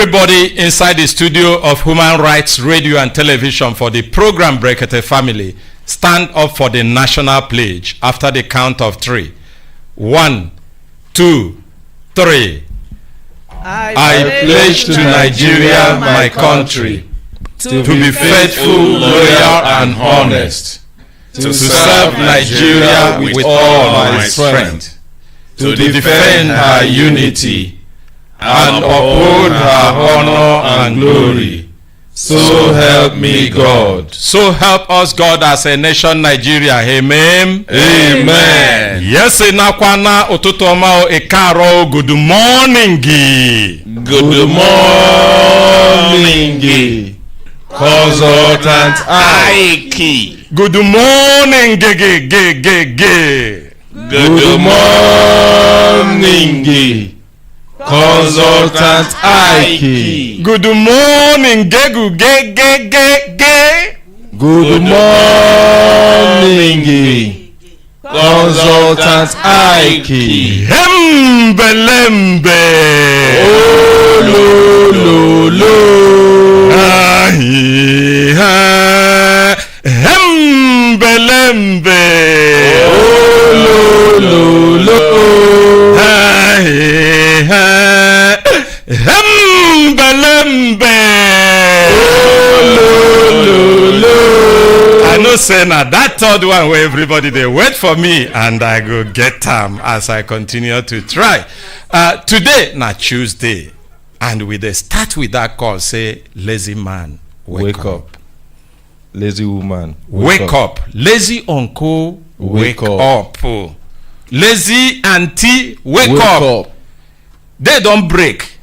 Everybody inside the studio of Human Rights Radio and Television for the program Brekete Family, stand up for the national pledge after the count of 3. 1, 2, 3. I pledge to Nigeria, my country, to be faithful, loyal, and honest, to serve Nigeria with all my strength, to defend her unity, and uphold her honor and glory. So help me God. So help us God as a nation Nigeria. Amen. Amen. Yes, nakwana ototoma o ekaro. Good morning. Good morning. Consultant Ike. Good morning. Good morning. Consultant Ike. Good morning, Gegu, Good morning, Consultant Ike. Hembelembe. Oh, lo, lo, lo. Hembelembe. Oh, lo, lo, lo. I know say now that third one where everybody they wait for me and I go get them as I continue to try. Today na Tuesday and we dey start with that call say lazy man wake up. Lazy woman wake up. Lazy uncle wake up. Lazy auntie wake up. They don't break.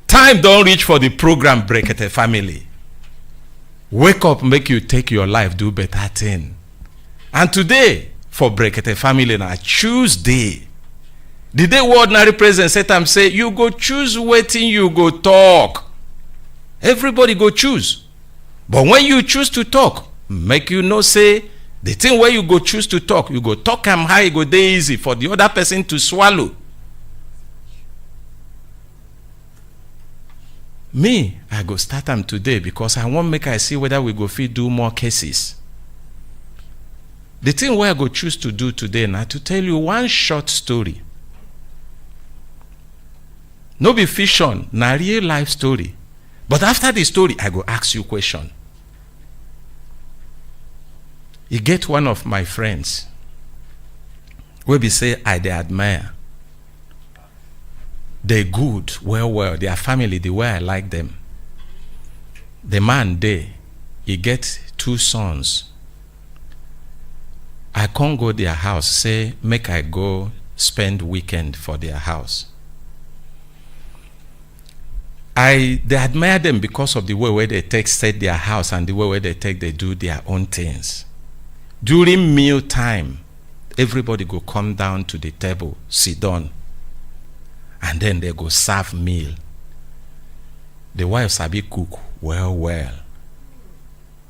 Time don't reach for the program Brekete Family. Wake up, make you take your life, do better thing. And today, for Brekete Family, na Tuesday. The day ordinary president set them say, you go choose waiting, you go talk. Everybody go choose. But when you choose to talk, make you know say, the thing where you go choose to talk, you go talk am high, go dey easy for the other person to swallow. Me, I go start them today because I want make I see whether we go fit do more cases. The thing where I go choose to do today now to tell you one short story. No be fiction, na real life story. But after the story, I go ask you question. You get one of my friends where be say I dey admire. They good, well, their family, the way I like them. The man there, he get 2 sons. I can't go their house, say, make I go spend weekend for their house. They admire them because of the way where they take set their house and the way where they do their own things. During meal time, everybody go come down to the table, sit down. And then they go serve meal. The wife sabi cook well.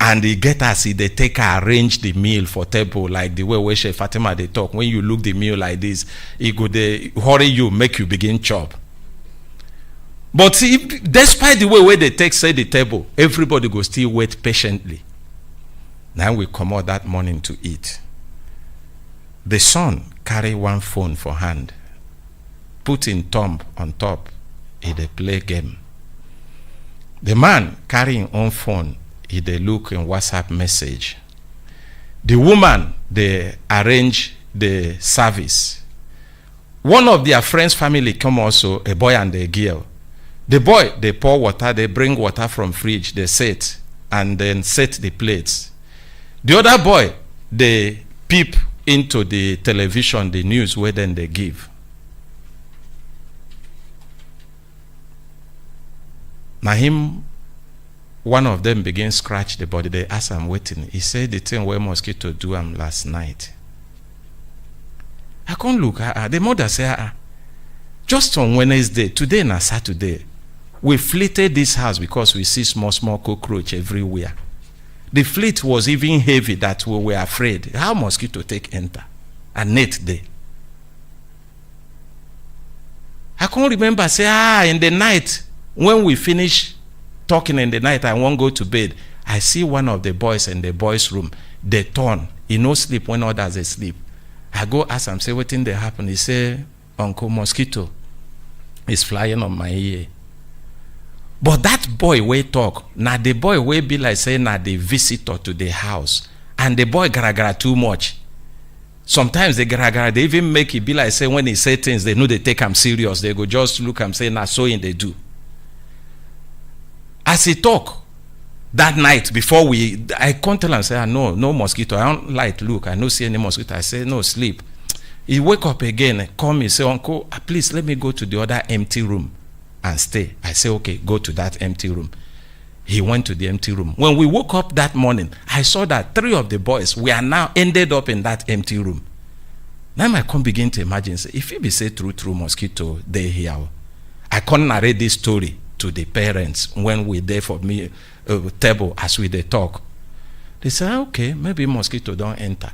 And they get us, they take arrange the meal for table like the way where Chef Fatima they talk. When you look the meal like this, it go they hurry you, make you begin chop. But if, despite the way where they take say the table, everybody go still wait patiently. Now we come out that morning to eat. The son carry one phone for hand. Put in thumb on top, he dey play game. The man carrying on phone, he dey look in WhatsApp message. The woman, they arrange the service. One of their friends' family come also, a boy and a girl. The boy, they pour water, they bring water from fridge, they set, and then set the plates. The other boy, they peep into the television, the news, where then they give. Now him, one of them begin scratch the body. They ask him waiting. He said the thing where mosquito do him last night. I can't look. The mother say, just on Wednesday, today na Saturday, we fleeted this house because we see small cockroach everywhere. The fleet was even heavy that we were afraid. How mosquito take enter? And net day. I can't remember say, in the night, When we finish talking in the night, I won't go to bed. I see one of the boys in the boys' room. They turn. He no sleep when others they sleep. I go ask him, say, what thing they happen? He say, Uncle, mosquito is flying on my ear. But that boy we talk, now the boy we be like say now the visitor to the house. And the boy gara too much. Sometimes they gara, they even make it be like say when he say things, they know they take him serious. They go just look and say, nah, so in they do. As he talk, that night before I can't tell him, say, no mosquito. I don't like look. I don't see any mosquito. I say, no, sleep. He wake up again, call me, say, Uncle, please let me go to the other empty room and stay. I say, okay, go to that empty room. He went to the empty room. When we woke up that morning, I saw that 3 of the boys were now ended up in that empty room. Now I can't begin to imagine, say, if it be say true mosquito, they here. I can't narrate this story to the parents when we there for me table as we they talk. They say, okay, maybe mosquito don't enter.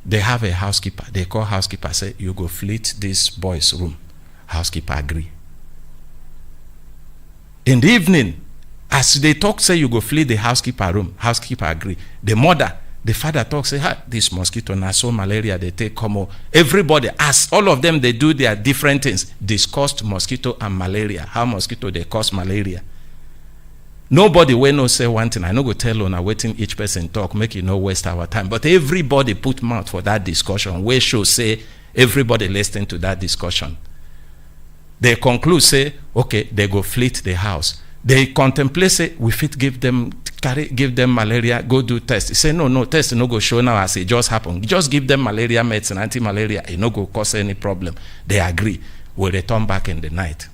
They have a housekeeper. They call housekeeper, say, you go fleet this boy's room. Housekeeper agree. In the evening, as they talk, say, you go flee the housekeeper room. Housekeeper agree. The mother, the father talk, say, this mosquito, na so malaria, they take come. Everybody, as all of them, they do their different things. Discussed mosquito and malaria. How mosquito, they cause malaria. Nobody will no say one thing. I no go tell on waiting each person talk, make it no waste our time. But everybody put mouth for that discussion. We should say, everybody listen to that discussion. They conclude, say, okay, they go fleet the house. They contemplate, say, we fit give them malaria, go do test. He say, no, test no go show now as it just happened. Just give them malaria medicine, anti-malaria, it no go cause any problem. They agree. We return back in the night.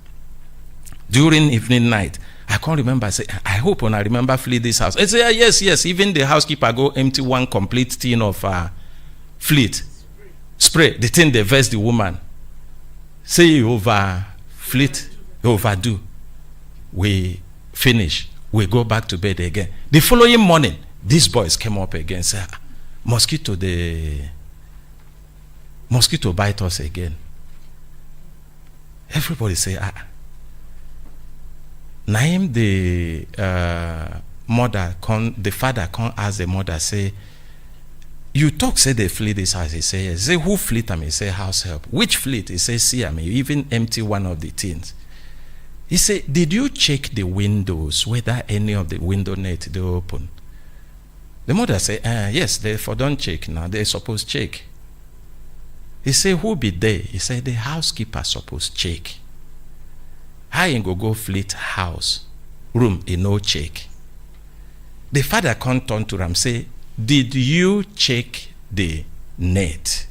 During evening night, I can't remember, I say, I hope when I remember flee this house. I say, yes, even the housekeeper go empty one complete tin of fleet. Spray, the thing they vest the woman. Say overdo. We finish. We go back to bed again. The following morning, these boys came up again, say, mosquito bite us again. Everybody say, Naim the the father can't ask the mother, say, you talk, say they flee this house. He say, yes. Say, who fleet? He say, house help. Which fleet? He say, see, you even empty one of the tins. He say, did you check the windows, whether any of the window net they open? The mother say, yes, therefore don't check now. They supposed check. He say, who be there? He say, the housekeeper supposed check. How you go fleet house room in no check? The father can't turn to him, say, did you check the net?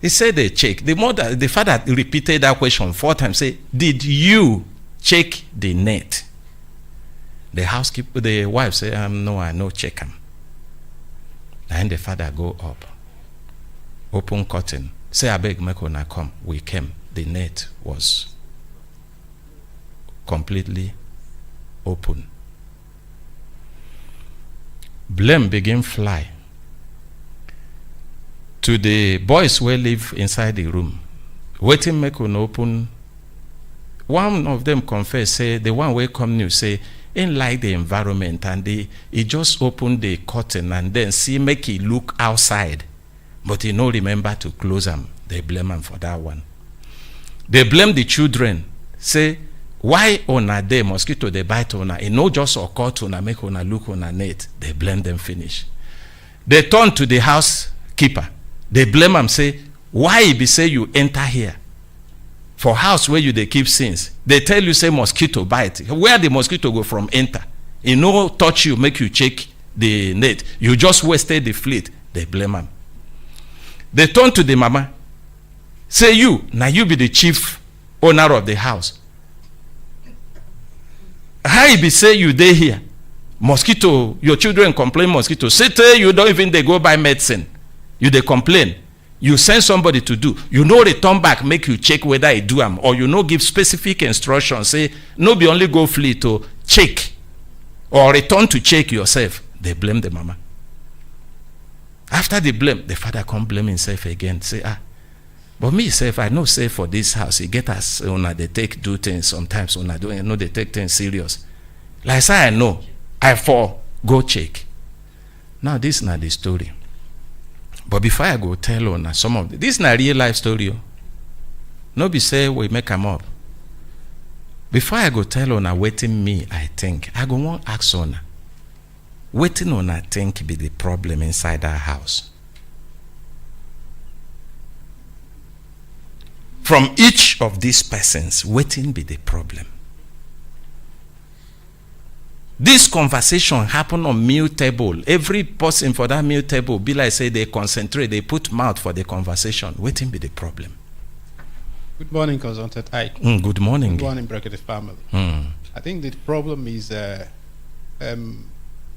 He said they check. The father repeated that question 4 times. Say, did you check the net? The wife say, no, I no check them. And the father go up, open curtain. Say, I beg, make una come. We came. The net was completely open. Blame begin fly to the boys who live inside the room. Waiting make un open. One of them confess, say, the one who come new, say, ain't like the environment, and he just opened the curtain and then see make he look outside, but he no remember to close them. They blame him for that one. They blame the children, say, why una dey mosquito they bite una? It no just occur to una make una look on a net. They blame them finish. They turn to the housekeeper. They blame him, say, why it be say you enter here? For house where you they keep sins. They tell you, say, mosquito bite. Where the mosquito go from enter? It no touch you, make you check the net. You just wasted the fleet. They blame him. They turn to the mama. Say, now you be the chief owner of the house. How it be say you dey here? Mosquito, your children complain mosquito. Say you don't even they go buy medicine. You they complain. You send somebody to do. You know return back, make you check whether I do them, or you know give specific instructions. Say no be only go flee to check, or return to check yourself. They blame the mama. After they blame, the father can't blame himself again. Say But me self, I know say for this house, you get us they take do things sometimes they take things serious. Like say I know, I for go check. Now this is not the story. But before I go tell on some of this is not real life story. No be say we make them up. Before I go tell on waiting me, I think I go want ask on waiting on I think be the problem inside our house. From each of these persons, waiting be the problem. This conversation happen on meal table. Every person for that meal table be like say they concentrate, they put mouth for the conversation. Waiting be the problem. Good morning, Consultant Ike. Good morning. Good morning, Brekete family. I think the problem is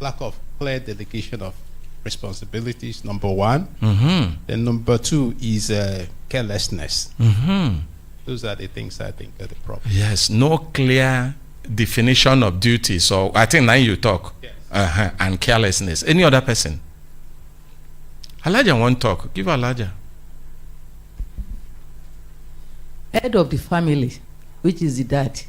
lack of clear delegation of responsibilities, number one. Then number two is carelessness. Those are the things I think are the problem. Yes, no clear definition of duty. So I think now you talk. Yes. And carelessness. Any other person? Elijah won't talk. Give Elijah. Head of the family, which is the dad,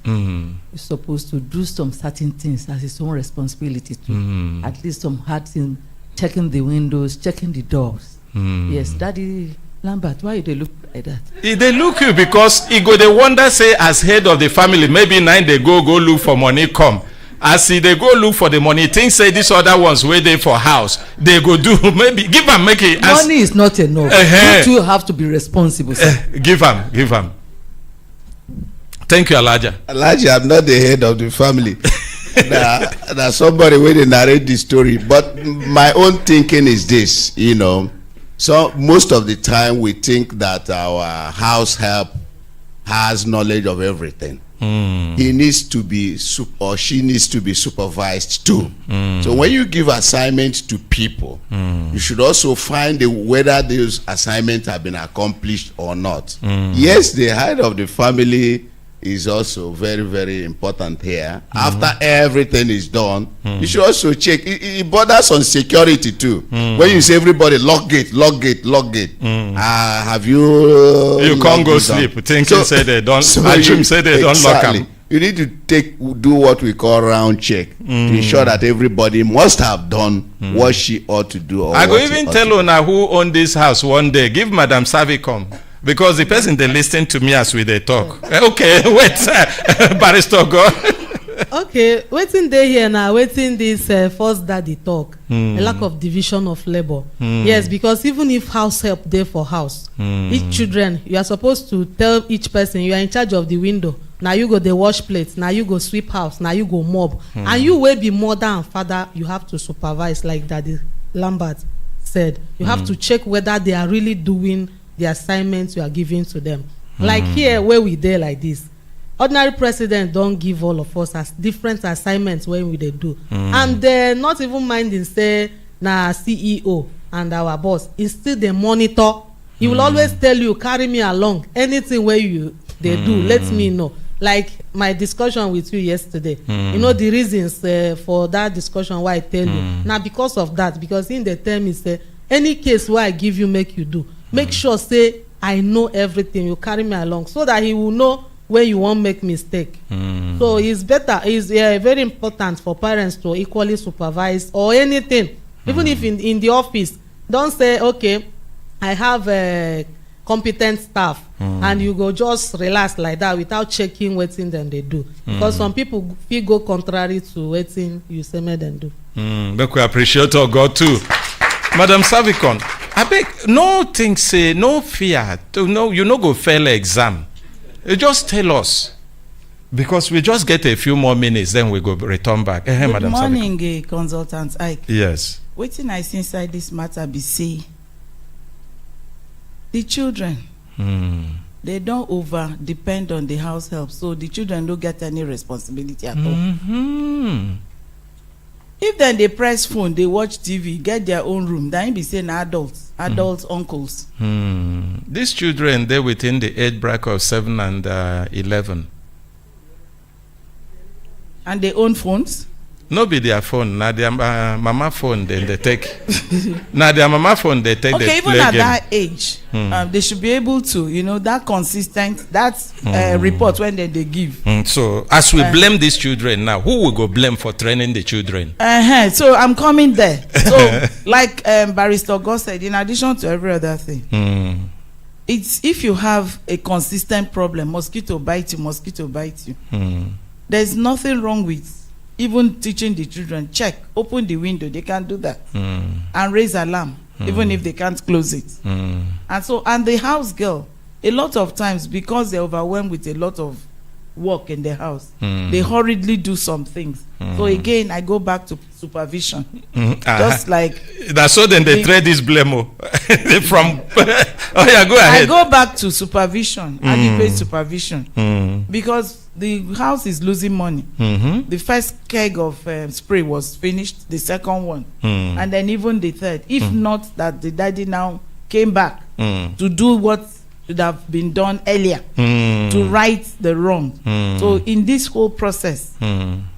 is supposed to do some certain things as his own responsibility too. At least some hard things, checking the windows, checking the doors. Yes, Daddy Lambert, why they look like that? They look you because he go they wonder say as head of the family, maybe now they go look for money come. As they go look for the money, things say these other ones where they for house, they go do maybe give them make it. Money is not enough. You two have to be responsible. Give them. Thank you, Elijah. Elijah, I'm not the head of the family. That's somebody where they narrate the story. But my own thinking is this, So most of the time we think that our house help has knowledge of everything. He needs to be or she needs to be supervised too. So when you give assignments to people, you should also find whether those assignments have been accomplished or not. Yes, the head of the family is also very, very important here. After everything is done, you should also check. It borders on security too. When you say everybody lock gate, have you? You can't go sleep. Thinking say they don't. Say they don't lock them. You need to do what we call round check to ensure that everybody must have done what she ought to do. Or I go even tell Ona who owned this house one day. Give Madam Savicom. Because the person they listen to me as we they talk. Okay, wait, Barrister, go. Okay, waiting day here now, waiting this first daddy talk. A lack of division of labor. Yes, because even if house help there for house, each children, you are supposed to tell each person you are in charge of the window. Now you go the wash plates, now you go sweep house, now you go mob. And you will be mother and father, you have to supervise like Daddy Lambert said. You have to check whether they are really doing the assignments you are giving to them. Like here where we there like this, ordinary president don't give all of us as different assignments when we they do, and they're not even minding say na CEO and our boss is still the monitor. He will always tell you carry me along, anything where you they do let me know. Like my discussion with you yesterday, the reasons for that discussion why I tell you now because of that, because in the term is any case where I give you make you do. Make sure say I know everything, you carry me along so that he will know where you won't make mistake. So it's better, it's very important for parents to equally supervise or anything. Even if in the office, don't say okay I have a competent staff and you go just relax like that without checking what thing then they do, because some people feel go contrary to what thing you say make them do. But we appreciate our God too. Madam Savicon, I beg, no things say, no fear, you no go fail exam. You just tell us, because we just get a few more minutes, then we go return back. Good Madam morning, Consultant Ike. Yes. Waiting I see inside this matter be say, the children, they don't over depend on the house help, so the children don't get any responsibility at all. If then they press phone, they watch TV, get their own room, then be saying adults, uncles. These children, they're within the age bracket of 7 and 11. And they own phones? No be their phone. Now their mama phone. Then they take. Now their mama phone. They take. Okay, even play at game. that age, they should be able to, that consistent, report when they give. So as we blame these children now, who will go blame for training the children? So I'm coming there. So like Barrister God said, in addition to every other thing, it's if you have a consistent problem, mosquito bite you. There's nothing wrong with even teaching the children, check, open the window, they can do that, and raise alarm, even if they can't close it. And the house girl, a lot of times, because they're overwhelmed with a lot of work in the house, they hurriedly do some things. So again, I go back to supervision. Just like that's so then they trade this blame from oh yeah, go ahead. I go back to supervision, adequate supervision, because the house is losing money. The first keg of spray was finished, the second one, and then even the third. If not that the daddy now came back to do what should have been done earlier, to right the wrong. So in this whole process,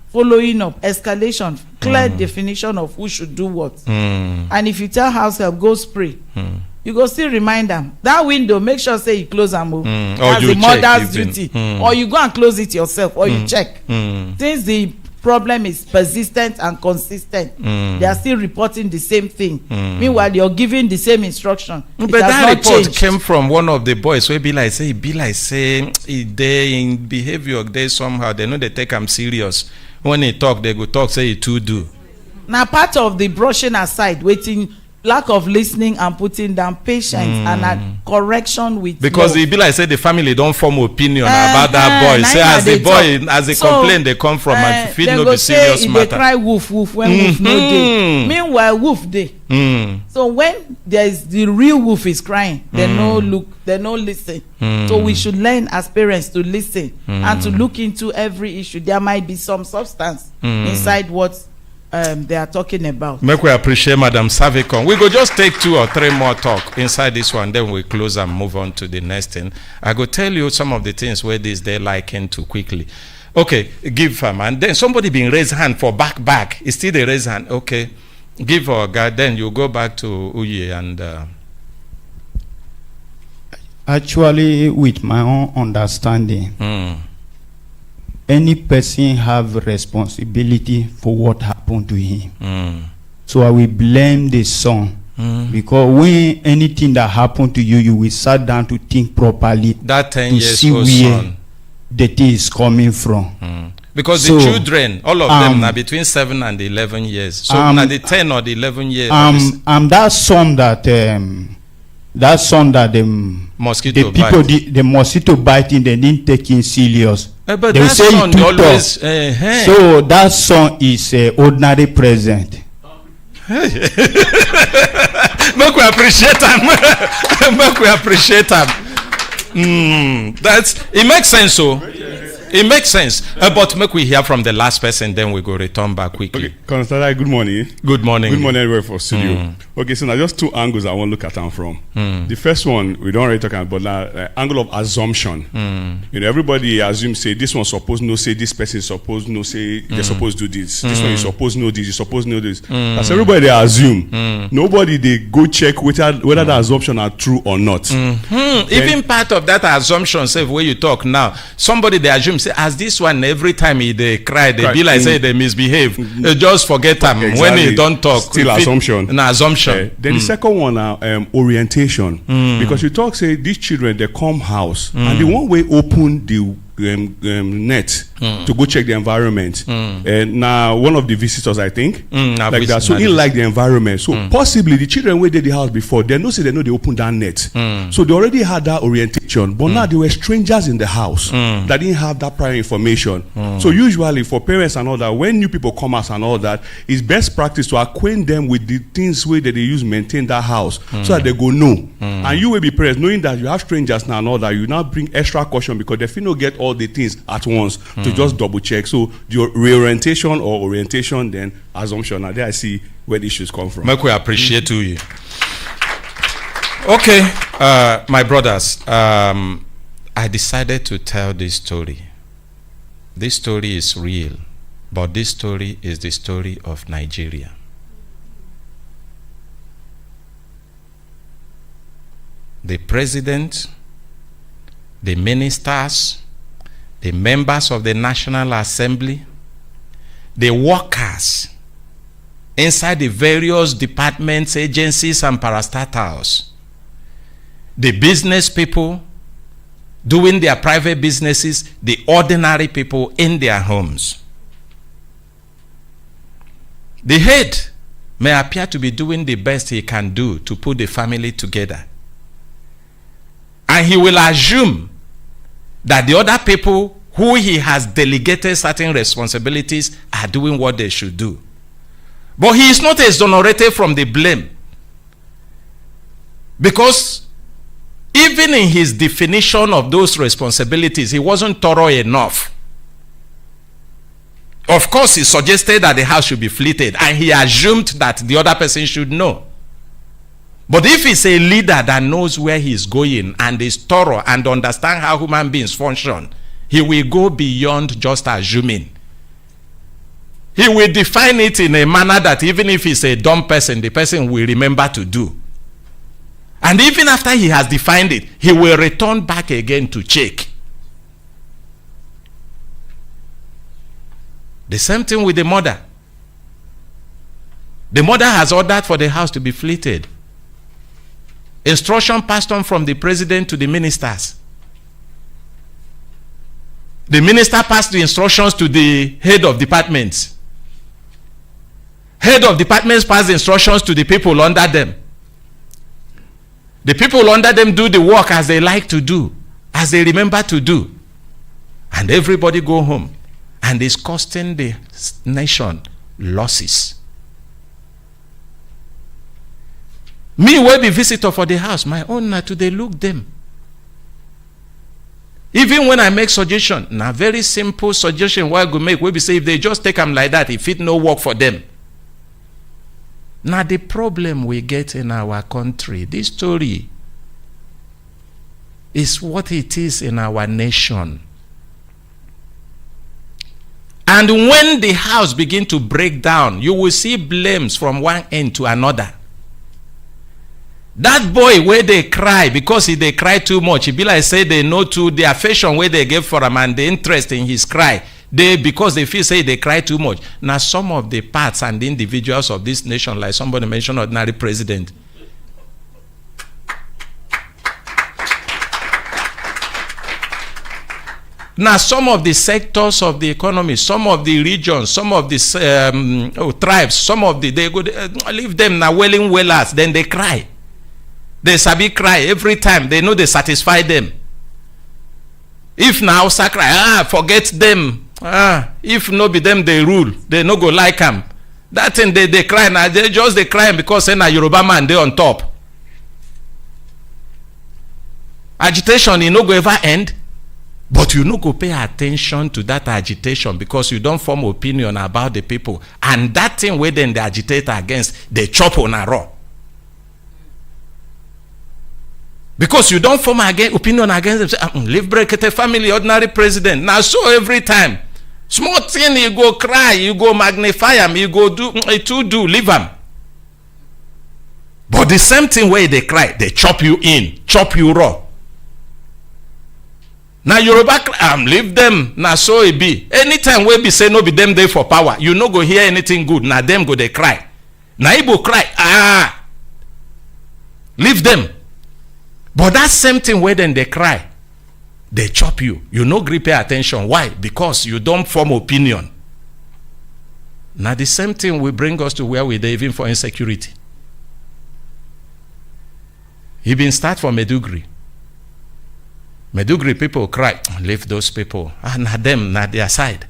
following up, escalation, clear definition of who should do what. And if you tell house help, go spray, you go still remind them that window, make sure say you close and move. That's the mother's duty. Or you go and close it yourself, or you check. Since the problem is persistent and consistent, they are still reporting the same thing. Meanwhile, you're giving the same instruction. But that report came from one of the boys. So he be like say they in behavior, they somehow they know they take him serious. When he talk, they go talk, say he too do. Now part of the brushing aside, waiting, lack of listening and putting down patience and a correction with because love. it be like say the family don't form opinion about that boy. Say as the boy as they complain they come from and if it no be serious matter. They cry woof woof when woof no dey. Meanwhile woof dey. So when there is the real wolf is crying, they no look, they no listen. So we should learn as parents to listen and to look into every issue. There might be some substance inside what they are talking about. Make we appreciate Madam Savicon. We go just take 2 or 3 more talk inside this one, then we close and move on to the next thing. I go tell you some of the things where this they liken to quickly. Okay, give and then somebody being raise hand for back. It's still the raise hand. Okay, give our guy. Then you go back to Uye and. Actually, with my own understanding. Any person have responsibility for what happened to him. So I will blame the son. Because when anything that happened to you, you will sit down to think properly. That 10 to years see old where son. the thing is coming from. Because so, the children, all of them are between 7 and 11 years. So now the 10 or the 11 years. That son that the mosquito the people bite. the mosquito biting, they didn't take him serious. But they that say son always so that son is ordinary present. Make we appreciate him. Make we appreciate him. That's it makes sense. So it makes sense. But make we hear from the last person, then we go return back quickly. Okay, Constantine, good morning. Good morning. Good morning, everybody for studio. Okay, so now just 2 angles I want to look at them from. The first one we don't already talk about, but now angle of assumption. Everybody assumes say this one supposed no say this person supposed no say they're supposed to do this. This one is supposed know this. You supposed know this. That's everybody they assume. Nobody they go check whether the assumption are true or not. Even part of that assumption, say where you talk now, somebody they assume say as this one every time they cry, they be like say they misbehave. They just forget them exactly. When he don't talk. Still assumption. An assumption. Then the second one orientation. Because you talk say these children they come house and the one way open the net to go check the environment. And now one of the visitors I think like that. So he like the environment. So possibly the children where did the house before they know they open that net. So they already had that orientation, but now they were strangers in the house that didn't have that prior information. So usually for parents and all that, when new people come out and all that, it's best practice to acquaint them with the things where that they use maintain that house so that they go know. And you will be parents knowing that you have strangers now and all that, you now bring extra caution because they feel no get all the things at once to just double check. So your reorientation or orientation, then assumption. And there I see where the issues come from. Make we appreciate you. Okay, my brothers, I decided to tell this story. This story is real. But this story is the story of Nigeria. The president, the ministers, the members of the National Assembly, the workers inside the various departments, agencies, and parastatals, the business people doing their private businesses, the ordinary people in their homes. The head may appear to be doing the best he can do to put the family together. And he will assume that the other people who he has delegated certain responsibilities are doing what they should do. But he is not exonerated from the blame. Because even in his definition of those responsibilities, he wasn't thorough enough. Of course, he suggested that the house should be fleeted, and he assumed that the other person should know. But if he's a leader that knows where he's going and is thorough and understands how human beings function, he will go beyond just assuming. He will define it in a manner that even if he's a dumb person, the person will remember to do. And even after he has defined it, he will return back again to check. The same thing with the mother. The mother has ordered for the house to be fleeted. Instruction passed on from the president to the ministers. The minister passed the instructions to the head of departments. Head of departments passed the instructions to the people under them. The people under them do the work as they like to do, as they remember to do. And everybody go home. And it's costing the nation losses. Me will be visitor for the house. My own na to they look them. Even when I make suggestion, na very simple suggestion what I go make, we be say if they just take them like that, if it no work for them. Now the problem we get in our country, this story is what it is in our nation. And when the house begin to break down, you will see blames from one end to another. That boy where they cry because they cry too much, it be like say they know too the affection where they gave for him and the interest in his cry. Because they feel say they cry too much. Now some of the parts and the individuals of this nation, like somebody mentioned, ordinary president. Now some of the sectors of the economy, some of the regions, some of the tribes, some of the, they go leave them now welling wellers, then they cry. They sabi cry every time. They know they satisfy them. If now cry, forget them. If no be them they rule, they no go like them. That thing they cry now. They crying because say na Yoruba man they on top. Agitation no go ever end, but you no go pay attention to that agitation because you don't form opinion about the people, and that thing where then they agitate against, they chop on a raw. Because you don't form opinion against them. Leave Brekete family, ordinary president. Now so every time. Small thing, you go cry, you go magnify him, you go do, leave him. But the same thing where they cry, they chop you in, chop you raw. Now Yoruba leave them, now so it be. Anytime we be say no be them there for power, you no go hear anything good, now them go they cry. Now Igbo cry, leave them. But that same thing where then they cry, they chop you. You no gree pay attention. Why? Because you don't form opinion. Now the same thing will bring us to where we dey even for insecurity. He been start from Medugri. Medugri people cry, leave those people. Not them, not their side.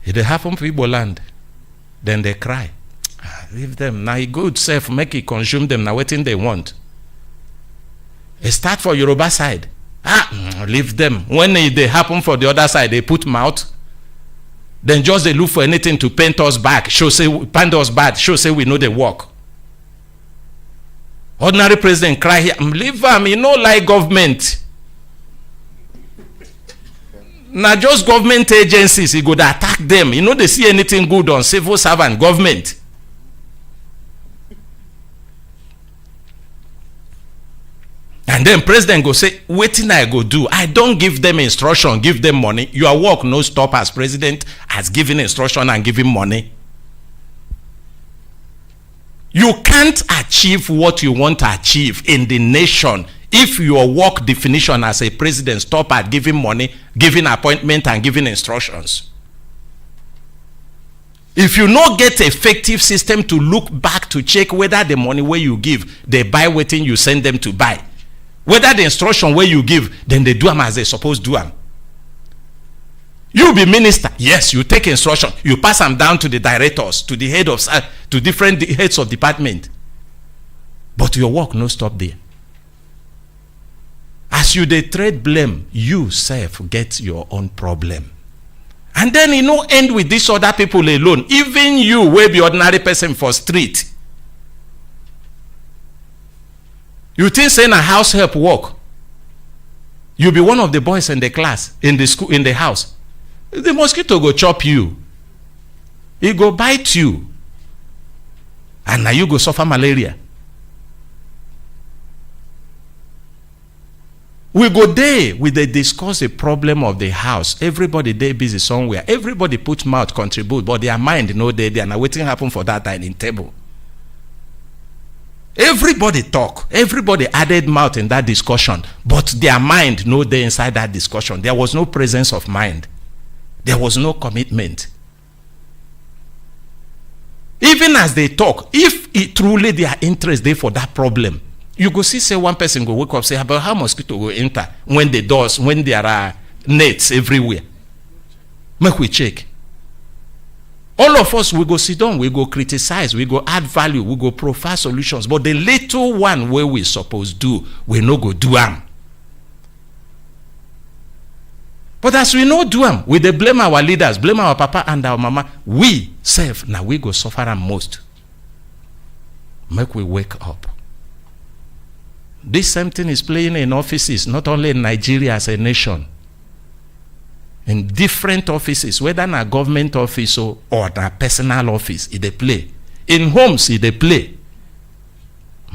If they happen for Igbo land, then they cry. Leave them. Now he go self make it consume them. Now waiting they want. They start for Yoruba side. Leave them. When they happen for the other side, they put mouth. Then just they look for anything to paint us back. Paint us bad. Show say we know the work. Ordinary president cry here. Leave him. He no like government. Now just government agencies, he go to attack them. You know they see anything good on civil servant government. And then president go say, wetin I go do? I don't give them instruction, give them money. Your work no stop as president as giving instruction and giving money. You can't achieve what you want to achieve in the nation if your work definition as a president stop at giving money, giving appointment, and giving instructions. If you no get effective system to look back to check whether the money where you give, they buy wetin you send them to buy. Whether the instruction where you give, then they do them as they supposed to do them. You be minister, yes, you take instruction, you pass them down to the directors, to the head of, to different heads of department. But your work no stop there. As you dey trade blame, you self get your own problem. And then you no end with these other people alone. Even you will be ordinary person for street. You think saying a house help work? You be one of the boys in the class, in the school, in the house. The mosquito go chop you. He go bite you. And now you go suffer malaria. We go there with they discuss the problem of the house. Everybody there busy somewhere. Everybody put mouth contribute, but their mind no there. They are now waiting happen for that dining table. Everybody talk. Everybody added mouth in that discussion, but their mind no there inside that discussion. There was no presence of mind. There was no commitment. Even as they talk, if it truly their interest there for that problem, you go see say one person go wake up say about how mosquito will enter when the doors, when there are nets everywhere. Make we check. All of us we go sit down, we go criticize, we go add value, we go profile solutions. But the little one where we suppose do, we no go do them. But as we no do them, we dey blame our leaders, blame our papa and our mama. We self now we go suffer them most. Make we wake up. This same thing is playing in offices, not only in Nigeria as a nation. In different offices, whether in a government office or a personal office, it they play. In homes, it they play.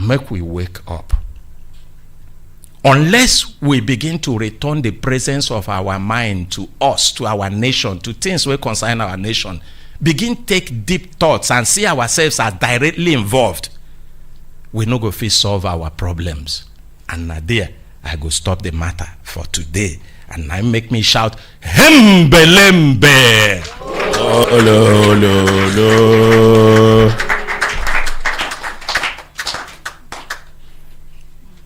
Make we wake up. Unless we begin to return the presence of our mind to us, to our nation, to things that concern our nation, begin take deep thoughts and see ourselves as directly involved, we no go fit solve our problems. And now there, I go stop the matter for today. And I make me shout, Hembelembe! Oh, lo.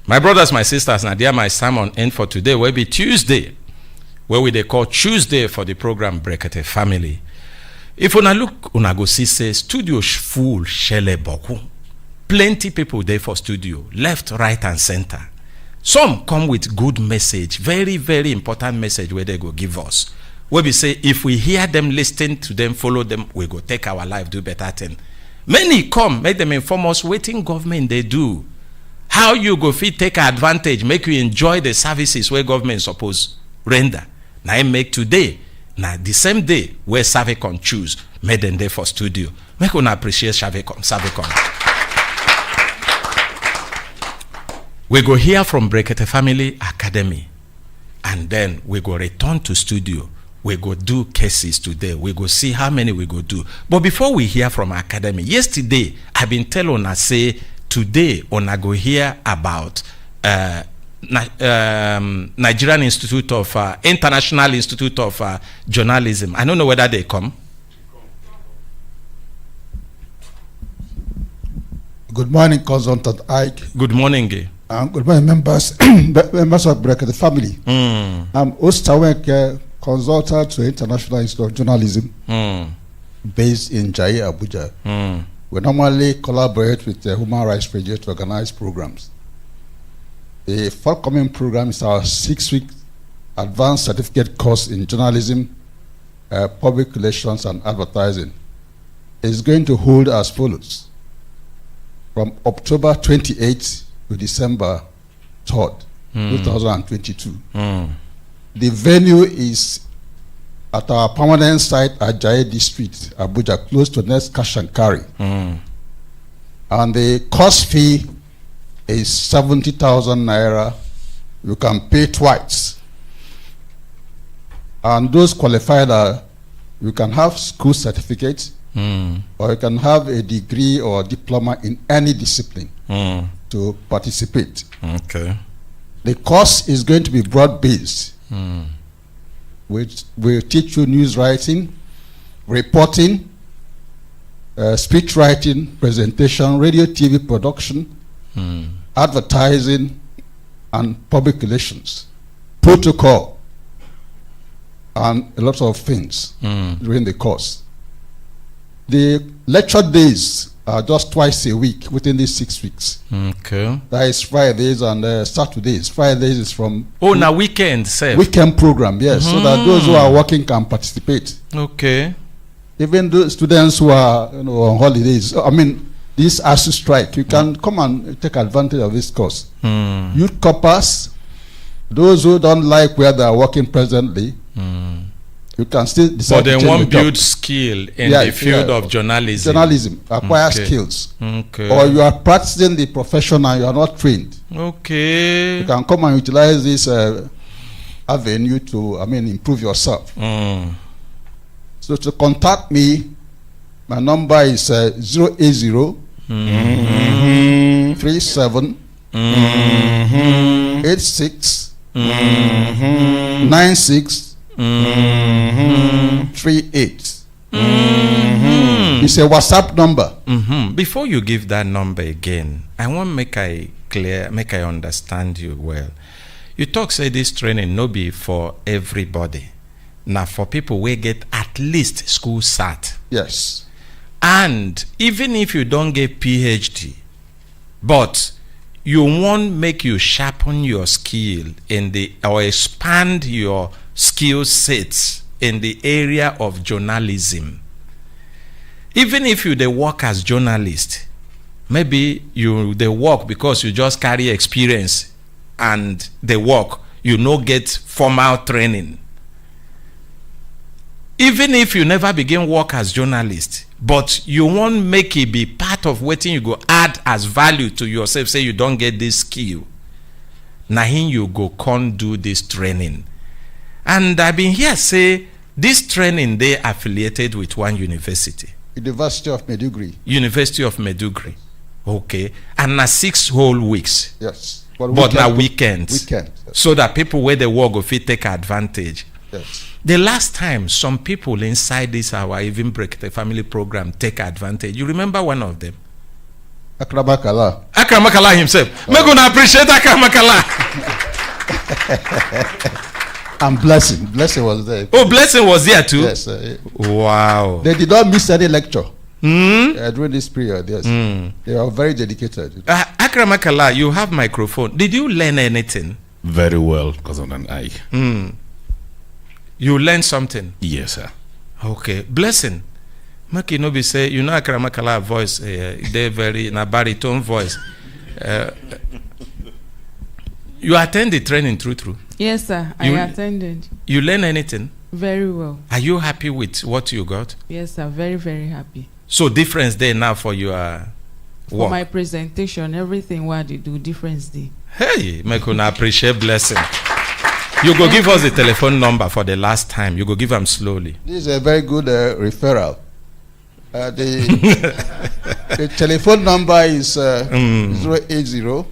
My brothers, my sisters, now there my sermon end for today will be Tuesday, where we they call Tuesday for the program Brekete Family. If una look, una go see say studio full shele boku. Plenty people there for studio, left, right, and center. Some come with good message, very, very important message where they go give us. Where we say, if we hear them, listen to them, follow them, we go take our life, do better thing. Many come, make them inform us, waiting government they do. How you go fit take advantage, make you enjoy the services where government suppose render. Now I make today, now the same day where Savicon choose, made them there for studio. Make una appreciate Savicon. We go hear from Brekete Family Academy, and then we go return to studio. We go do cases today. We go see how many we go do. But before we hear from Academy, yesterday I've been telling una say today una go hear about Nigerian Institute of International Institute of Journalism. I don't know whether they come. Good morning, Consultant Ike. Good morning. Good morning, members members of Brekete Family. I'm Ostawek, consultant to International Institute of Journalism, based in Jai, Abuja. We normally collaborate with the Human Rights Project to organize programs. The forthcoming program is our 6-week advanced certificate course in journalism, public relations, and advertising. It's going to hold as follows: from October 28th to December 3rd, 2022. The venue is at our permanent site at Jai District, Abuja, close to next cash and carry. And the course fee is 70,000 naira. You can pay twice. And those qualified are, you can have school certificates, or you can have a degree or diploma in any discipline to participate. Okay. The course is going to be broad-based, which will teach you news writing, reporting, speech writing, presentation, radio, TV production, advertising, and public relations, protocol, and a lot of things during the course. The lecture days are just twice a week within these 6 weeks. Okay. That is Fridays and Saturdays. Fridays is from now weekend, sir. weekend program, yes, so that those who are working can participate. Okay. Even the students who are on holidays, I mean, this ASU strike, you can come and take advantage of this course. Youth corpers, those who don't like where they are working presently, you can still decide but they to change won't the job. build skill in the field of journalism. Journalism, acquire skills. Okay. Or you are practicing the profession and you are not trained. Okay. You can come and utilize this avenue to, improve yourself. So to contact me, my number is 080 37 86 96 38. It's a WhatsApp number. Before you give that number again, I want make I understand you well. You talk say this training no be for everybody. Now for people we get at least school cert. Yes. And even if you don't get PhD, but you want make you sharpen your skill in the or expand your skill sets in the area of journalism. Even if you they work as journalist, maybe you they work because you just carry experience and they work, you no get formal training. Even if you never begin work as journalist, but you want make it be part of what you go add as value to yourself, say you don't get this skill. Now you go come do this training. And I've been here say this training they affiliated with one university. University of Maiduguri. University of Maiduguri. Okay. And now 6 whole weeks. Yes. But now weekends. Weekend. Yes. So that people where they work go fit take advantage. Yes. The last time some people inside this our even Brekete family program take advantage. You remember one of them? Akramakala. Akramakala himself. We're gonna appreciate Akramakala. And Blessing. Blessing was there. Oh, Blessing was there too? Yes. Wow. They did not miss any lecture during this period. Yes. They were very dedicated. Akramakala, you have microphone. Did you learn anything? Very well, because of an eye. You learned something? Yes, sir. Okay. Blessing. Maki no be say, you know Akramakala voice, they very, in a baritone voice. You attend the training through? Yes, sir. I attended. You learn anything? Very well. Are you happy with what you got? Yes, sir. Very, very happy. So difference there now for your work? For my presentation, everything what they do, difference there. Hey, make una appreciate Blessing. You go give us the telephone number for the last time. You go give them slowly. This is a very good referral. The telephone number is 080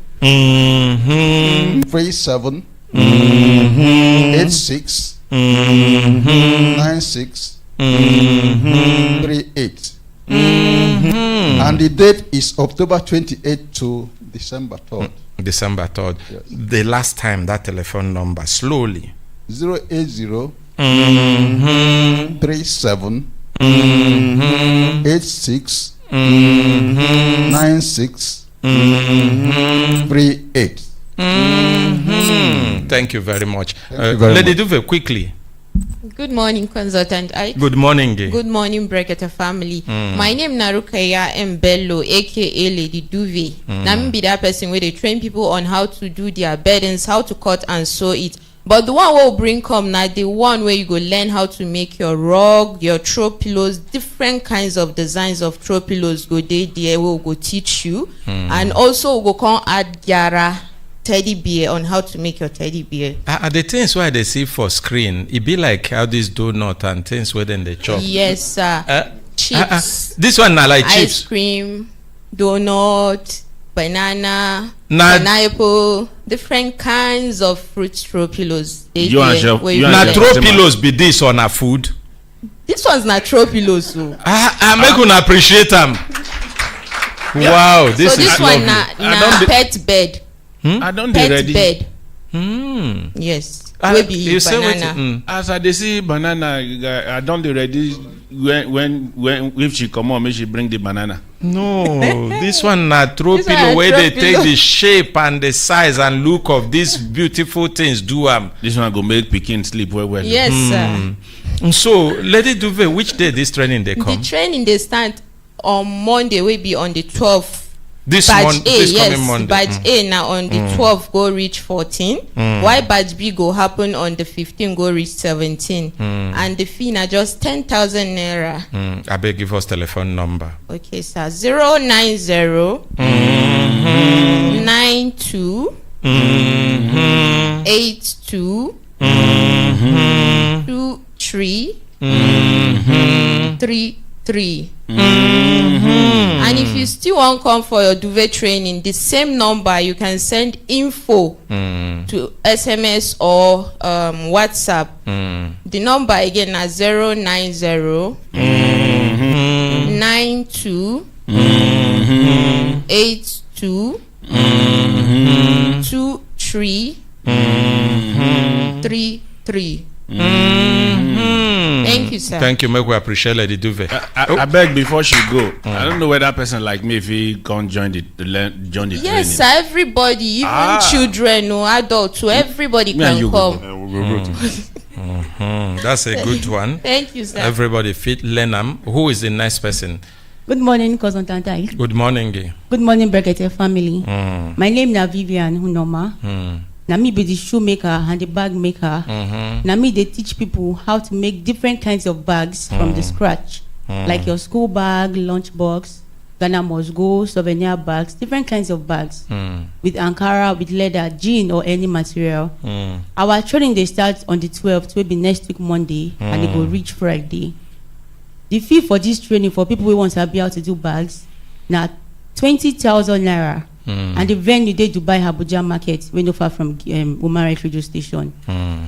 37 86 96 38. And the date is October 28th to December 3rd. December 3rd. Yes. The last time that telephone number slowly. 080 37 86 96 38. Thank you very much. Lady Duve, quickly. Good morning, Consultant Ike. Good morning. Good morning, Brekete family. My name Narukaya Mbello, aka Lady Duve. I'm be that person where they train people on how to do their beddings, how to cut and sew it. But the one wey we bring come na the one where you go learn how to make your rug, your throw pillows, different kinds of designs of throw pillows go dey there wey we go teach you. And also we go come add Yara teddy bear on how to make your teddy bear. The things where they see for screen, it be like how this donut and things where then they chop. Yes, sir. Chips. This one na like chips. Ice cream, donut, banana, pineapple, different kinds of fruit throw pillows. Na throw pillows be this or na food? This one's na throw pillows. So. I make una appreciate them. Wow, this so is this lovely. one na pet bed. I don't be ready. Pet bed. Yes. Maybe you banana. As I dey see banana, I don't be ready when if she come on, make she bring the banana. No, this one na throw pillow where they take the shape and the size and look of these beautiful things do am. This one go make pikin sleep well. Yes, sir. So, Lady Duve, which day this training they come? The training they start on Monday. Will be on the 12th. This batch A, this yes, coming Monday. batch A now on the 12th go reach 14. Why batch B go happen on the 15 go reach 17. And the fee now just 10,000 naira. I beg give us telephone number. Okay, sir. 090 92 82 23 33. And if you still want come for your duvet training, the same number you can send info to SMS or WhatsApp. The number again is 090 92 82 23 33. Thank you, sir. Thank you. Make we appreciate Lady Duve. I beg before she go. I don't know whether that person like me if he can't join the training. Yes, sir, everybody, even children or adults, so everybody can come. That's a good one. Thank you, sir. Everybody fit learn them. Who is the next person? Good morning, Cousin Tantai. Good morning. Good morning, Brekete family. My name is Vivian Hunoma. Na me be the shoemaker and the bag maker. Na me they teach people how to make different kinds of bags from the scratch, like your school bag, lunch box, Ghana must go, souvenir bags, different kinds of bags with Ankara, with leather, jean or any material. Our training they start on the 12th, will be next week Monday, and it will reach Friday. The fee for this training for people who want to be able to do bags, now 20,000 naira. And the venue they Dubai Abuja market, we no far from Woman Right Radio Station.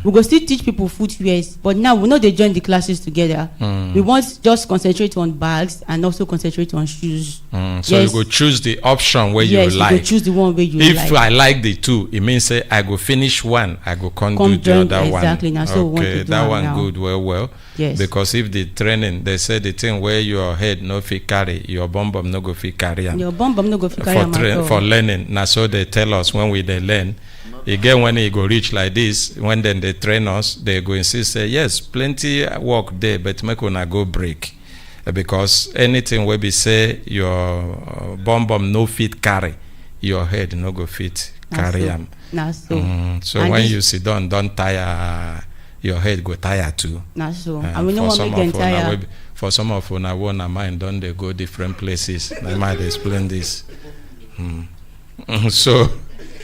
We go still teach people footwears, but now we know they join the classes together. We want just concentrate on bags and also concentrate on shoes. So you go choose the option where you like. You go choose the one where you like. If I like the two, it means say I go finish one, I go come do the other one. Exactly. Now, so okay, that one now. Good, well. Yes. Because if the training, they say the thing where your head no fit carry, your bum no go fit carry. Your bum no go fit carry. For learning. Now so they tell us when we they learn. Again, when it go reach like this, when then they train us, they go insist say yes, plenty work there, but make una go break. Because anything where we say your bum no fit carry, your head no go fit carry them. So when you sit down, don't tire, your head go tire too. And we don't want to make them tire. For some of una wanna mind, don't they go different places? I might explain this. So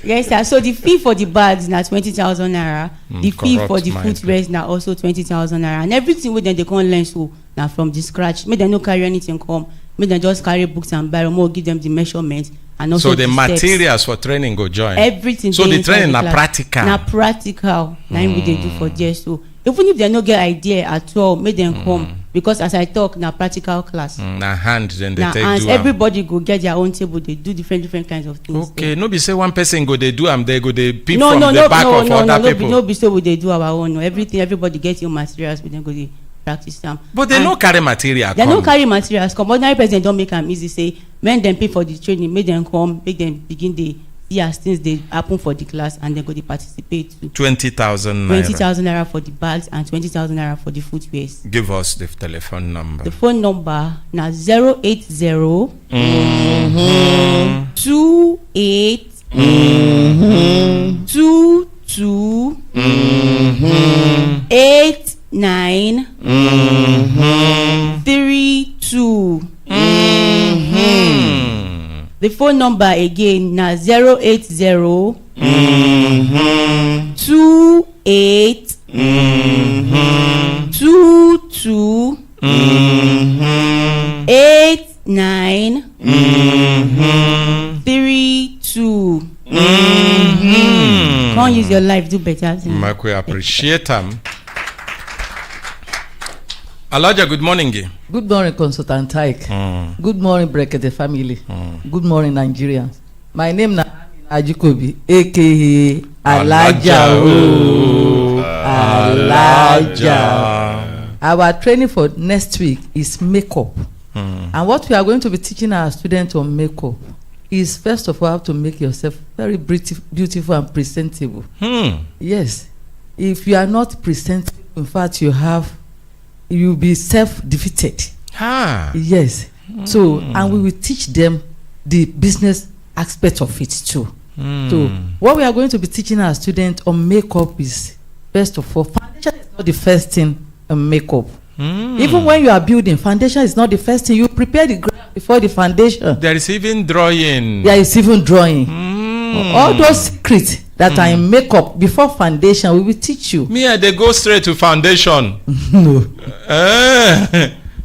yes, sir. So the fee for the bags now 20,000 naira. The fee for the footwear now also 20,000 naira. And everything with them they can't learn so now from the scratch. Make them no carry anything come. Make them just carry books and barrel more. Give them the measurements and also so the materials steps for training go join. Everything. So the training na practical. Na practical. Now we they do for there. So even if they no get idea at all, make them come. Because as I talk, now practical class. Now hands then they now take hands, do everybody go get their own table. They do different kinds of things. Okay, no be say one person go they do them. They go they pick from the back of other people. No be so we they do our own. Everything everybody gets your materials. We then go they practice them. But they no carry material. They no carry materials. Come ordinary person don't make them easy. Say when them pay for the training, make them come, make them begin the. Yes, things they happen for the class and they go to participate too. 20,000 naira. 20,000 naira for the bags and 20,000 naira for the footwear. Give us the telephone number. The phone number now 080 28 22 2 8 9 3 2. The phone number again na 080 28 22 89 32. Can't use your life, do better. Mike, we appreciate them. Elijah, good morning. Good morning, Consultant Ike. Good morning, Brekete family. Good morning, Nigerians. My name is Ajikobi, aka Elijah. Elijah. Our training for next week is makeup. And what we are going to be teaching our students on makeup is, first of all, how to make yourself very beautiful and presentable. Yes. If you are not presentable, in fact, you'll be self-defeated. Yes. So, and we will teach them the business aspect of it too. So, what we are going to be teaching our students on makeup is, first of all, foundation is not the first thing on makeup. Even when you are building, foundation is not the first thing. You prepare the ground before the foundation. There is even drawing. There is even drawing. All those secrets that are in makeup before foundation, we will teach you. Me, they go straight to foundation. No.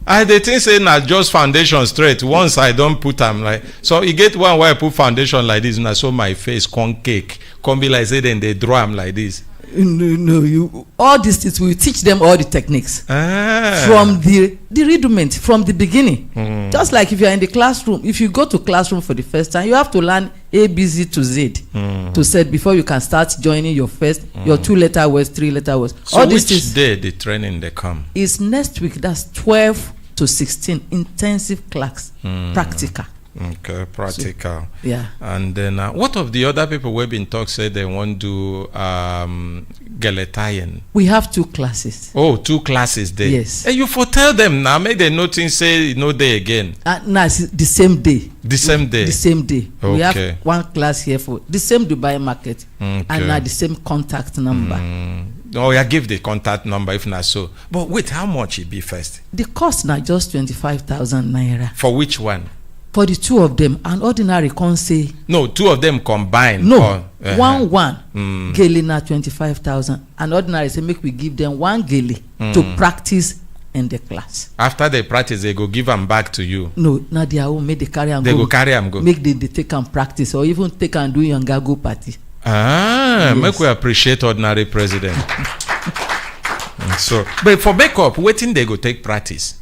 I they think say na just foundation straight. Once I don't put them like, so you get one where I put foundation like this, and I saw my face concake, come be like say then they draw them like this. No, you all these things we teach them all the techniques from the rudiment from the beginning. Just like if you are in the classroom, if you go to classroom for the first time, you have to learn A, B, Z to Z to Z before you can start joining your first your 2-letter words, 3-letter words. So all which these day the training they come? Is next week. That's 12 to 16 intensive class practical. Okay, practical. So, yeah. And then what of the other people we've been talk say they want to do Galatayan? We have 2 classes. Oh, 2 classes there. Yes. Hey, you for tell them now, make them nothing say no day again. No, it's the same day. The same day. The same day. Okay. We have 1 class here for the same Dubai market and now the same contact number. Oh, yeah, give the contact number if not so. But wait, how much it be first? The cost now just 25,000 naira. For which one? For the 2 of them, an ordinary can say. No, 2 of them combined. No, one gele na 25,000. An ordinary say make we give them 1 gele to practice in the class. After they practice, they go give them back to you. No, na their own. Make they carry and they go. They go carry and go. Make they take and practice, or even take and do younger go party. Yes. Make we appreciate ordinary president. So, but for makeup, waiting they go take practice.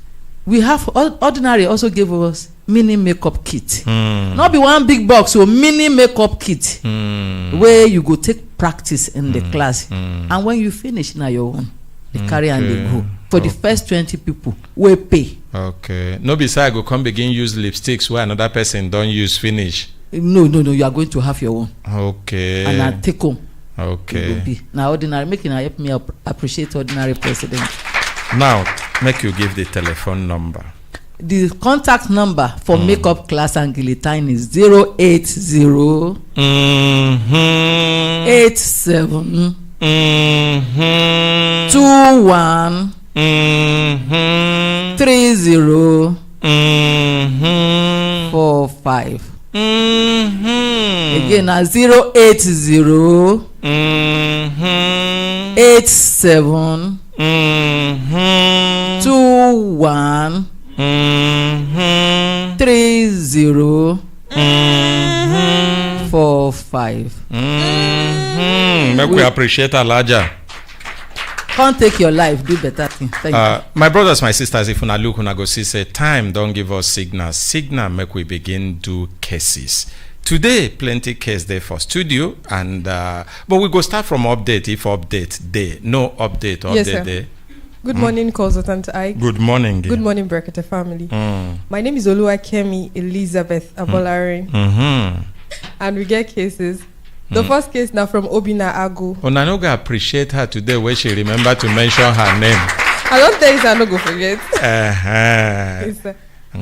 We have ordinary also gave us mini makeup kit. Not be one big box, so mini makeup kit where you go take practice in the class, and when you finish now your own, they carry and they go. For the first 20 people, we pay. Okay. No, besides go come begin use lipsticks where another person don't use finish. No. You are going to have your own. Okay. And I take home. Okay. Now ordinary, making help me appreciate ordinary president. Now, make you give the telephone number. The contact number for makeup class and guillotine is 080 87 21 30 45. Again, 080 87 21 30 45. Make we appreciate Elijah. Can't take your life, do better thing. Thank you. My brothers, my sisters, if una look, una go see say time don't give us signal. Signal make we begin do cases. Today, plenty case there for studio, and but we go start from update. If update day, no update, update day. Good morning, Consultant Ike. Good morning. Good morning, Brekete family. My name is Oluwakemi Elizabeth Abolari, and we get cases. The first case now from Obina Agu. I no go appreciate her today when she remember to mention her name. I don't tell you, I no go forget.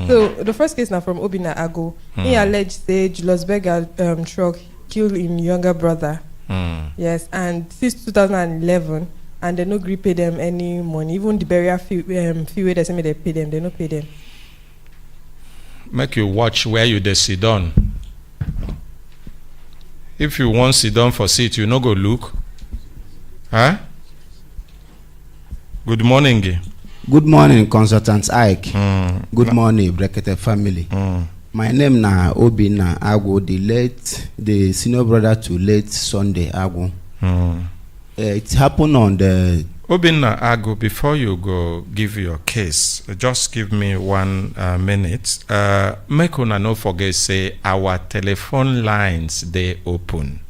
So the first case now from Obina Agu. He alleged say Julius Berger truck killed his younger brother Yes, and since 2011, and they no agree pay them any money. Even the burial fee where they say me they pay them, they no pay them. Make you watch where you dey sit down. If you want sit down for seat, you no go look. Huh? Good morning. Good morning, Consultant Ike. Good morning, Brekete family. My name na Obina Agwo, the senior brother to late Sunday Agwo. It happened on the... Obina Agwo, before you go give your case, just give me 1 minute. Make una no forget say our telephone lines they open.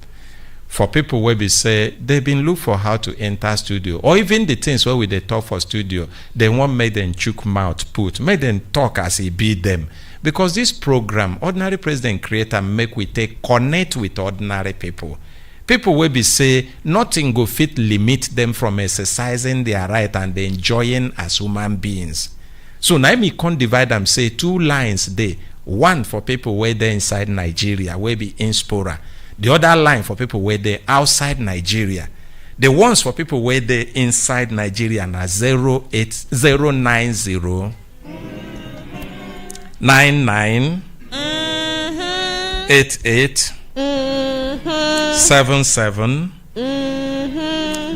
For people where we say they've been look for how to enter studio, or even the things where we they talk for studio, they won't make them chook mouth put, make them talk as he be them. Because this program, Ordinary President Creator, make we take connect with ordinary people. People will be say nothing go fit limit them from exercising their right and enjoying as human beings. So now me can't divide them, say 2 lines there. One for people where they inside Nigeria, where be Inspora. The other line for people where they outside Nigeria. The ones for people where they inside Nigeria are 08090 99 88 77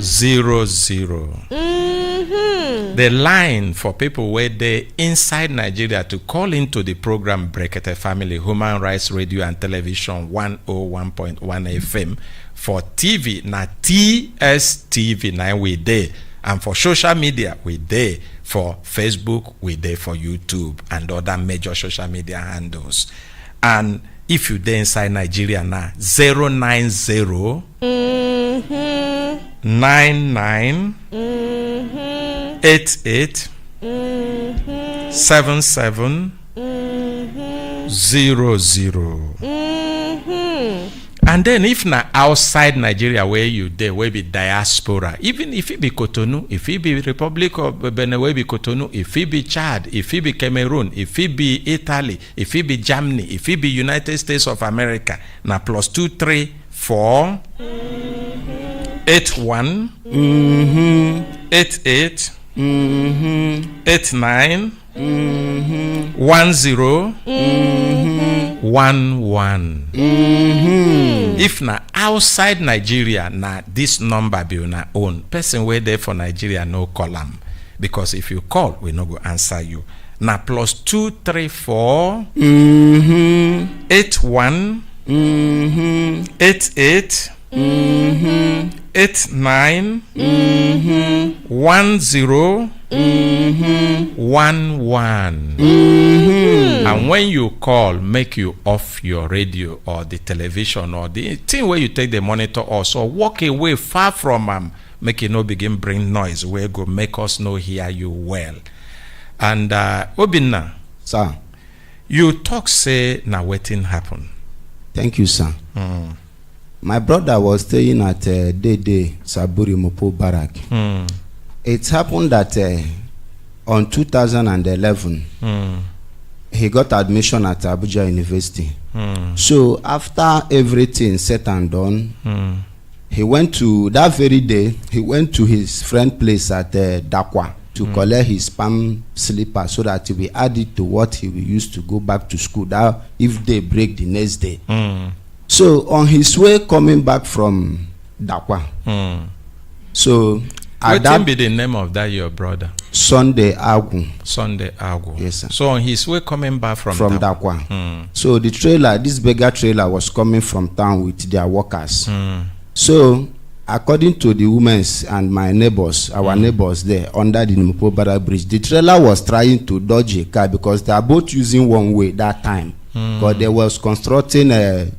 00. The line for people where they inside Nigeria to call into the program Brekete Family Human Rights Radio and Television 101.1 FM. For TV na TSTV na we there, and for social media we there. For Facebook we there, for YouTube and other major social media handles. And if you there inside Nigeria now, 090 99 88 77 00. And then if na outside Nigeria where you there, where be diaspora, even if it be Cotonou, if it be Republic of Benin, where be Cotonou, if it be Chad, if it be Cameroon, if it be Italy, if it be Germany, if it be United States of America, na +234 81 88 89 10 11. If na outside Nigeria, na this number be una own. Person where there for Nigeria no call am, because if you call we no go answer you. Na +234 81 88 89 10 11. And when you call, make you off your radio or the television or the thing where you take the monitor also, walk away far from them. Make it no begin bring noise where go make us no hear you well. And Obinna, sir, you talk say now wetin happen. Thank you, sir. My brother was staying at Dede Saburi Mopo Barak. It happened that on 2011, he got admission at Abuja University. So after everything said and done, he went to, that very day, he went to his friend place at Dakwa to collect his palm slipper so that he will add it to what he will use to go back to school that if they break the next day. So on his way coming back from Dakwa, so what can be the name of that your brother? Sunday Agwu. Sunday Agwu. Yes, sir. So on his way coming back from Dakwa. So the trailer, this beggar trailer was coming from town with their workers. So according to the women and my neighbors, our neighbors there under the Mopobara Bridge, the trailer was trying to dodge a car because they are both using one way that time. But they was constructing that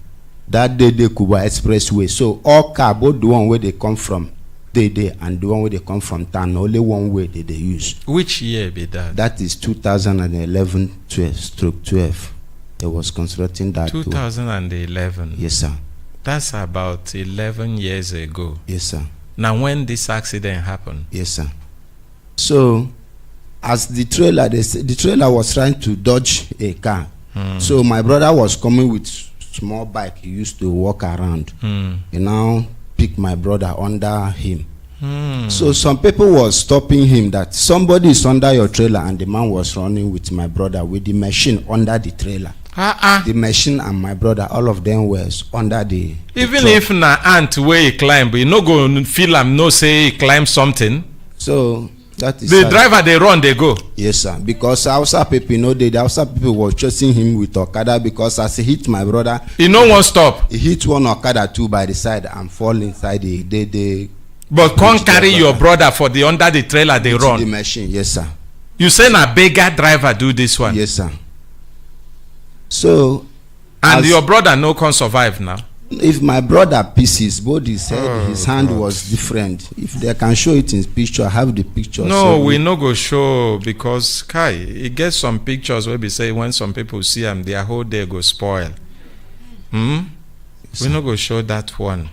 Dede Kuba Expressway. So all car, both the one where they come from, Dede, and the one where they come from town, only one way they use. Which year be that? That is 2011/12. They was constructing that. 2011. Yes, sir. That's about 11 years ago. Yes, sir. Now when this accident happened? Yes, sir. So as the trailer, the trailer was trying to dodge a car. So my brother was coming with small bike he used to walk around. He now pick my brother under him. So some people was stopping him that somebody is under your trailer, and the man was running with my brother with the machine under the trailer. The machine and my brother, all of them was under the Even truck. if na ant where he climb, you no go feel am no say he climb something. So that is the driver they run, they go. Yes, sir. Because Hausa people, the Hausa people was chasing him with Okada, because as he hit my brother, he no one stop. He hit one Okada too by the side and fall inside the But can't carry your brother for the under the trailer they run. The machine, yes, sir. You say na beggar driver do this one. Yes, sir. So, and your brother no can survive now. If my brother pieces, both his head, his hand was different. If they can show it in picture, I have the picture. No, so we no go show, because Kai, it gets some pictures where we say when some people see them, their whole day go spoil. We no go show that one.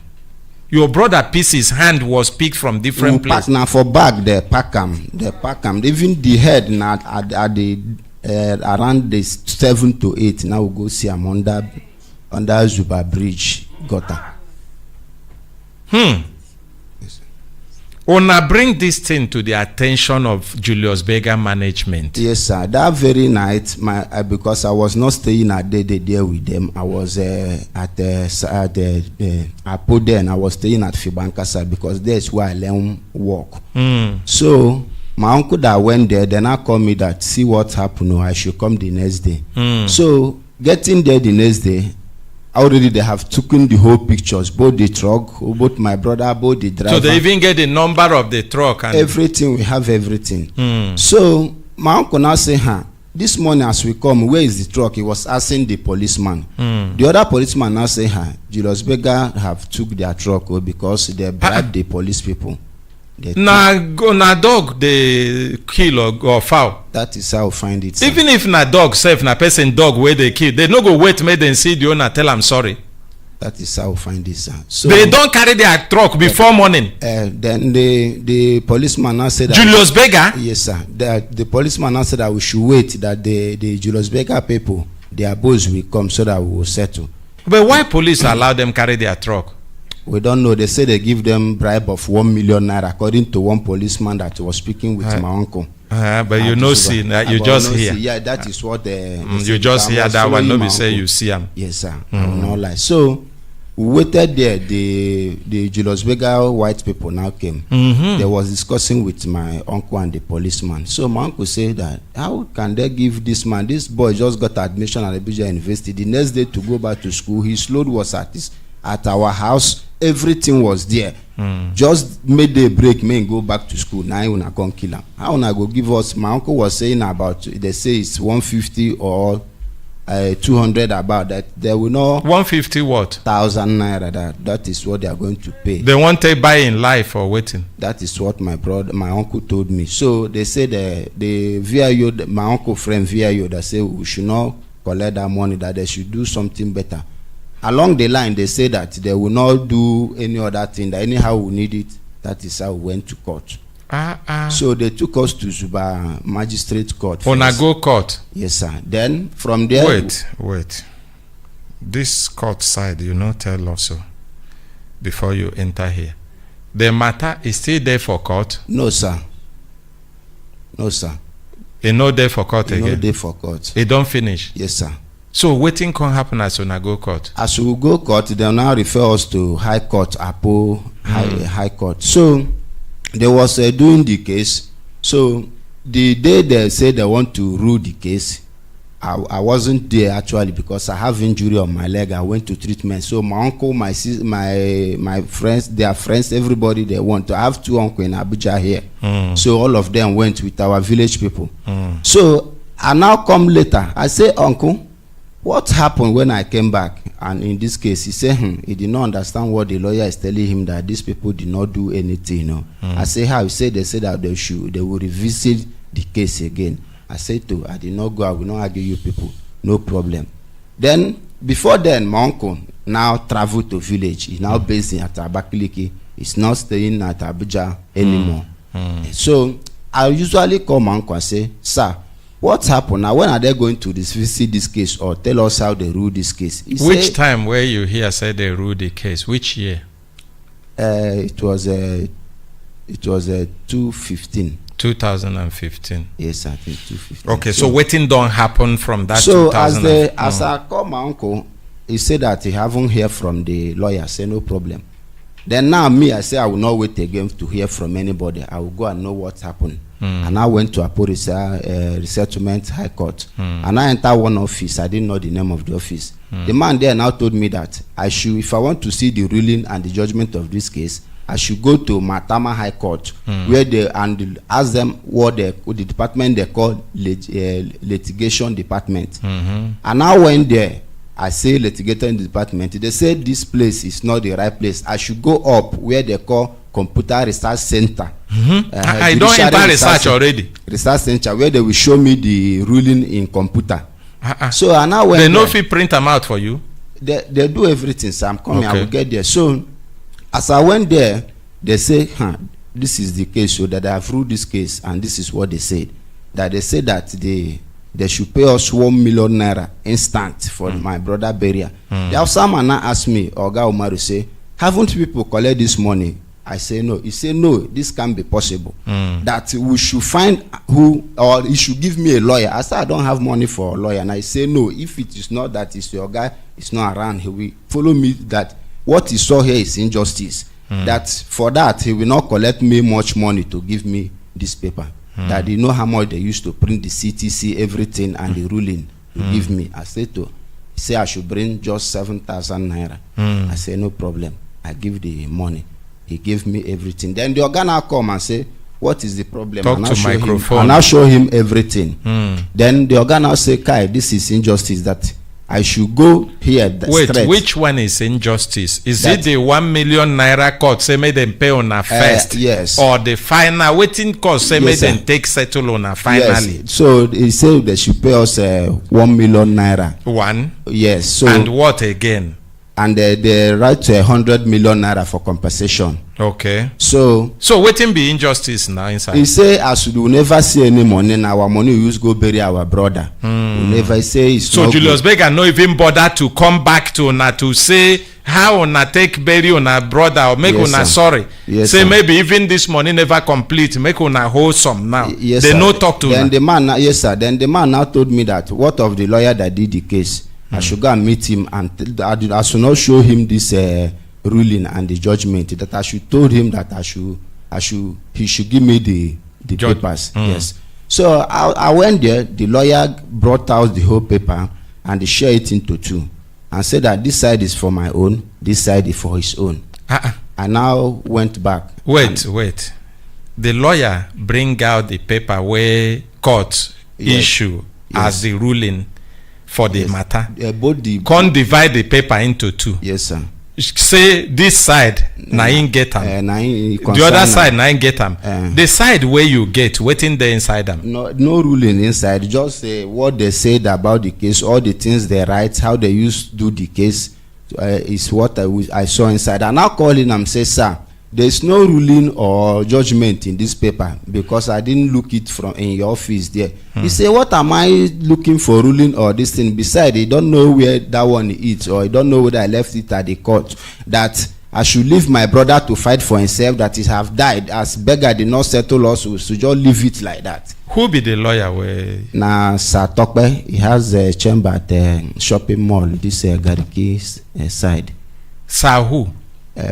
Your brother pieces hand was picked from different places. Now for bag, they pack them. Even the head now at the around the 7 to 8. Now we go see them under Zuba Bridge gutter. Una bring this thing to the attention of Julius Berger management. Yes, sir. That very night, because I was not staying at there with them, I was at Apo then. I was staying at Fibankasa, because that's where I learn work. So my uncle that went there, then I called me that see what happened. I should come the next day. So getting there the next day, already they have taken the whole pictures, both the truck, both my brother, both the driver. So they even get the number of the truck and everything. We have everything. So my uncle now say, this morning as we come, where is the truck? He was asking the policeman. The other policeman now say, Julius Berger have took their truck because they bribed the police people. Na dog they kill or foul. That is how I find it. Even if na dog safe, na person dog where they kill, they no go wait make them see the owner tell I'm sorry. That is how I find it, sir. So they don't carry their truck before morning. Then the policeman now said that Julius Berger? Yes, sir. The policeman now said that we should wait that the Julius Berger people, their boss will come so that we will settle. But why police allow them carry their truck? We don't know. They say they give them bribe of 1 million naira, according to one policeman that was speaking with my uncle. But you know, see, you just hear. Yeah, that is what you just hear that one. Nobody say you see him. Yes, sir. I will not lie. So we waited there. The Julius Berger white people now came. They was discussing with my uncle and the policeman. So my uncle said that how can they give this man? This boy just got admission at Abuja University. The next day to go back to school, his load was at our house. Everything was there. Just made a break, man, go back to school. Now you na come kill him. How una go give us? My uncle was saying about, they say it's 150 or 200 about that. They will know 150 what? 1,000 naira. That is what they are going to pay. They want to buy in life or waiting. That is what my uncle told me. So they say the VIO, my uncle friend VIO, that say we should not collect that money, that they should do something better. Along the line, they say that they will not do any other thing, that anyhow we need it. That is how we went to court. So they took us to Zuba Magistrate Court. Go court? Yes, sir. Then from there... Wait. This court side, you know, tell also, before you enter here. The matter is still there for court? No, sir. No, sir. It no there for court again? No there for court. It don't finish? Yes, sir. So waiting can happen as we go court. As we go court, they now refer us to High Court, Apo High Court. So they was doing the case. So the day they said they want to rule the case, I wasn't there actually because I have injury on my leg. I went to treatment. So my uncle, my friends, their friends, everybody they want to. I have 2 uncles in Abuja here. So all of them went with our village people. So I now come later. I say, uncle, what happened when I came back? And in this case, he said he did not understand what the lawyer is telling him, that these people did not do anything. I say how? He said they said that they will revisit the case again. I said I did not go. I will not argue you people. No problem. Then before then, my uncle now traveled to village. He's now based in Abakaliki. He's not staying at Abuja anymore. So I usually call my uncle and say, sir, what happened now? When are they going to visit this case or tell us how they rule this case? Which time where you hear say they rule the case? Which year? It was 2015. 2015. Yes, I think 2015. Okay, so waiting don't happen from that. So as I call my uncle, he said that he haven't heard from the lawyer. Say no problem. Then now me, I say I will not wait again to hear from anybody. I will go and know what happened. And I went to Apo Resettlement High Court. And I entered one office. I didn't know the name of the office. The man there now told me that I should, if I want to see the ruling and the judgment of this case, I should go to Matama High Court, where they and ask them what the department they call litigation department. And I went there. I say litigation department. They said this place is not the right place. I should go up where they call Computer Research Center. I don't enter research already. Research Center, where they will show me the ruling in computer. So and I went. They know if you print them out for you. They do everything. So I'm coming. Okay. I will get there. So as I went there, they say, this is the case. So that I have ruled this case, and this is what they said. That they said that they should pay us 1 million naira instant for my brother burial. The someone now asked me, Oga Umaru, say, haven't people collect this money? I say no. He said no, this can't be possible. That we should find who, or he should give me a lawyer. I said I don't have money for a lawyer. And I say no, if it is not that it's your guy, it's not around, he will follow me that what he saw here is injustice. That for that he will not collect me much money to give me this paper. That you know how much they used to print the CTC, everything, and the ruling to give me. I said to, he say I should bring just 7,000 naira. I say no problem. I give the money. He gave me everything. Then the organ come and say, what is the problem? Talk to microphone. And I show him everything. Then the organ say, Kai, this is injustice, that I should go here. Wait, straight. which one is injustice? Is it the 1 million naira court say make them pay on a first? Yes. Or the final waiting court say make them take settle on a finally? Yes. So he said they should pay us 1 million naira. One? Yes. So and what again? And they write to 100 million naira for compensation. Okay. So waiting be injustice now inside. He say as we will never see any money now, our money we use go bury our brother. We never say it's so Julius Berger no even bother to come back to una to say how una take bury una brother or make una sorry. Yes, say sir. maybe even this money never complete, make una wholesome now. Yes, they sir. no talk to then una. the man yes sir. Then the man now told me that what of the lawyer that did the case? I should go and meet him, and I should not show him this ruling and the judgment. That I should told him that he should give me the papers. Yes. So I went there. The lawyer brought out the whole paper and they shared it into two, and said that this side is for my own, this side is for his own. I now went back. Wait. The lawyer bring out the paper where court issue as the ruling for the matter. Can't divide the paper into two. Yes, sir. Say this side, na him get am. The other side, na him get am. The side where you get, waiting there inside them. No ruling inside. Just what they said about the case, all the things they write, how they used to do the case, is what I saw inside. And I call him and say, sir, there is no ruling or judgment in this paper because I didn't look it from in your office there. He say, what am I looking for ruling or this thing? Besides, he don't know where that one is, or he don't know whether I left it at the court. That I should leave my brother to fight for himself, that he have died. As beggar did not settle us, we should just leave it like that. Who be the lawyer? Where? Now, Sir Tokpe, he has a chamber at the shopping mall, this Gariki side. Sir who?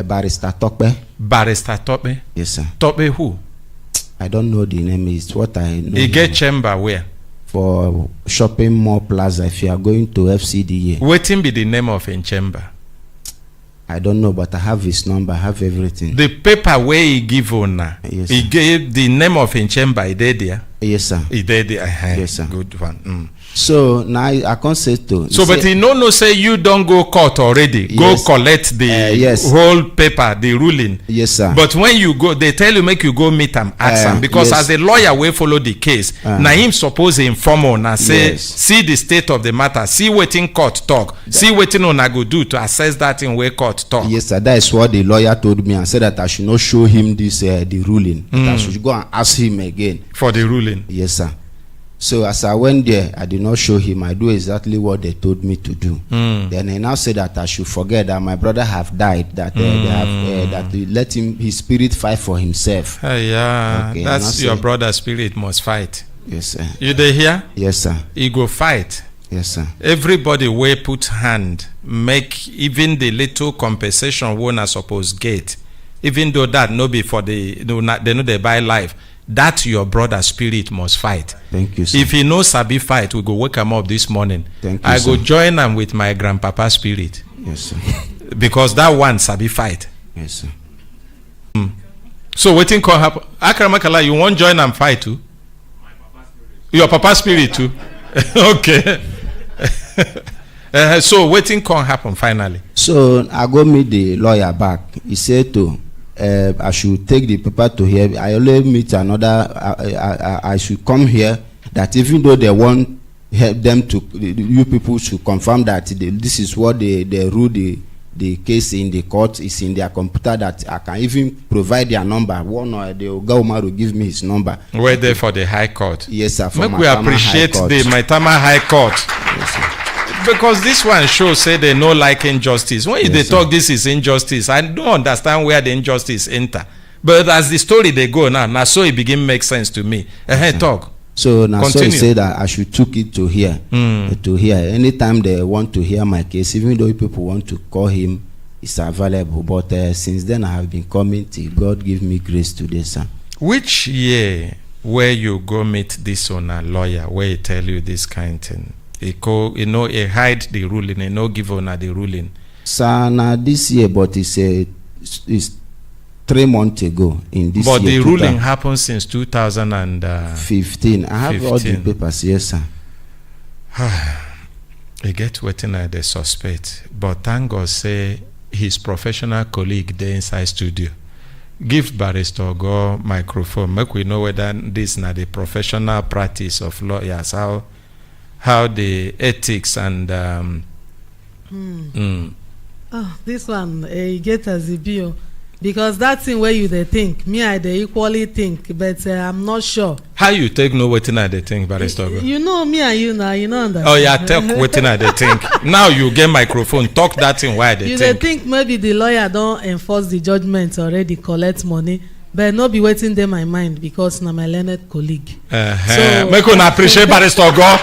Barrister Tokpe. Barrister Tokpe? Yes, sir. Tokpe who? I don't know the name. It's what I know. He get chamber where? For shopping mall plaza. If you are going to FCDA. Waiting be the name of a chamber. I don't know, but I have his number. I have everything. The paper where he give on now. Yes, he gave the name of a chamber. He did there. Yes, sir. He did there. Yes, sir. Good one. So now I can't say to. So, but he no say you don't go court already. Yes. Go collect the whole paper, the ruling. Yes, sir. But when you go, they tell you make you go meet him, ask him, because as a lawyer we follow the case. Now him suppose inform on and say, see the state of the matter, see what in court talk, see what in on I go do to assess that in where court talk. Yes, sir. That is what the lawyer told me and said that I should not show him this the ruling. That I should go and ask him again for the ruling. Yes, sir. So as I went there, I did not show him. I do exactly what they told me to do. Then he now said that I should forget that my brother have died. That they have that they let his spirit fight for himself. Yeah, Okay, that's and I your say- brother's spirit must fight. Yes, sir. You dey hear? Yes, sir. He go fight. Yes, sir. Everybody wey put hand make even the little compensation wey una suppose get, even though that no be for the they no dey buy life. That your brother spirit must fight. Thank you, sir. If he no sabi fight, we go wake am up this morning. Thank you, I go sir. join am with my grandpapa spirit. Yes, sir. Because that one sabi fight. Yes, sir. So wetin come happen? Akramakala, you wan join am fight too? Your papa spirit too? Okay. So wetin come happen finally? So I go meet the lawyer back. He said to I should take the paper to here. I only meet another. I should come here. That even though they want help them to, you people should confirm that this is what they rule the case in the court is in their computer. That I can even provide their number. One or the Oga will give me his number. We're there for the High Court. Yes, sir. Make we appreciate the Maitama High Court. Yes, sir. Because this one shows say they no like injustice. When Yes, they sir. talk this is injustice, I don't understand where the injustice enter. But as the story they go now so it begin make sense to me. Talk. So now so he Continue. said that I should took it to hear. To hear. Anytime they want to hear my case, even though people want to call him, it's available. But since then I have been coming till God give me grace today, sir. Which year where you go meet this on a lawyer where he tell you this kind thing? He hide the ruling, he no give on the ruling. Sir, now this year, but it's 3 months ago in this But year. the ruling happened since 2015. I have all the papers, yes, sir. He get waiting at the suspect, but thank God say his professional colleague there inside studio. Give Barrister go microphone, make we know whether this na the professional practice of lawyers, how the ethics and This one you get as a bill because that thing where you they think me I they equally think, but I'm not sure. How you take no waiting at the think, Barrister go? You know me and you now, you know that. Oh yeah, talk waiting at the think. Now you get microphone, talk that thing why they You think. they think maybe the lawyer don't enforce the judgment already, collect money, but not be waiting there my mind because na my learned colleague. So, make una appreciate Barrister go.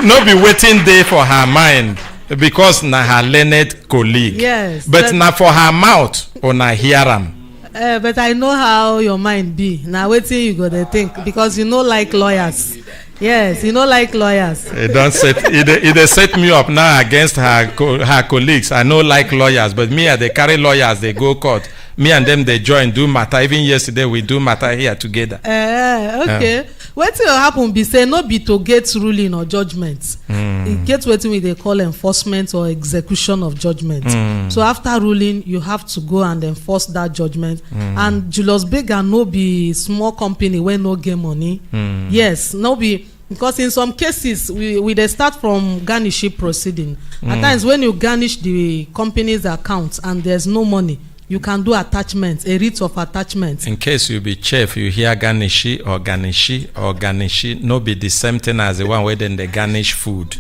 No be waiting there for her mind because na her learned colleague. Yes. But na for her mouth or na hear am. But I know how your mind be. Now waiting you go they think because you know like lawyers. Yes, you know like lawyers. It don't set it set me up now against her colleagues. I know like lawyers, but me they carry lawyers, they go court. Me and them they join do matter. Even yesterday we do matter here together. Okay. Wetin will happen be say no be to get ruling or judgment. It get wetin we dey call enforcement or execution of judgment. So after ruling you have to go and enforce that judgment. And Julius Berger no be small company wey no get money. Yes, no be because in some cases we dey start from garnishing proceeding. At times when you garnish the company's account and there's no money, you can do attachment, a writ of attachment. In case you be chef, you hear garnishi or garnishi, no be the same thing as the one where then they garnish food.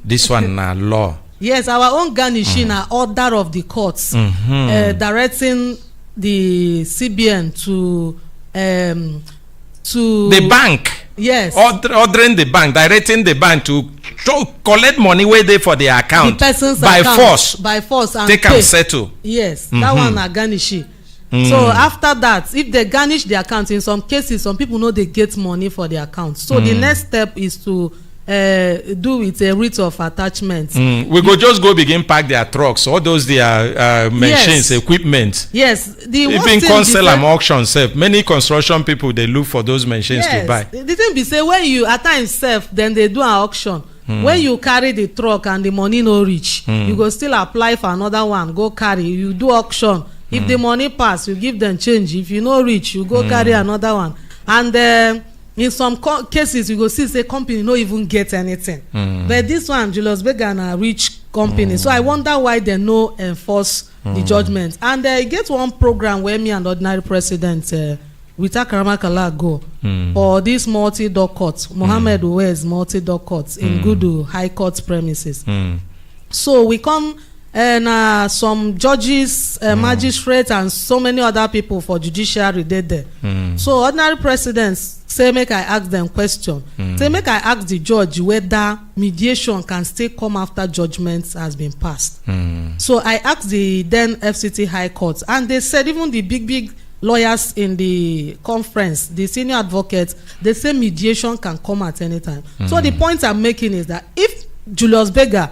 This one na law. Yes, our own garnishing are order of the courts directing the CBN to the bank. Yes. Ordering the bank, directing the bank to collect money where they for their account. The person's by account, force. By force and take pay. and settle. Yes, that one na garnishi. So after that, if they garnish the account, in some cases, some people know they get money for the account. So the next step is to do with a writ of attachment. We go just go begin pack their trucks, all those their machines, equipment. Yes, the even sell am auction sef. Many construction people they look for those machines to buy. The thing be say when you at times sef, then they do an auction. When you carry the truck and the money no reach, you go still apply for another one, go carry. You do auction. If the money pass, you give them change. If you no reach, you go carry another one. And in some cases you go see say company no even get anything. But this one Julius Berger na rich company. So I wonder why they no enforce the judgment. And get one program where me and ordinary president without Karamakala go or this multi-door court, Mohammed wears multi-door courts in Gudu High Court premises. So we come and some judges, magistrates, and so many other people for judiciary did there. So ordinary presidents say make I ask them question. Say make I ask the judge whether mediation can still come after judgment has been passed. So I asked the then FCT High Court, and they said even the big lawyers in the conference, the senior advocates, they say mediation can come at any time. So the point I'm making is that if Julius Berger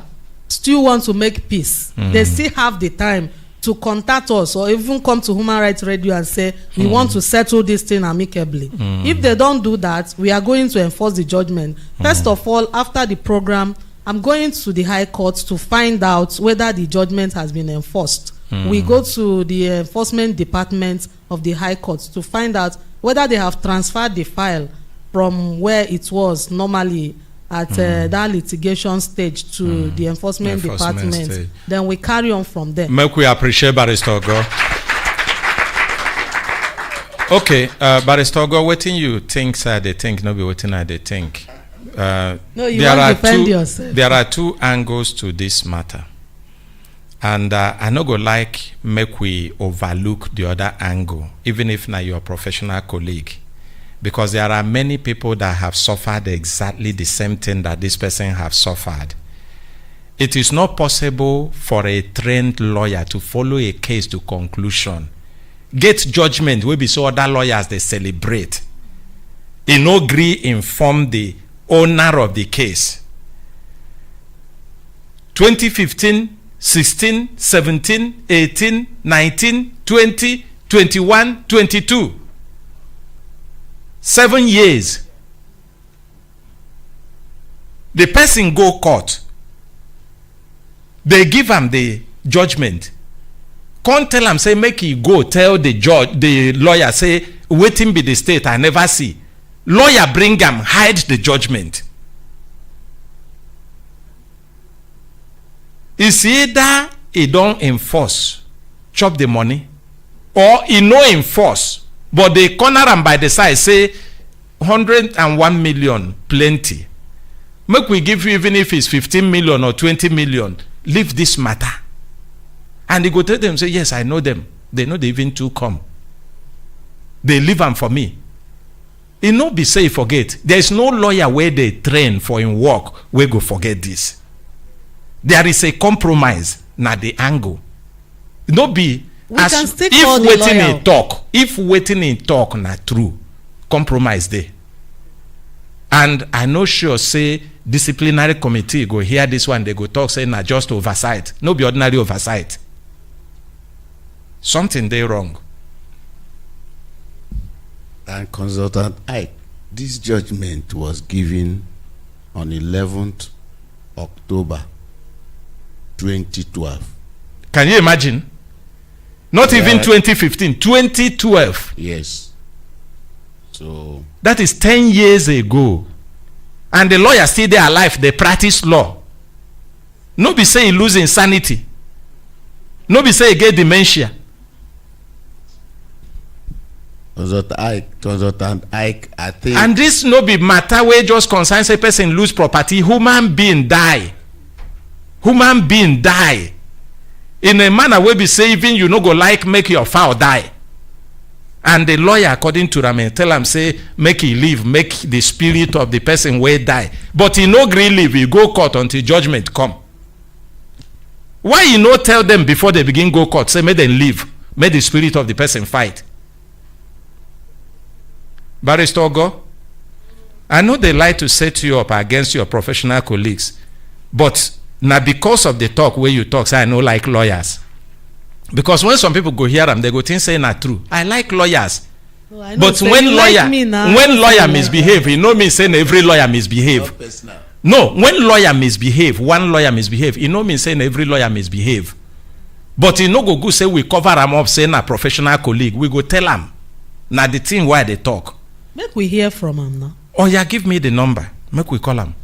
still want to make peace, they still have the time to contact us or even come to Human Rights Radio and say we want to settle this thing amicably. If they don't do that, we are going to enforce the judgment. First of all, after the program, I'm going to the High Court to find out whether the judgment has been enforced. We go to the enforcement department of the High Court to find out whether they have transferred the file from where it was normally at that litigation stage to the enforcement department. Stage. Then we carry on from there. Make we appreciate Barrister Ogo. Okay, Barrister Ogo, what you think, sir? They think, no be what they think. No, you want to defend yourself. There are two angles to this matter. And I no go like make we overlook the other angle, even if now you're a professional colleague. Because there are many people that have suffered exactly the same thing that this person have suffered. It is not possible for a trained lawyer to follow a case to conclusion. Get judgment will be so other lawyers they celebrate. In no agree inform the owner of the case. 2015, 16, 17, 18, 19, 20, 21, 22. 7 years. The person go court. They give him the judgment. Can't tell him, say, make he go tell the judge, the lawyer, say, waiting be the state, I never see. Lawyer bring him, hide the judgment. It's either he don't enforce, chop the money, or he no enforce. But they corner him by the side, say 101 million, plenty. Make we give you even if it's 15 million or 20 million, leave this matter. And they go tell them, say, yes, I know them. They know they even to come. They leave them for me. It no be say forget. There is no lawyer where they train for in work where go forget this. There is a compromise, na the angle. No be as if waiting in talk. If waiting in talk na true, compromise there. And I no sure say disciplinary committee go hear this one, they go talk say na just oversight. No be ordinary oversight. Something they wrong. And Consultant Ike, this judgment was given on 11th October 2012. Can you imagine? Not even 2015, 2012. Yes. So that is 10 years ago. And the lawyer still there alive, they practice law. No be say he lose insanity. No be say he get dementia. Consultant Ike, I think. And this no be matter where just concerns a person lose property. Human being die. Human being die. In a manner where be say even you no go like make your fowl die. And the lawyer according to them tell him say make he live, make the spirit of the person where die. But he no gree live, he go court until judgment come. Why you no tell them before they begin go court, say make them live, make the spirit of the person fight? Barrister Ogo, I know they like to set you up against your professional colleagues, but now because of the talk where you talk, say I know like lawyers. Because when some people go hear them, they go think say not true. I like lawyers. Oh, but when lawyer misbehave, you know me saying every lawyer misbehave. No, when lawyer misbehave, one lawyer misbehave, you know me saying every lawyer misbehave. But you know go say we cover them up saying a professional colleague. We go tell them. Now the thing why they talk. Make we hear from them now. Oh yeah, give me the number. Make we call them.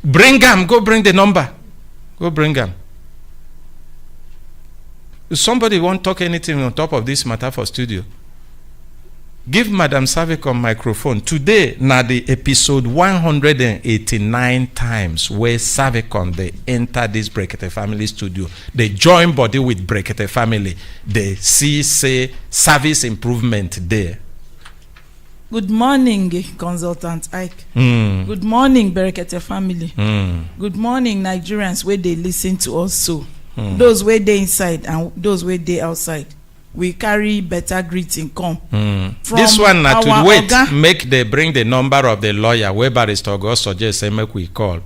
Bring them. Go bring the number. Go bring them. Somebody won't talk anything on top of this matter for studio. Give Madam Savicon microphone. Today, na the episode 189 times where Savicon, they enter this Brekete family studio. They join body with Brekete family. They see, say, service improvement there. Good morning, Consultant Ike. Good morning, Brekete family. Good morning, Nigerians where they listen to us so. Those where they inside and those where they outside. We carry better greeting come. This one na to wait, Oga, make they bring the number of the lawyer where Barrister August suggest say make we call.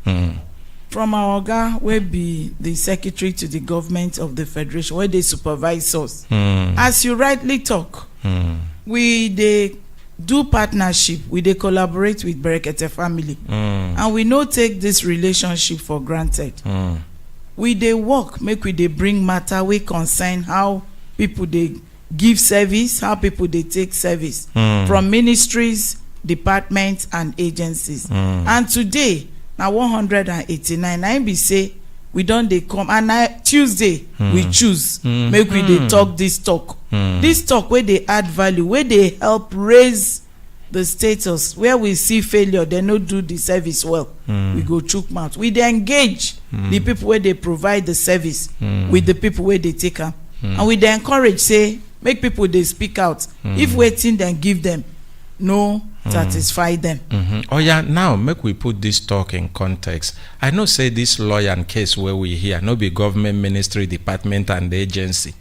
From our Oga, where be the secretary to the government of the federation, where they supervise us. As you rightly talk, we they do partnership, we they collaborate with Brekete family, and we no take this relationship for granted. We they work, make we they bring matter we concern how people they give service, how people they take service from ministries, departments, and agencies. And today, now 189, I be say we don't they come, and Tuesday we choose make we they talk this talk. This talk where they add value, where they help raise the status, where we see failure, they no do the service well. We go chook mouth. We they engage the people where they provide the service with the people where they take them. And we they encourage, say, make people they speak out. If waiting, then give them. No, satisfy them. Oh yeah, now make we put this talk in context. I know say this lawyer and case where we hear, no be government, ministry, department, and agency.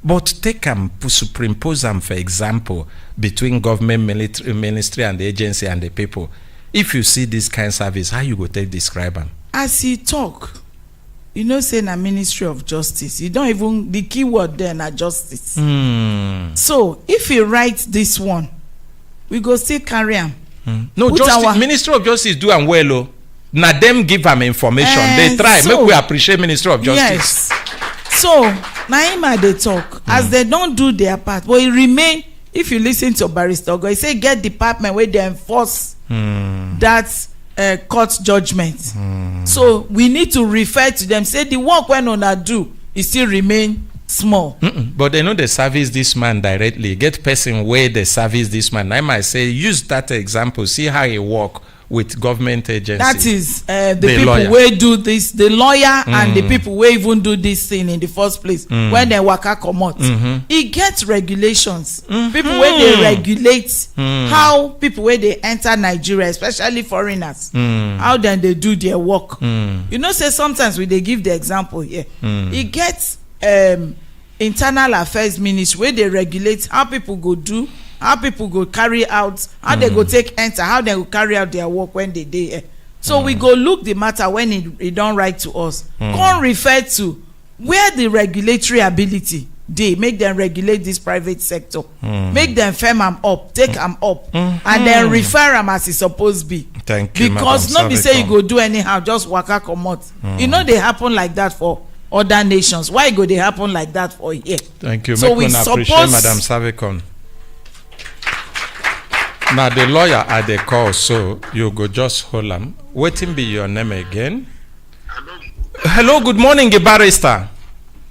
But take them, superimpose them, for example, between government, ministry, and the agency and the people. If you see this kind of service, how you go take describe them? As he talk, you know, say na Ministry of Justice. You don't even, the key word there na justice. So, if he writes this one, we go still carry him. No, justice, Ministry of Justice do am well, oh. Na them give them information. They try. So, make we appreciate Ministry of Justice. Yes. So, Naima they talk as they don't do their part, but it remain. If you listen to Barrister Ogo, he say get department where they enforce that court judgment. So we need to refer to them. Say the work when una do, it still remain small. But they know they service this man directly. Get person where they service this man. I might say use that example. See how he work with government agencies. That is the people where do this, the lawyer and the people where even do this thing in the first place. When they waka comot, it gets regulations. People where they regulate how people where they enter Nigeria, especially foreigners, how then they do their work. You know, say sometimes we they give the example here. It gets internal affairs ministry where they regulate how people go do, how people go carry out, how they go take enter, how they go carry out their work when they dey. So we go look the matter when it don't write to us. Come refer to where the regulatory ability dey, make them regulate this private sector, make them firm them up, take them up, and then refer them as it supposed be. Thank you, because not be say you go do anyhow, just waka comot. You know they happen like that for other nations. Why go they happen like that for here? Thank you. So make we appreciate Madam Savicon. Now the lawyer at the call, so you go just hold them. Waiting be your name again. Hello, good morning, barrister.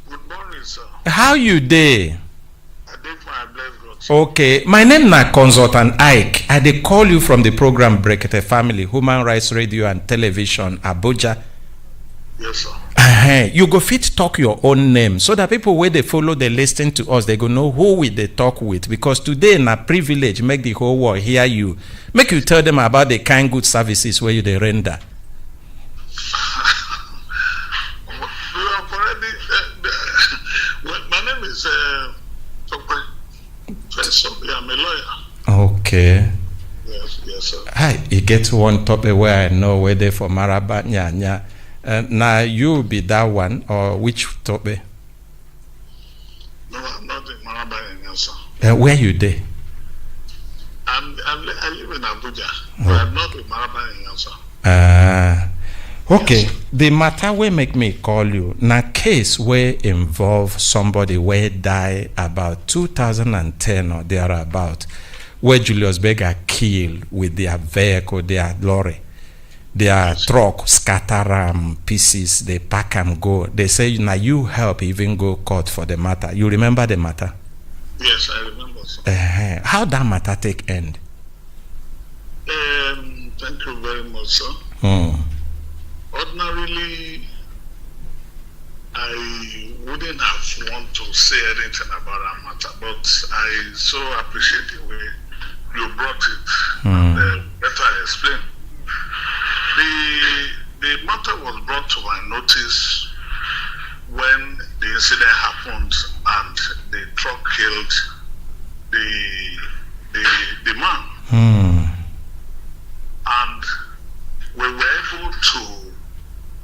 Good morning, sir. How you dey? I dey fine, bless God, sir. Okay, my name na Consultant Ike. I dey call you from the program Brekete Family, Human Rights Radio and Television, Abuja. Yes, sir. You go fit talk your own name so that people where they follow, they listen to us, they go know who we they talk with. Because today na privilege make the whole world hear you. Make you tell them about the kind good services where you they render. My name is I'm a lawyer. Okay. Yes, sir. Hi, you get one topic where I know where they for Maraba nya. Now you be that one or which topic? No, I'm not in Maraba nya, sir. Where you there? I live in Abuja, but I'm not in Maraba nya, sir. Okay. Yes. The matter will make me call you. Na case where involve somebody where die about 2010 or thereabout, where Julius Berger killed with their vehicle, their lorry. their truck scatter pieces, they pack and go. They say, now you help even go court for the matter. You remember the matter? Yes, I remember. How that matter take end? Thank you very much, sir. Ordinarily, I wouldn't have want to say anything about that matter, but I so appreciate the way you brought it and better explain. The matter was brought to my notice when the incident happened and the truck killed the man. And we were able to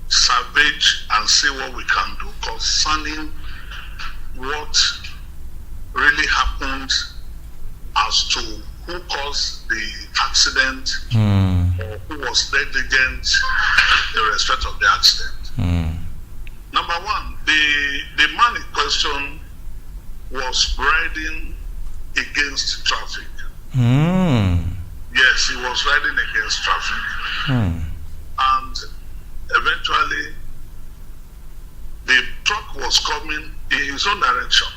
salvage and see what we can do concerning what really happened as to who caused the accident or who was negligent in respect of the accident. Number one, the man in question was riding against traffic. Yes, he was riding against traffic. And eventually, the truck was coming in his own direction.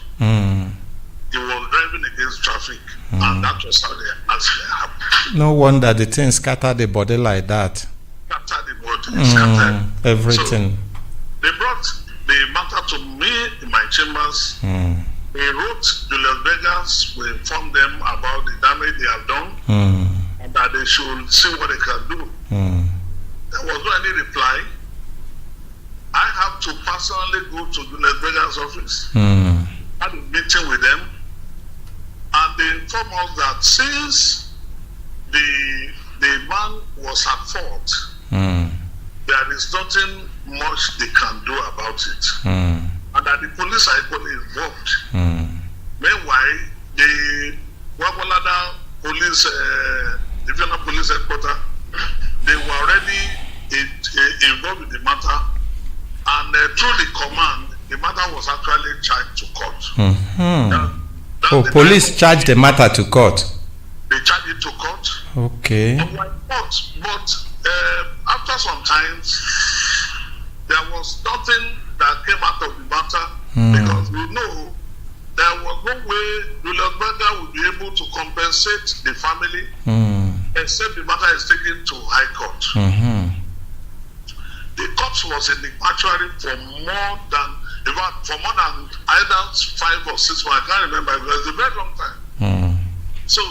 He was driving against traffic, and that was how the accident happened. No wonder the thing scattered the body like that. Scattered the body, scattered everything. So they brought the matter to me in my chambers. They wrote Julius Beggars. We informed them about the damage they have done, and that they should see what they can do. There was no any reply. I have to personally go to Julius Beggars' office. Had a meeting with them, and they informed us that since the man was at fault, there is nothing much they can do about it, and that the police are equally involved. Meanwhile, the Wagwalada police, divisional police headquarters, they were already involved in the matter, and through the command, the matter was actually charged to court. Police charged the matter to court. They charged it to court. Okay. But after some time, there was nothing that came out of the matter because we know there was no way Julius Berger would be able to compensate the family except the matter is taken to High Court. The corpse was in the mortuary for more than either 5 or 6 months. I can't remember. It was a very long time. So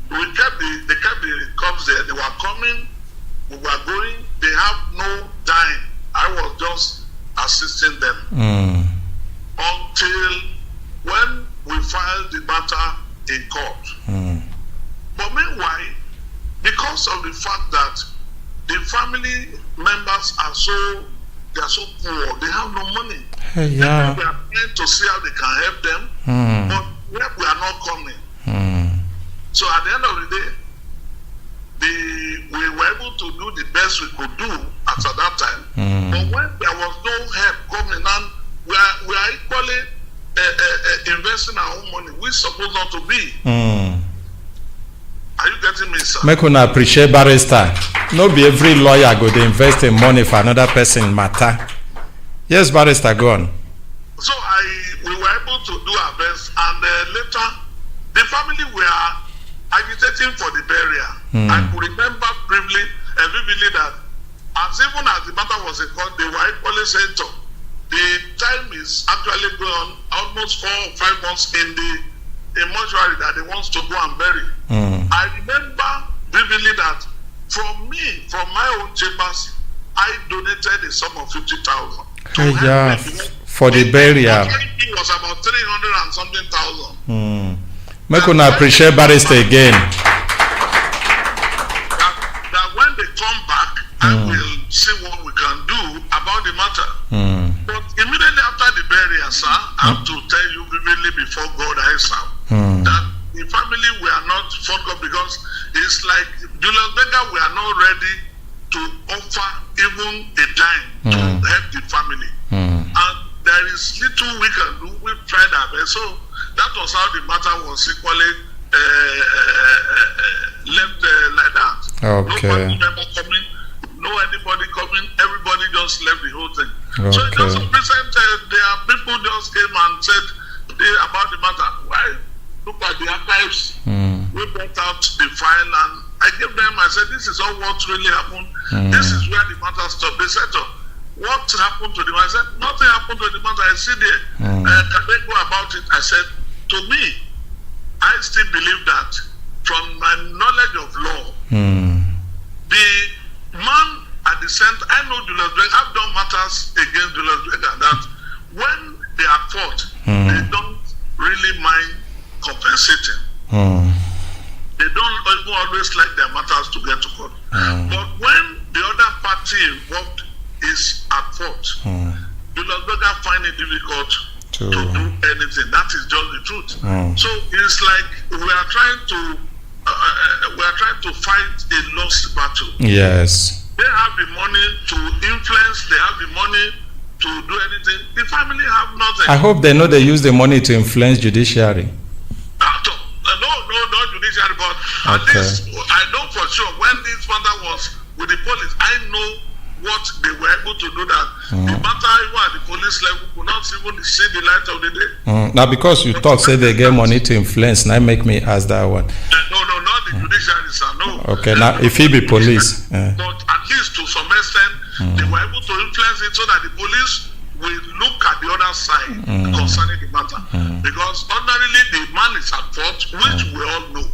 they kept the corpse there. They were coming. We were going. They have no dime. I was just assisting them until when we filed the matter in court. But meanwhile, because of the fact that the family members are so poor, they have no money. We are trying to see how they can help them, but we are not coming. So at the end of the day, we were able to do the best we could do at that time. But when there was no help coming, and we are equally investing our own money, we're supposed not to be. Are you getting me, sir? Make una appreciate barrister. No be every lawyer go to invest in money for another person matter. Yes, barrister, go on. So we were able to do our best, and later the family were agitating for the burial. I could remember vividly that even as the matter was in court, they were equally saying so. The time is actually gone almost 4 or 5 months in the mortuary that they want to go and bury. I remember vividly that from my own chambers, I donated a sum of 50,000. For the burial. It was about 300 and something thousand. Make una appreciate barrister again. That when they come back, I will see what we can do about the matter. But immediately after the burial, sir, I have to tell you vividly before God I serve that the family were not forgotten, because it's like Julius Berger, we are not ready to offer even a dime to help the family. And there is little we can do. We've tried our best. So that was how the matter was equally left like that. Okay. No family member coming, no anybody So just recent, there are people just came and said about the matter. Why look at the archives? We brought out the file and I gave them. I said, this is all what really happened. This is where the matter stopped. They said, what happened to the matter? I said, nothing happened to the matter. I see there. Can they go about it? I said, to me, I still believe that from my knowledge of law, the man at the center, I know Julius Berger, I've done matters against Julius Berger, that when they are fought, they don't really mind compensating. They don't even always like their matters to get to court. But when the other party involved is at fault, Julius Berger find it difficult to do anything. That is just the truth. So it's like we are trying to fight a lost battle. Yes. They have the money to influence, they have the money to do anything. The family have nothing. I hope they know they use the money to influence judiciary. No, not judiciary, but at least I know for sure when this matter was with the police, I know what they were able to do that. The matter even at the police level could not even see the light of the day. Now because you talk, say they get money to influence, now make me ask that one. No, not the judiciary, sir, no. Okay, now if he be police. But at least to some extent, they were able to influence it so that the police will look at the other side concerning the matter. Because ordinarily the man is at fault, which we all know.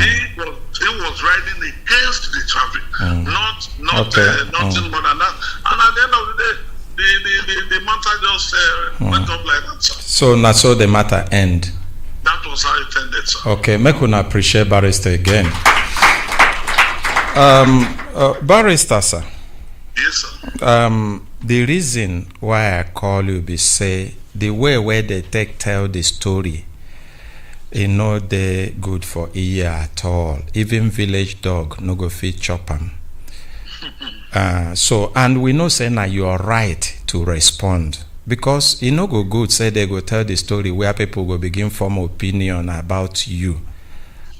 He was riding against the traffic, nothing more than that. And at the end of the day, the matter just went up like that, sir. So now so the matter end. That was how it ended, sir. Okay, make una appreciate barrister again. Barrister, sir. Yes, sir. The reason why I call you be say the way where they tell the story, they good for ear at all. Even village dog no go fit chop am. So and we know say now you are right to respond because no go good say they go tell the story where people go begin form opinion about you,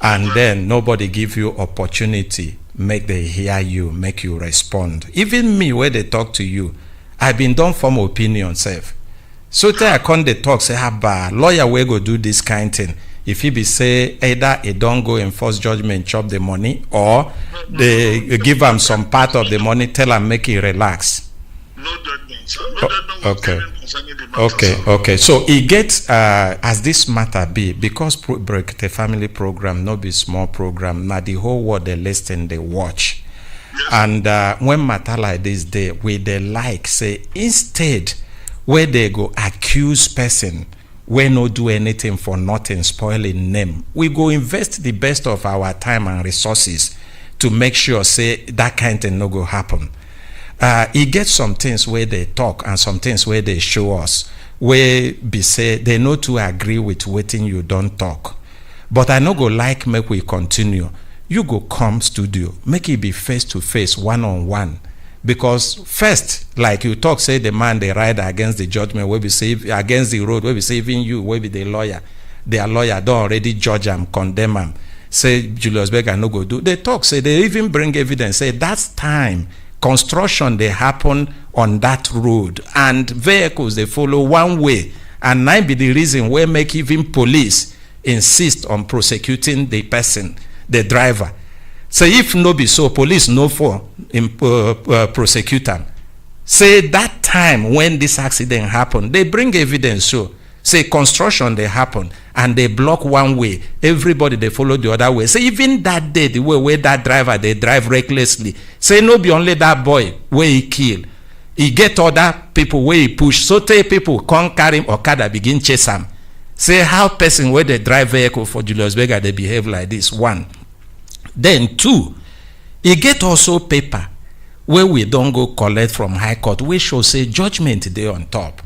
and then nobody give you opportunity make they hear you, make you respond. Even me where they talk to you, I been done form opinion self. So tell I can't they talk say lawyer we go do this kind thing. If he be say either he don't go enforce judgment, chop the money, or they give him some part of the money, tell him make it relax. No judgment, sir. No judgment concerning the matter, Okay. So he gets as this matter be because Brekete family program no be small program. Now the whole world they listen, they watch. Yes. And when matter like this day, we they like say instead where they go accuse person, we no do anything for nothing, spoiling name. We go invest the best of our time and resources to make sure say that kind of thing no go happen. He gets some things where they talk and some things where they show us where be say they know to agree with waiting you don't talk. But I no go like make we continue. You go come studio, make it be face to face, one-on-one. Because first, like you talk, say the man they ride against the judgment, where we say against the road, where we say even you, where be the lawyer, their lawyer don't already judge them, condemn them. Say Julius Berger no go do. They talk, say they even bring evidence, say that's time construction they happen on that road and vehicles they follow one way, and that be the reason where make even police insist on prosecuting the person, the driver. So if no be so, police no for prosecute them. Say that time when this accident happened, they bring evidence so say construction they happen and they block one way, everybody they follow the other way. Say even that day the way where that driver they drive recklessly, say no be only that boy where he kill, he get other people where he push, so tell people come carry him Okada begin chase him. Say how person where they drive vehicle for Julius Berger they behave like this. One. Then two, he get also paper where we don't go collect from high court, we show say judgment they on top.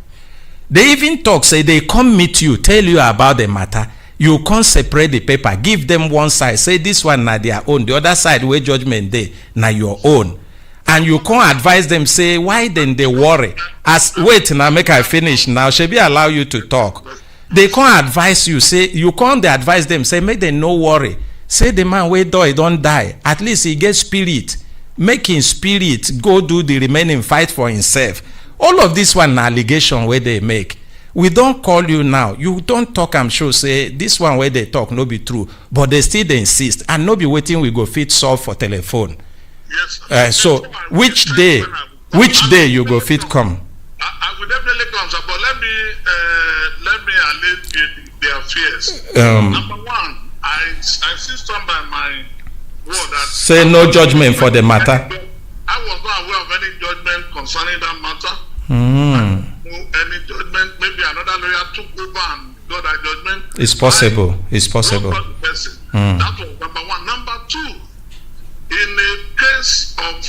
They even talk, say they come meet you, tell you about the matter, you can't separate the paper, give them one side, say this one na their own, the other side where judgment they na your own. And you can't advise them, say why then they worry. As wait now make I finish now, shall be allow you to talk. They can't advise you, say you can't advise them, say make them no worry. Say the man where die don't die, at least he gets spirit, make him spirit go do the remaining fight for himself. all of this one allegation where they make. We don't call you now. You don't talk, I'm sure, say this one where they talk no be true, but they still they insist and no be waiting we go fit solve for telephone. Yes. So which day you go fit come? I will definitely come, sir, but let me allay their fears. Number one, I insist on by my word that say no judgment for the matter. I was not aware of any judgment concerning that matter. Any judgment, maybe another lawyer took over and got that judgment. It's possible. It's possible. That was number one. Number two, in a case of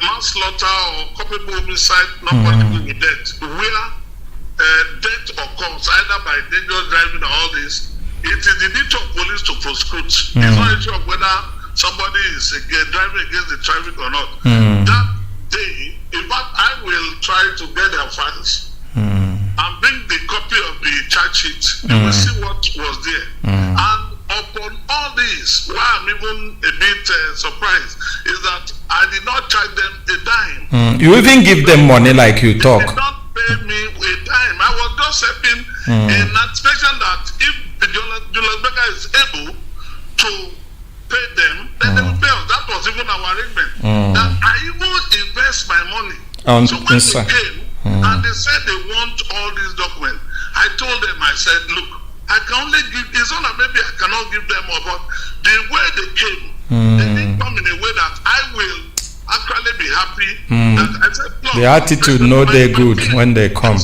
manslaughter or culpable homicide, not particularly with death, where death occurs either by dangerous driving or all this, it is the duty of police to prosecute. It's not a issue of whether somebody is driving against the traffic or not. That day, in fact, I will try to get their files and bring the copy of the charge sheet. You will see what was there. And upon all this, why I'm even a bit surprised is that I did not charge them a dime. You even give them money like you talk. They did not pay me a dime. I was just helping in anticipation that if the Julius Becker is able to pay them, then they will pay us. That was even our arrangement. That I even invest my money. So when they came and they said they want all these documents, I told them, I said, look, I can only give, it's not that maybe I cannot give them more, but the way they came, they didn't come in a way that I will actually be happy. That I said, the attitude know they're good when they come.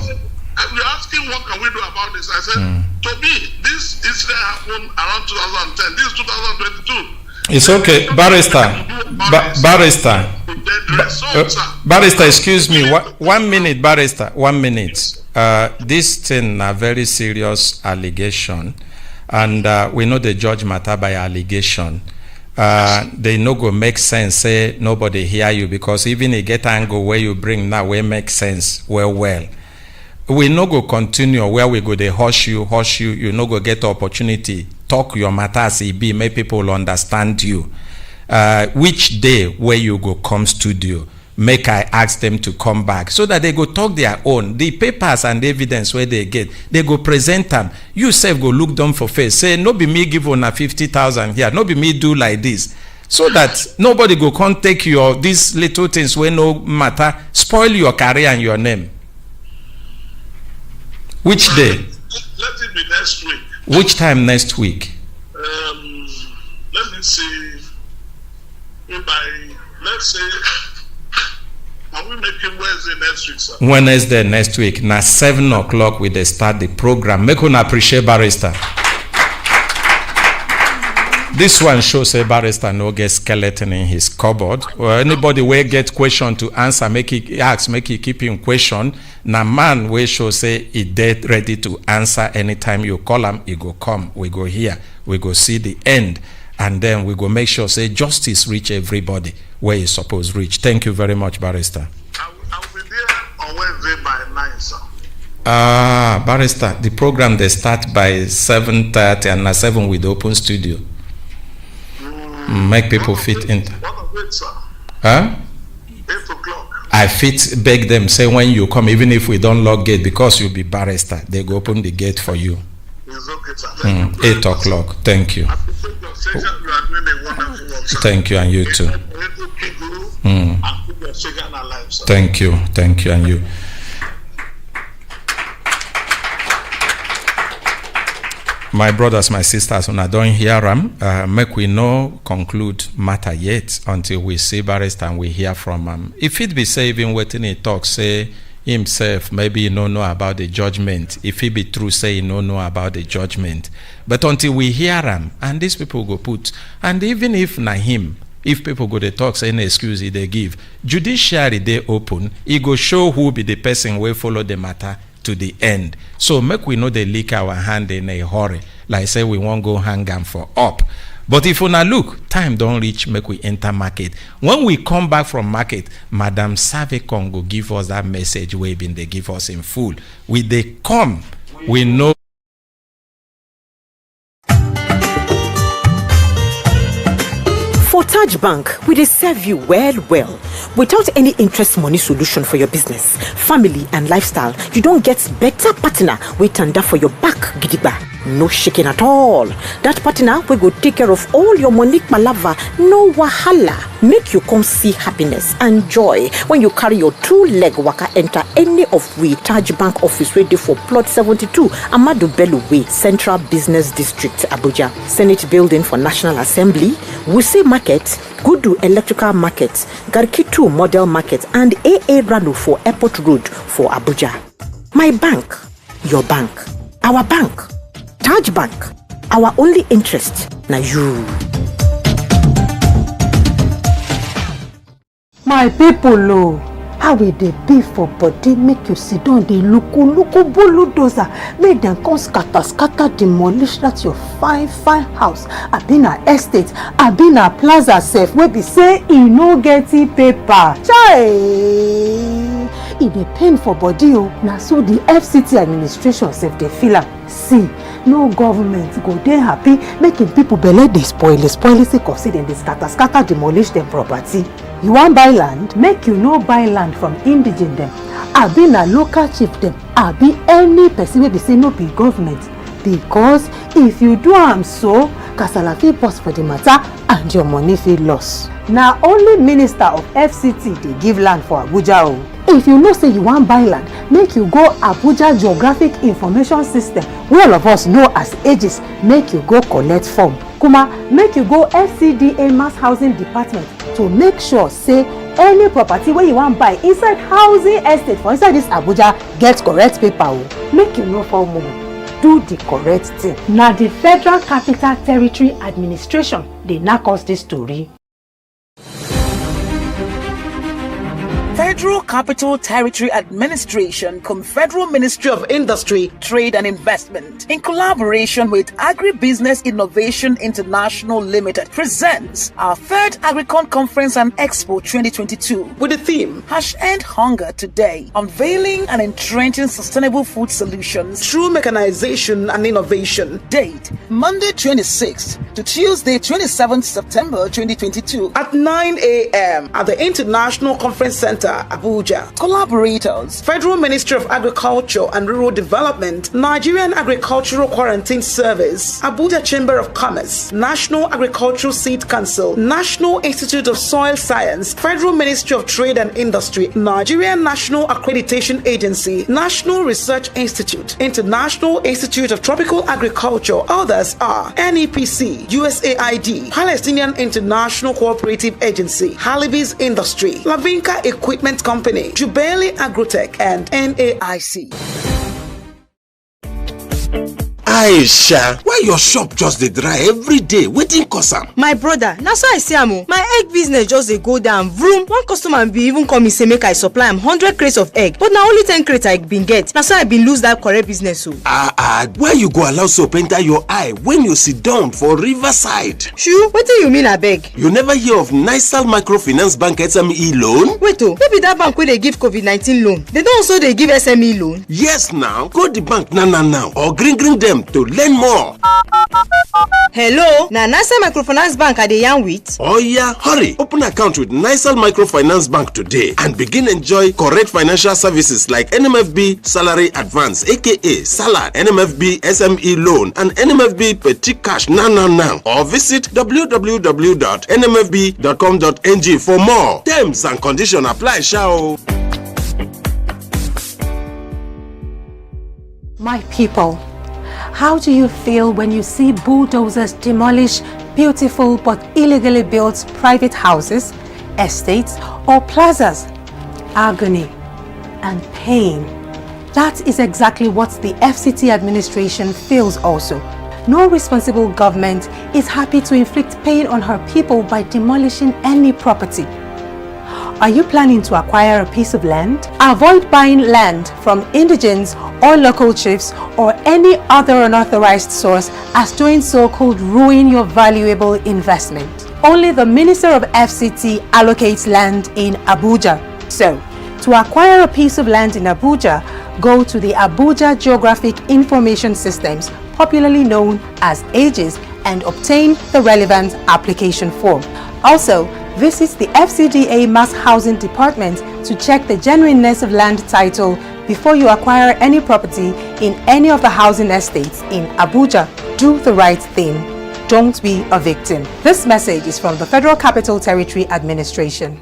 You're asking what can we do about this? I said, to me, this incident happened around 2010. This is 2022. It's okay, barrister, excuse me, 1 minute, barrister, 1 minute. This thing a very serious allegation, and we know the judge matter by allegation. They no go make sense, say nobody hear you, because even a get angle where you bring now will make sense well. We no go continue where we go they hush you, you no go get opportunity, talk your matter as it be, make people understand you. Which day where you go come studio, make I ask them to come back so that they go talk their own. The papers and the evidence where they get, they go present them. You self go look them for face, say no be me give on a 50,000 here, no be me do like this. So that nobody go come take your these little things where no matter, spoil your career and your name. Which day? Let it be next week. Which time next week? Let me see. Let's say, are we making Wednesday next week, sir? Wednesday next week. Now 7 o'clock we dey start the program. Make una appreciate barrister. This one shows a barrister no get skeleton in his cupboard. Or anybody where get question to answer, make he ask, make he keep him question. Now man where show say he dead ready to answer anytime you call him, he go come. We go here, we go see the end, and then we go make sure say justice reach everybody where he supposed reach. Thank you very much, barrister. I will be there on Wednesday by 9, sir. Barrister, the program they start by 7:30 and at 7 with the open studio. Make people fit in. Huh? 8 o'clock. I fit beg them, say when you come, even if we don't lock gate, because you'll be barrister, they go open the gate for you. It's okay, sir. 8 o'clock. Thank you. Thank you, and you too. Thank you, and you. My brothers, my sisters, when I don't hear them, make we no conclude matter yet until we see barrister and we hear from him. If it be say even waiting he talk, say himself, maybe he no know about the judgment. If it be true, say he no know about the judgment. But until we hear him, and these people go put, and even if na him, if people go to talk, say any excuse they give, judiciary they open, he go show who be the person will follow the matter to the end. So make we know they lick our hand in a hurry. Like say we won't go hang them for up. But if we now look, time don't reach, make we enter market. When we come back from market, Madam Savekon go give us that message we been they give us in full. We they come, we know. For Taj Bank, we dey serve you well. Without any interest money solution for your business, family and lifestyle, you don't get better partner wey tanda for your back gidigba. No shaking at all. That partner we go take care of all your money palava, no wahala. Make you come see happiness and joy when you carry your 2-leg waka enter any of we Taj Bank office ready for plot 72 Amadu Bello Way, Central Business District, Abuja. Senate Building for National Assembly, Wuse Market, Gudu Electrical Market, Garkitu Model Market, and AA Rano for Airport Road for Abuja. My bank, your bank, our bank. Taj Bank, our only interest, na you. My people, how will they be for body make you sit down, they look bulldozer, make them come scatter, demolish that your fine house. I been a estate, I been a plaza safe, where be say e no get paper. Chai! E dey pain for body na so the FCT administration sef dey feel am. See, no government go dey happy making people belle dey spoil sake of say dem dey scatter demolish dem property. You wan buy land? Make you no buy land from indigent dem, abi na local chief dem, abi any person wey be say no be government, because if you do am so, kasala fit burst for the matter and your money fit loss. Na only minister of FCT dey give land for Abuja o. If you know say you wan buy land, make you go Abuja Geographic Information System, wey all of us know as AGIS, make you go collect form. Kuma, make you go FCDA Mass Housing Department to make sure say any property wey you wan buy inside housing estate for inside this Abuja get correct paper o. Make you no fall mugu. Do the correct thing. Na the Federal Capital Territory Administration dey knack us this story. Federal Capital Territory Administration, Confederal Ministry of Industry, Trade and Investment, in collaboration with Agribusiness Innovation International Limited, presents our third Agricon Conference and Expo 2022 with the theme End Hunger Today, unveiling and entrenching sustainable food solutions through mechanization and innovation. Date Monday 26th to Tuesday 27th September 2022 at 9 a.m. at the International Conference Center, Abuja. Collaborators: Federal Ministry of Agriculture and Rural Development, Nigerian Agricultural Quarantine Service, Abuja Chamber of Commerce, National Agricultural Seed Council, National Institute of Soil Science, Federal Ministry of Trade and Industry, Nigerian National Accreditation Agency, National Research Institute, International Institute of Tropical Agriculture. Others are NEPC, USAID, Palestinian International Cooperative Agency, Halibis Industry, Lavinka Equipment Company, Jubeli Agrotech, and NAIC. Aisha, why your shop just dey dry every day? Wetin cause am? My brother, na so I see am o. My egg business just dey go down. Vroom. One customer be even call me say make I supply am 100 crates of egg, but na only 10 crates I been get. Na so I been lose that correct business o. Why you go allow soap enter your eye when you sit down for riverside? Shoo, wetin you mean abeg? You never hear of Nisal Microfinance Bank SME loan? Wait o, no be that bank wey dey give COVID-19 loan. They don also dey give SME loan? Yes now, go the bank now or green them to learn more. Hello, na Nisal Microfinance Bank I dey yarn with? Oh yeah, hurry, open account with Nisal Microfinance Bank today and begin enjoy correct financial services like NMFB Salary Advance aka Salad, NMFB SME Loan and NMFB Petit Cash now or visit www.nmfb.com.ng for more. Terms and conditions apply, shao. My people, how do you feel when you see bulldozers demolish beautiful but illegally built private houses, estates, or plazas? Agony and pain. That is exactly what the FCT administration feels also. No responsible government is happy to inflict pain on her people by demolishing any property. Are you planning to acquire a piece of land? Avoid buying land from indigents or local chiefs or any other unauthorized source, as doing so could ruin your valuable investment. Only the Minister of FCT allocates land in Abuja. So, to acquire a piece of land in Abuja, go to the Abuja Geographic Information Systems, popularly known as AGIS, and obtain the relevant application form. Also, visit the FCDA Mass Housing Department to check the genuineness of land title before you acquire any property in any of the housing estates in Abuja. Do the right thing. Don't be a victim. This message is from the Federal Capital Territory Administration.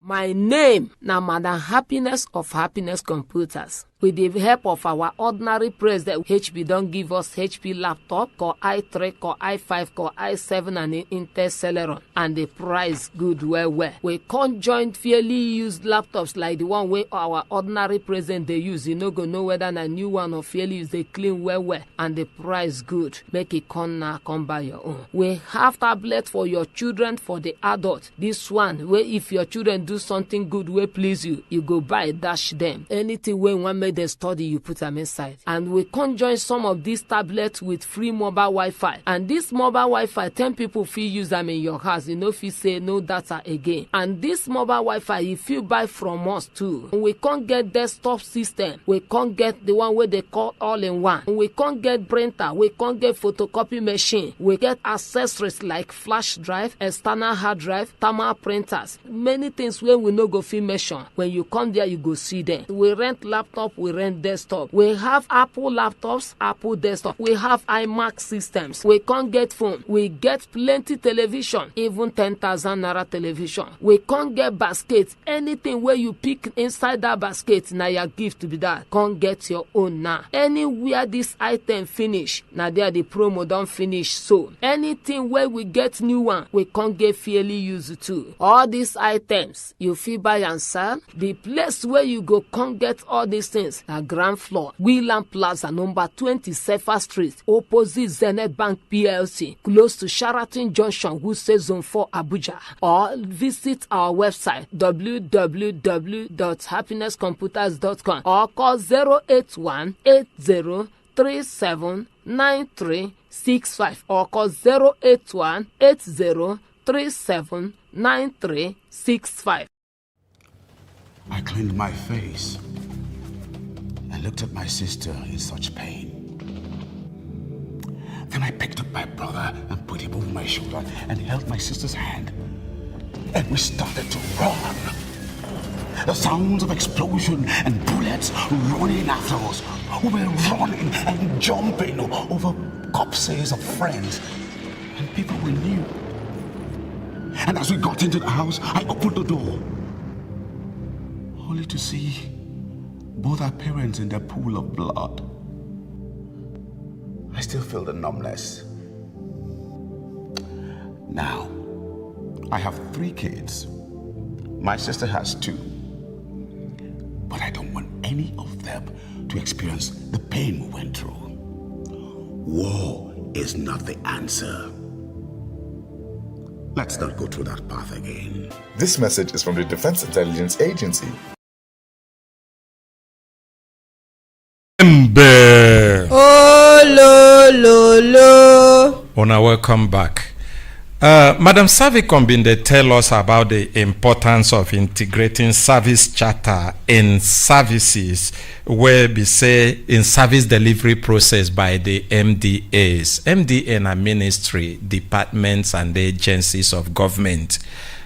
My name na Madam Happiness of Happiness Computers. With the help of our ordinary president, HP don't give us HP laptop, Core i3, Core i5, Core i7, and Intel Celeron. And the price good well. We can't join fairly used laptops like the one where our ordinary president they use. You no go know whether a new one or fairly used, they clean well. And the price good. Make it come buy your own. We have tablet for your children, for the adult. This one, where if your children do something good, will please you, you go buy, dash them. Anything where one the study you put them inside. And we conjoin some of these tablets with free mobile Wi-Fi. And this mobile Wi-Fi, 10 people feel use them in your house. You know if you say no data again. And this mobile Wi-Fi, if you buy from us too, we can't get desktop system. We can't get the one where they call all-in-one. We can't get printer. We can't get photocopy machine. We get accessories like flash drive, external hard drive, thermal printers. Many things where we no go feel mention. When you come there, you go see them. We rent laptop. We rent desktop. We have Apple laptops, Apple desktop. We have iMac systems. We can't get phone. We get plenty television, even 10,000 naira television. We can't get basket. Anything where you pick inside that basket, now your gift to be that. Can't get your own now. Anywhere this item finish, now there the promo don't finish. So anything where we get new one, we can't get fairly used to. All these items you feel buy and sell. The place where you go can't get all these things. The ground floor, Wheeland Plaza, number 20 Sefa Street, opposite Zenith Bank PLC, close to Sheraton Junction, Wuse Zone 4, Abuja. Or visit our website www.happinesscomputers.com or call 081-8037-9365 or call 081-8037-9365. I cleaned my face. I looked at my sister in such pain. Then I picked up my brother and put him over my shoulder and held my sister's hand. And we started to run. The sounds of explosion and bullets running after us. We were running and jumping over corpses of friends and people we knew. And as we got into the house, I opened the door, only to see both our parents in their pool of blood. I still feel the numbness. Now, I have 3 kids. My sister has 2. But I don't want any of them to experience the pain we went through. War is not the answer. Let's not go through that path again. This message is from the Defense Intelligence Agency. Oh, lo. Ona, welcome back. Madam Savicom been they tell us about the importance of integrating service charter in services where we say in service delivery process by the MDAs. MDA are ministry, departments and agencies of government.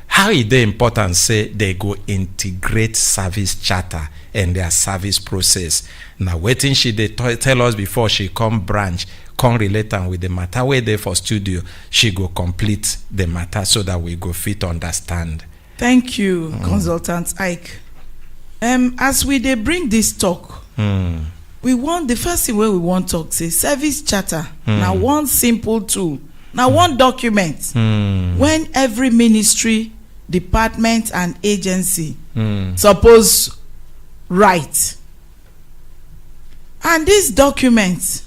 How is it important say they go integrate service charter in their service process? Now waiting she they tell us before she come branch, come relate with the matter where they for studio, she go complete the matter so that we go fit understand. Thank you, Consultant Ike. As we they bring this talk, we want the first thing where we want to talk say service charter. Now one simple tool. Now one document when every ministry, department and agency suppose write. And this document,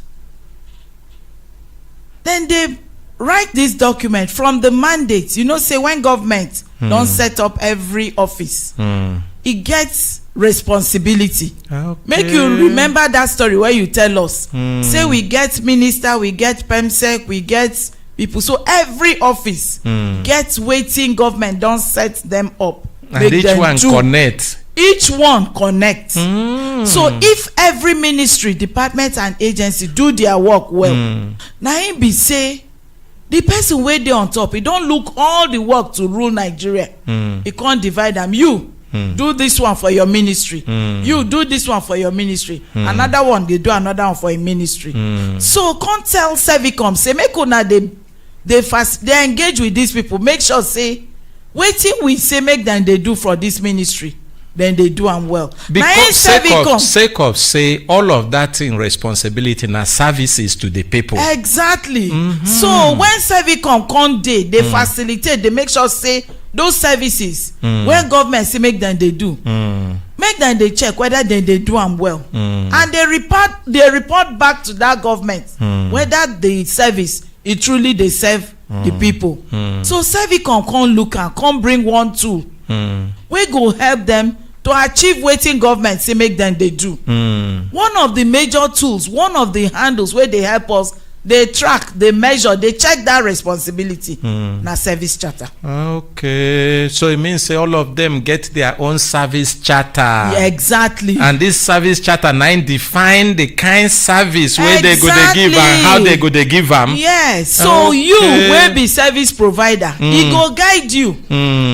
then they write this document from the mandate. You know, say when government don't set up every office, it gets responsibility. Okay. Make you remember that story where you tell us. Say we get minister, we get PEMSEC, we get people. So every office gets waiting government don't set them up. And each one connect. Each one connect. So if every ministry, department and agency do their work well, now it be say the person wey dey on top, he don look all the work to rule Nigeria. He can't divide them. You do this one for your ministry. You do this one for your ministry. Another one, they do another one for a ministry. So can't tell Servicom, say make una they engage with these people. Make sure say wetin we say make them they do for this ministry. Then they do them well. Because sake of say all of that in responsibility na services to the people. Exactly. So when Servicom come dey, they facilitate, they make sure say those services when government say make them they do, make them they check whether they do them well, and they report back to that government whether the service it truly they serve the people. So Servicom come look and come bring one tool we go help them to achieve wetin government say make them they do. One of the major tools, one of the handles where they help us, they track, they measure, they check that responsibility. Na service charter. Okay, so it means say all of them get their own service charter. Yeah, exactly. And this service charter nine define the kind service where they go they give and how they go they give them. Yes. So you will be service provider. He go guide you.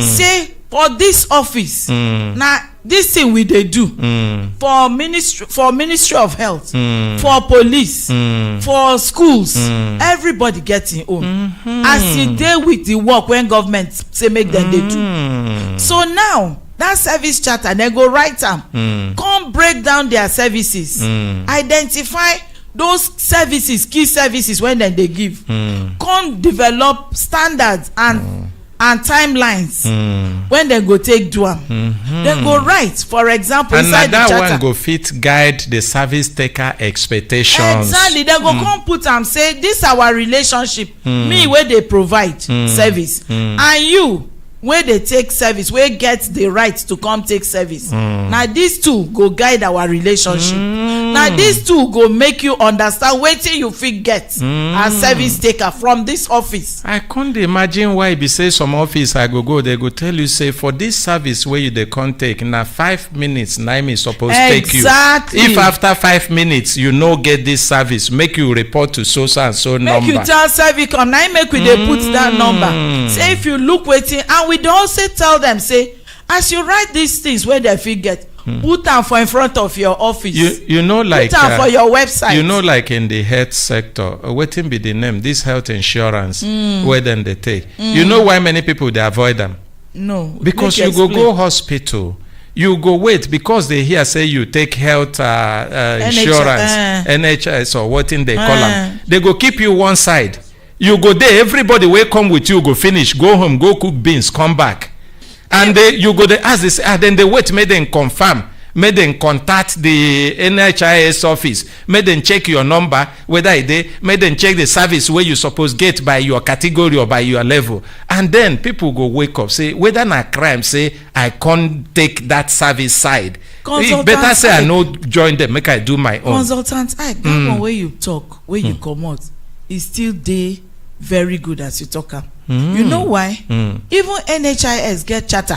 Say for this office, now this thing we they do for ministry of health, for police, for schools, everybody gets in own. As you deal with the work when government say make them they do. So now that service charter they go write them, come break down their services, identify those services, key services when they give, come develop standards and timelines when they go take do am. They go write, for example, and inside the that charter. one go fit guide the service taker expectations. Exactly. They go come put am say this our relationship, me where they provide service, and you where they take service, where get the right to come take service. Now these two go guide our relationship. Now these two go make you understand wetin you fit get as service taker from this office. I can't imagine why be say some office I go they go tell you say for this service where you they can't take na 5 minutes 9 minutes supposed take you. Exactly. If after 5 minutes you no get this service, make you report to so and so number. Make you tell Servicom, now make we dey put that number. Say if you look waiting, and we don't also tell them say as you write these things where they fit get, put them for in front of your office. You know, like put them for your website. You know, like in the health sector, waiting be the name, this health insurance, where then they take. You know why many people they avoid them? No, because you go hospital. You go wait because they hear say you take health insurance, NHS or what in they call them. They go keep you one side. You go there, everybody will come with you, go finish, go home, go cook beans, come back. And you go there, as they say, then they wait, make them confirm, make them contact the NHIS office, make them check your number, whether it dey, make them check the service where you suppose get by your category or by your level. And then people go wake up, say, whether na crime, say, I can't take that service side. It better say I no join them, make I do my own. Consultant, that one where you talk, where you come out, is still there. Very good as you talk am. You know why? Even NHIS get charter.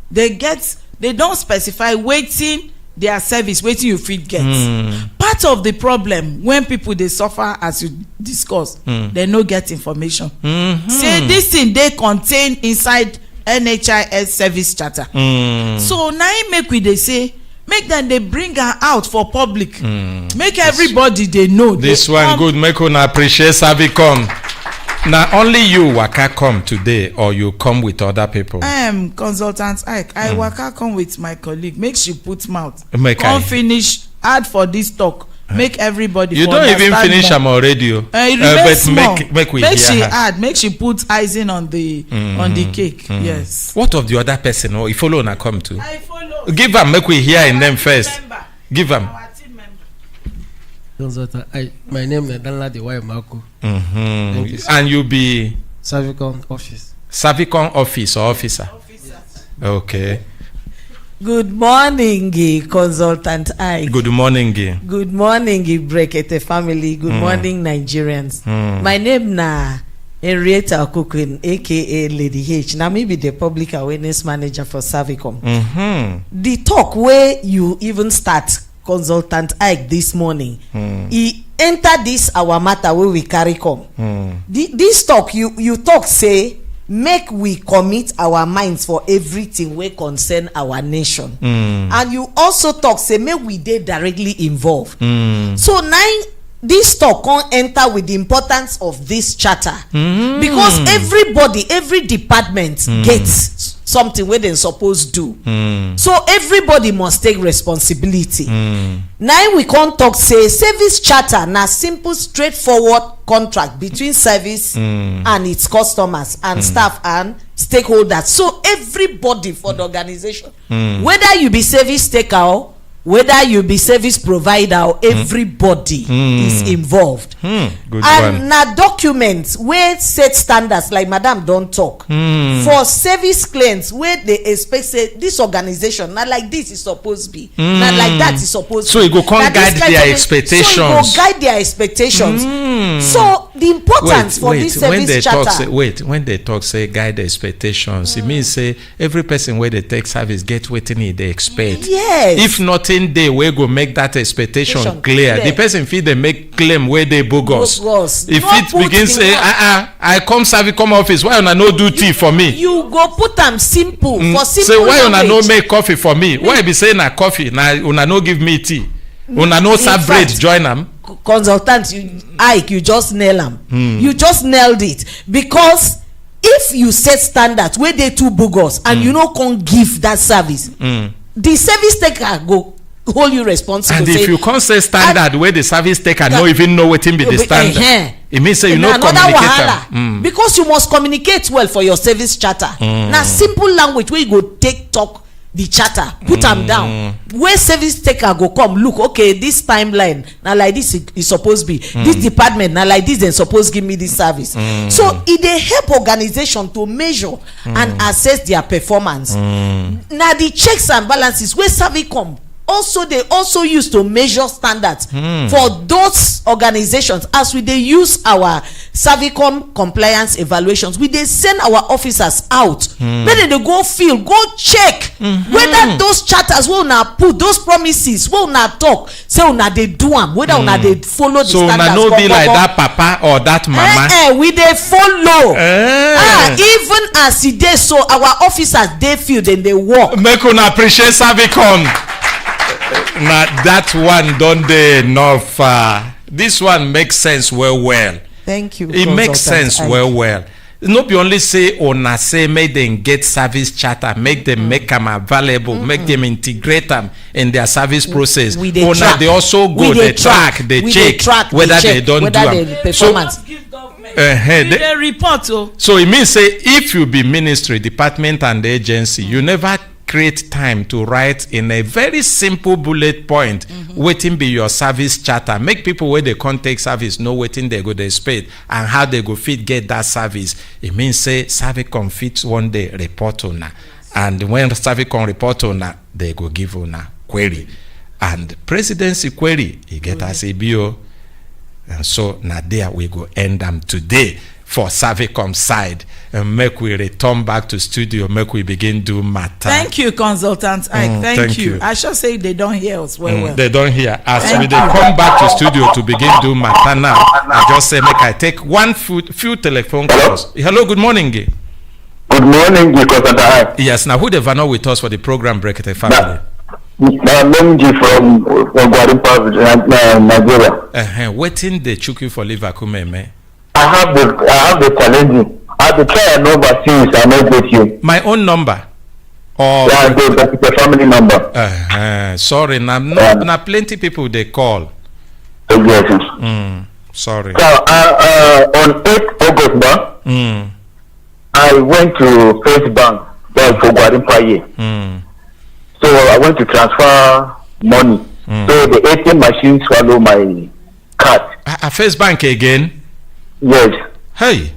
They don't specify wetin their service, wetin you fit get. Part of the problem when people they suffer as you discuss, they no get information. Say this thing they contain inside NHIS service charter. So now make we they say make them they bring her out for public. Make everybody they know. This one good. Make una appreciate Servicom. Now only you waka come today, or you come with other people? Consultant Ike. I waka come with my colleague. Make she put mouth. Come finish. Add for this talk. Make everybody. You don't even finish am already. But make we hear she her. add. Make she put icing on the cake. Yes. What of the other person? Or you follow na come to? I follow. Give them. Make we hear in them first. Give them. My name is Danla the wife Marco. And you be Servicom office. Servicom office or officer? Okay. Good morning, Consultant I. Good morning. Good morning, Brekete family. Good morning, Nigerians. My name na Henrietta Okukwin, aka Lady H. Now me be the public awareness manager for Servicom. The talk where you even start Consultant Ike this morning, enter this our matter wey we carry come. This talk you talk say make we commit our minds for everything wey concern our nation, and you also talk say make we dey directly involved. So now this talk come enter with the importance of this charter, because every department gets something wey dem suppose do, so everybody must take responsibility. Now we come talk say service charter na simple straightforward contract between service and its customers and staff and stakeholders. So everybody for the organization, whether you be service taker, whether you be service provider, everybody is involved. Good and one. na documents wey set standards like madam don talk for service clients wey dey expect say this organization na like this e suppose be, na like that e suppose so be. e go come guide their expectations. So e go guide their expectations. So the importance for this service charter. When they talk say guide expectations, it means say every person wey dey take service get wetin e dey expect. Yes. If nothing dey wey go make that expectation clear, the person fit dey make claim wey dey bogus. If it begin say I come service come office, why una no do tea for me? You go put am simple for simple say why una no language. make coffee for me? Why be say na coffee na una no give me tea? Una no serve bread join am? Consultant, you just nail am. You just nailed it, because if you set standards wey dey too bogus and you no come give that service, the service taker go hold you responsible. And if you come say standard wey the service taker no even know wetin be the standard, it means say you no communicate am. Because you must communicate well for your service charter. Na simple language wey you go take talk the charter, put am down, where service taker go come look, okay, this timeline na like this e suppose be, this department na like this dem suppose give me this service. So e dey help organization to measure and assess their performance. Na the checks and balances wey Servicom also they also use to measure standards for those organizations. As we dey use our Servicom compliance evaluations, we dey send our officers out make dem dey go field go check whether those charters wey una put, those promises wey una talk say una dey do am, whether una dey follow the standards. So una no be like that papa or that mama. We dey follow. Even as e dey so, our officers dey field and dey work. Make una appreciate Servicom. Na that one don dey enough. This one makes sense well. Thank you. It makes sense well. No be only say una say make them get service charter, make them make them available, make them integrate them in their service process. Una they also go, they track, they check whether they don't do them. So they report. So it means say if you be ministry, department and agency, you never create time to write in a very simple bullet point wetin be your service charter, make people wey dey come take service know wetin they go dey expect and how they go fit get that service. It means say Servicom fit one day report una, and when Servicom report una, they go give una query, and presidency query e get as e be o. And so na there we go end am today for Servicom side. Make we return back to studio, make we begin do matter. Thank you, consultant Ike. Thank you. I should say they don't hear us well. They don't hear. As we dey come back to studio to begin do matter now, I just say make I take one few telephone calls. Hello, good morning. Good morning, consultant Ike. Yes, now who the vanno with us for the program Brekete family? Menji from Guarimpa, Nigeria. Waiting the chuku for Liverpool, me. I have the challenging. I have to try a number since I not get you. My own number. Or the family number. Sorry, na plenty people they call. Yes. Sorry. So on 8th August, I went to First Bank for Guarimpa. So I went to transfer money. So the ATM machine swallowed my card. A First Bank again? Yes. Hey.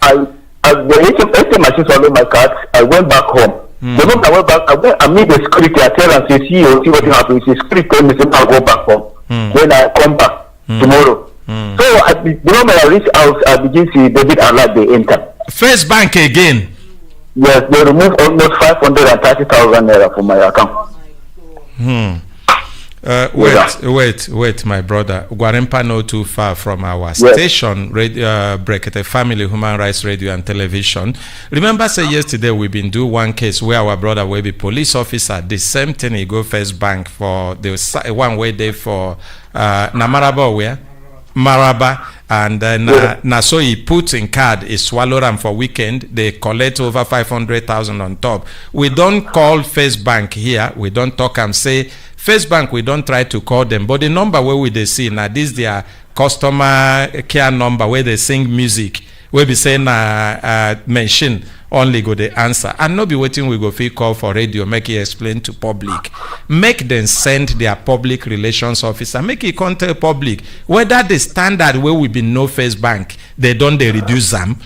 The ATM machine swallowed my card. I went back home. The moment I went back, I meet the security. I tell them, say, see what happened. The security told me, I'll go back home. When I come back tomorrow. So the moment I reach out, I begin to see debit alert they enter. First Bank again? Yes, they removed almost 530,000 naira from my account. Wait, my brother. Guarimpa not too far from our station, Brekete Family Human Rights Radio and Television. Remember, say yesterday we've been do one case where our brother will be police officer. The same thing he go First Bank for the one way day for Namaraba where Maraba, and then so he put in card, he swallow them for weekend. They collect over 500,000 on top. We don't call First Bank here. We don't talk and say First Bank. We don't try to call them, but the number where we they see now, this their customer care number where they sing music. We be saying mention only go the answer and not be waiting. We go feel call for radio, make it explain to public, make them send their public relations officer, make it contact public whether the standard where we be no First Bank they reduce them,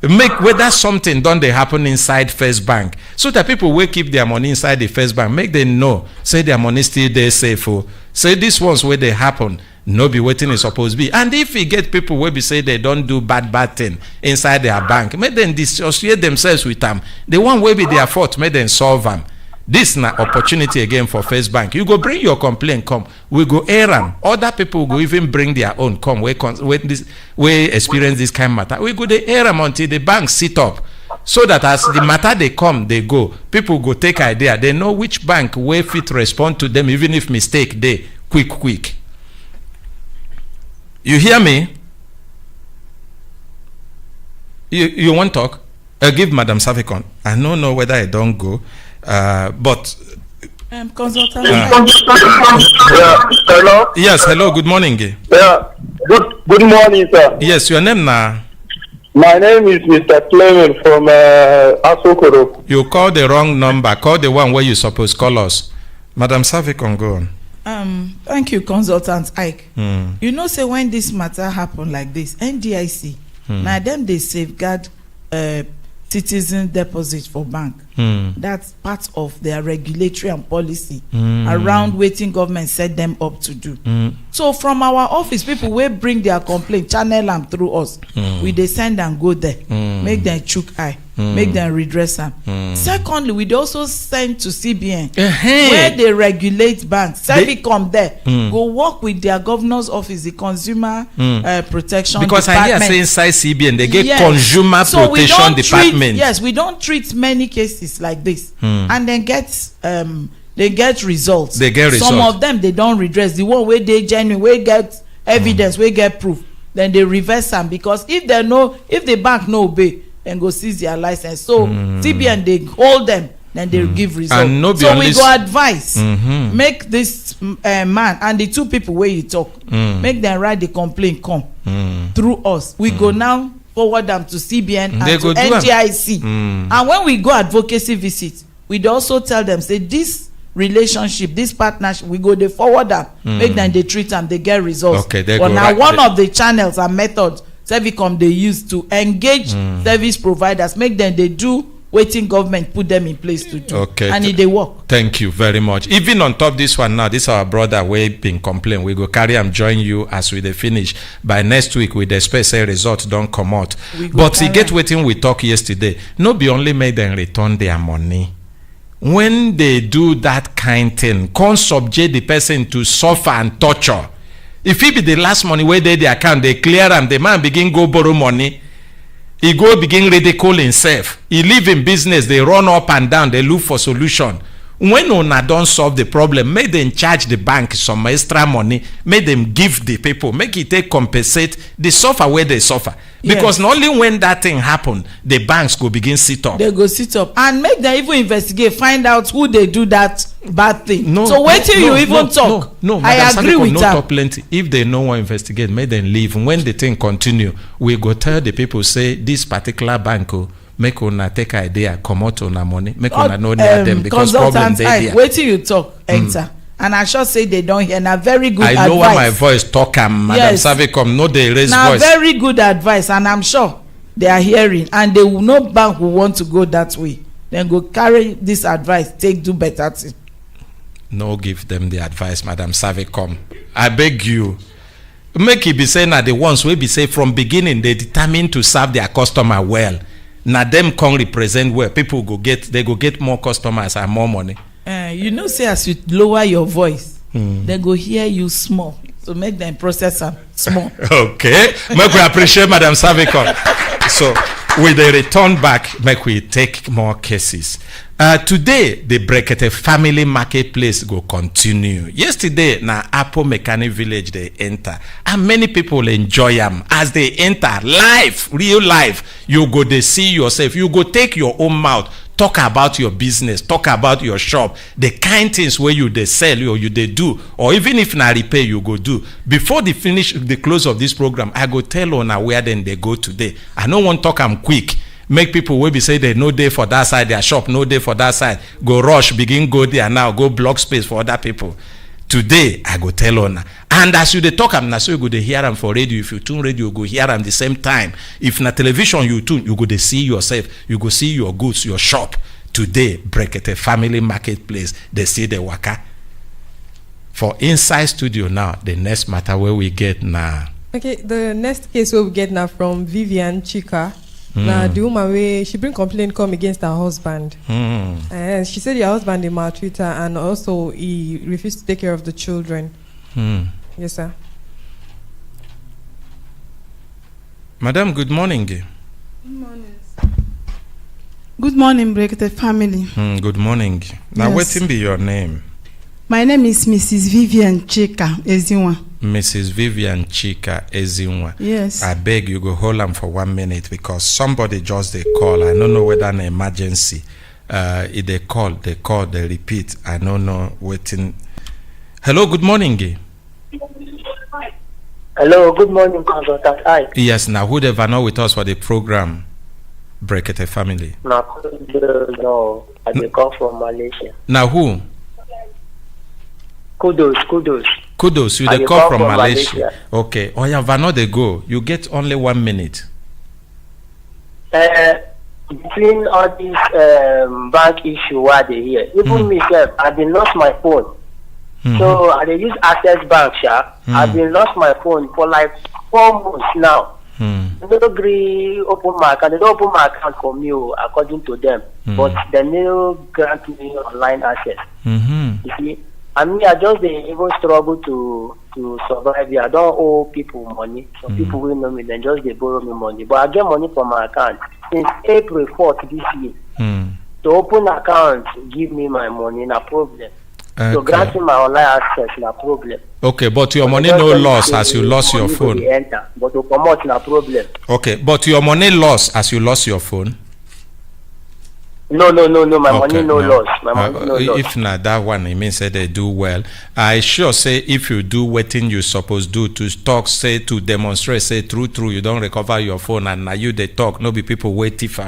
make whether something don't they happen inside First Bank, so that people will keep their money inside the First Bank, make them know say their money still there safe. Say these ones where they happen no be waiting is supposed to be. And if you get people where be say they don't do bad thing inside their bank, make them dissociate themselves with them. The one where be their fault, make them solve them. This na opportunity again for First Bank. You go bring your complaint, come. We go air them. Other people go even bring their own, come. We experience this kind of matter. We go they air them until the bank sit up. So that as the matter they come, they go. People go take idea. They know which bank will fit respond to them, even if mistake they quick. You hear me? You want talk? Give Madam Safikon. I don't know whether I don't go, but consultant. Hello. Yes. Hello. Good morning. Yeah. Good morning, sir. Yes. Your name now? My name is Mr. Clement from Asokoro. You called the wrong number. Call the one where you supposed call us. Madam Safikon, go on. Thank you, consultant Ike. You know, say when this matter happen like this, NDIC, now them they safeguard citizen deposit for bank. That's part of their regulatory and policy around waiting government set them up to do. So from our office, people will bring their complaint, channel them through us. We they send and go there, make them chook eye, make them redress them. Secondly, we also send to CBN where they regulate banks. Servicom there go work with their governor's office, the consumer protection because department. I hear say inside CBN they get consumer protection department. Yes, we don't treat many cases like this, and then they get results. Some of them they don't redress. The one where they genuine, where get evidence, where get proof, then they reverse them because if the bank no obey, then go seize their license. So CBN they hold them, then they give results. So we go advise, make this man and the two people where you talk, make them write the complaint come through us. We go now forward them to CBN and to NGIC. And when we go advocacy visit, we also tell them, say this relationship, this partnership, we go they forward them, make them they treat them, they get results. Okay, but now one of the channels and methods Servicom they use to engage service providers, make them they do waiting government put them in place to do. Okay. And it they work. Thank you very much. Even on top this one now, this our brother we been complain. We go carry and join you as we they finish. By next week we expect say results don't come out. But he get waiting we talk yesterday. No be only made them return their money. When they do that kind thing, can't subject the person to suffer and torture. If it be the last money where they account, they clear and the man begin go borrow money. He go begin ridicule himself. He live in business. They run up and down. They look for solution. When una don't solve the problem, make them charge the bank some extra money. Make them give the people. Make it take compensate the suffer where they suffer. Because not only when that thing happen, the banks go begin sit up. They go sit up and make them even investigate, find out who they do that bad thing. So wait till you even talk. No, I agree with that. Talk plenty. If they no one investigate, make them leave. When the thing continue, we go tell the people say this particular bank make una take idea, come out on money, make una know near them because problem they there. Wait till you talk, enter. And I should say they don't hear. Now very good advice. I know why my voice talk and Madam Savikon no they raise now voice. Now very good advice, and I'm sure they are hearing, and they will no bank will want to go that way. Then go carry this advice, do better thing. No give them the advice, Madam Savikon. I beg you. Make it be saying that the ones will be say from beginning they determined to serve their customer well. Now them can represent where people they go get more customers and more money. You know, say as you lower your voice, They go hear you small, so make them process am small. Okay, make we appreciate Madam Savikon. So with the return back, make we take more cases. Today, the Brekete family marketplace go continue. Yesterday, na Apple Mechanic Village they enter, and many people enjoy them as they enter live, real life. You go they see yourself. You go take your own mouth, talk about your business, talk about your shop, the kind things where you they sell or you they do, or even if na repair you go do. Before the close of this program, I go tell on where then they go today. I don't want talk am quick. Make people will be say they no day for that side, their shop no day for that side. Go rush, begin go there now, go block space for other people. Today I go tell on, and as you they talk am na so you go they hear them for radio. If you tune radio, you go hear them the same time. If na television you tune, you go they see yourself, you go see your goods, your shop. Today Brekete family marketplace, they see the waka. For inside studio now, the next matter where we get now. Okay, the next case where we get now from Vivian Chika. Now the woman way she bring complaint come against her husband. And she said her husband is maltreated and also he refused to take care of the children. Yes, sir. Madam, good morning. Good morning. Good morning, Brekete family. Good morning. Now, Yes. what be your name? My name is Mrs. Vivian Chika Ezinwa. Mrs. Vivian Chika Ezinwa. Yes. I beg you go hold on for 1 minute because somebody just they call. I don't know whether an emergency. If they call, they repeat. I don't know waiting. Hello, good morning. Hello, good morning, Consultant. Hi. Yes, now who ever know with us for the program? Brekete family. No, I dey call from Malaysia. Now who? Kudos. Kudos, you I they dey call from Malaysia. Okay. Oh yeah, Vano they go. You get only 1 minute. Between all these bank issue where they here, even myself, I been lost my phone. So I dey use Access Bank, I been lost my phone for like 4 months now. They don't agree open my account. They don't open my account for me according to them, but they never grant me online access. You see, I mean, I just dey even struggle to survive here. I don't owe people money. Some people will know me, then just they borrow me money. But I get money from my account since April 4th this year. To open account, give me my money, no problem. So granting my online access, no problem. Okay, but your money no loss as you lost your phone. Enter, but to promote, no problem. Okay, but your money loss as you lost your phone. No. My money no loss. My money no loss. If not that one, it means that they do well. I sure say if you do what thing you supposed do to talk, say to demonstrate, say true, you don't recover your phone and now you they talk. No be people wait if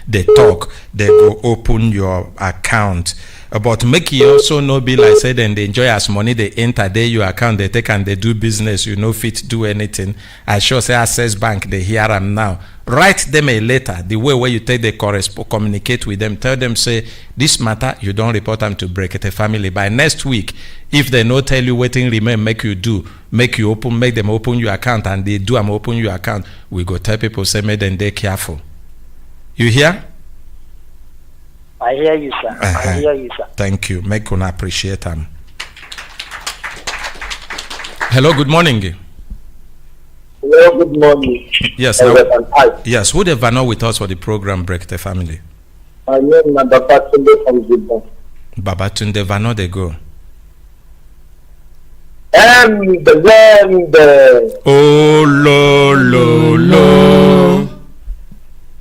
they talk, they go open your account. But make it also no be like say then they enjoy as money they enter there your account they take and they do business. You know fit do anything. I sure say Access Bank they hear them now. Write them a letter the way where you take the communicate with them. Tell them say this matter you don't report them to Brekete family by next week. If they no tell you waiting remain make you do make them open your account and they do open your account. We go tell people say make them they careful. You hear? I hear you, sir. I hear you, sir. Thank you. Make una appreciate them. Hello, good morning. Hello, good morning. Yes, yes. Who ever know with us for the program Brekete family? My name is Babatunde from Zimbabwe. Babatunde Vano they go. Oh lo.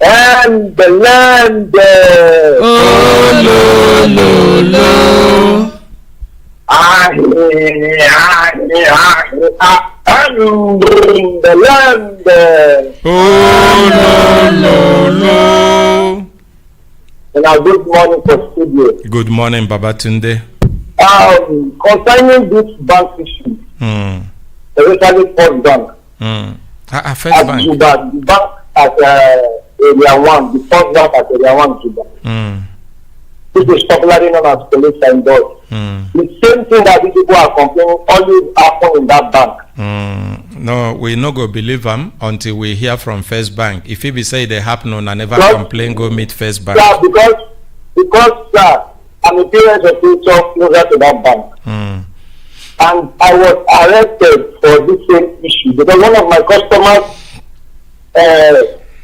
And the land. Oh lo. And the land. Oh lo. And a good morning for studio. Good morning, Babatunde. Concerning this bank issue, especially First Bank. First Bank. The bank at Area 1, the First Bank at Area 1 Cuba. This is popularly known as police and dog. The same thing that these people are complaining always happen in that bank. No, we no go believe them until we hear from First Bank. If it be say they happen and never complain, go meet First Bank. Yeah, because sir, I'm a parent of future closer to that bank. and I was arrested for this same issue because one of my customers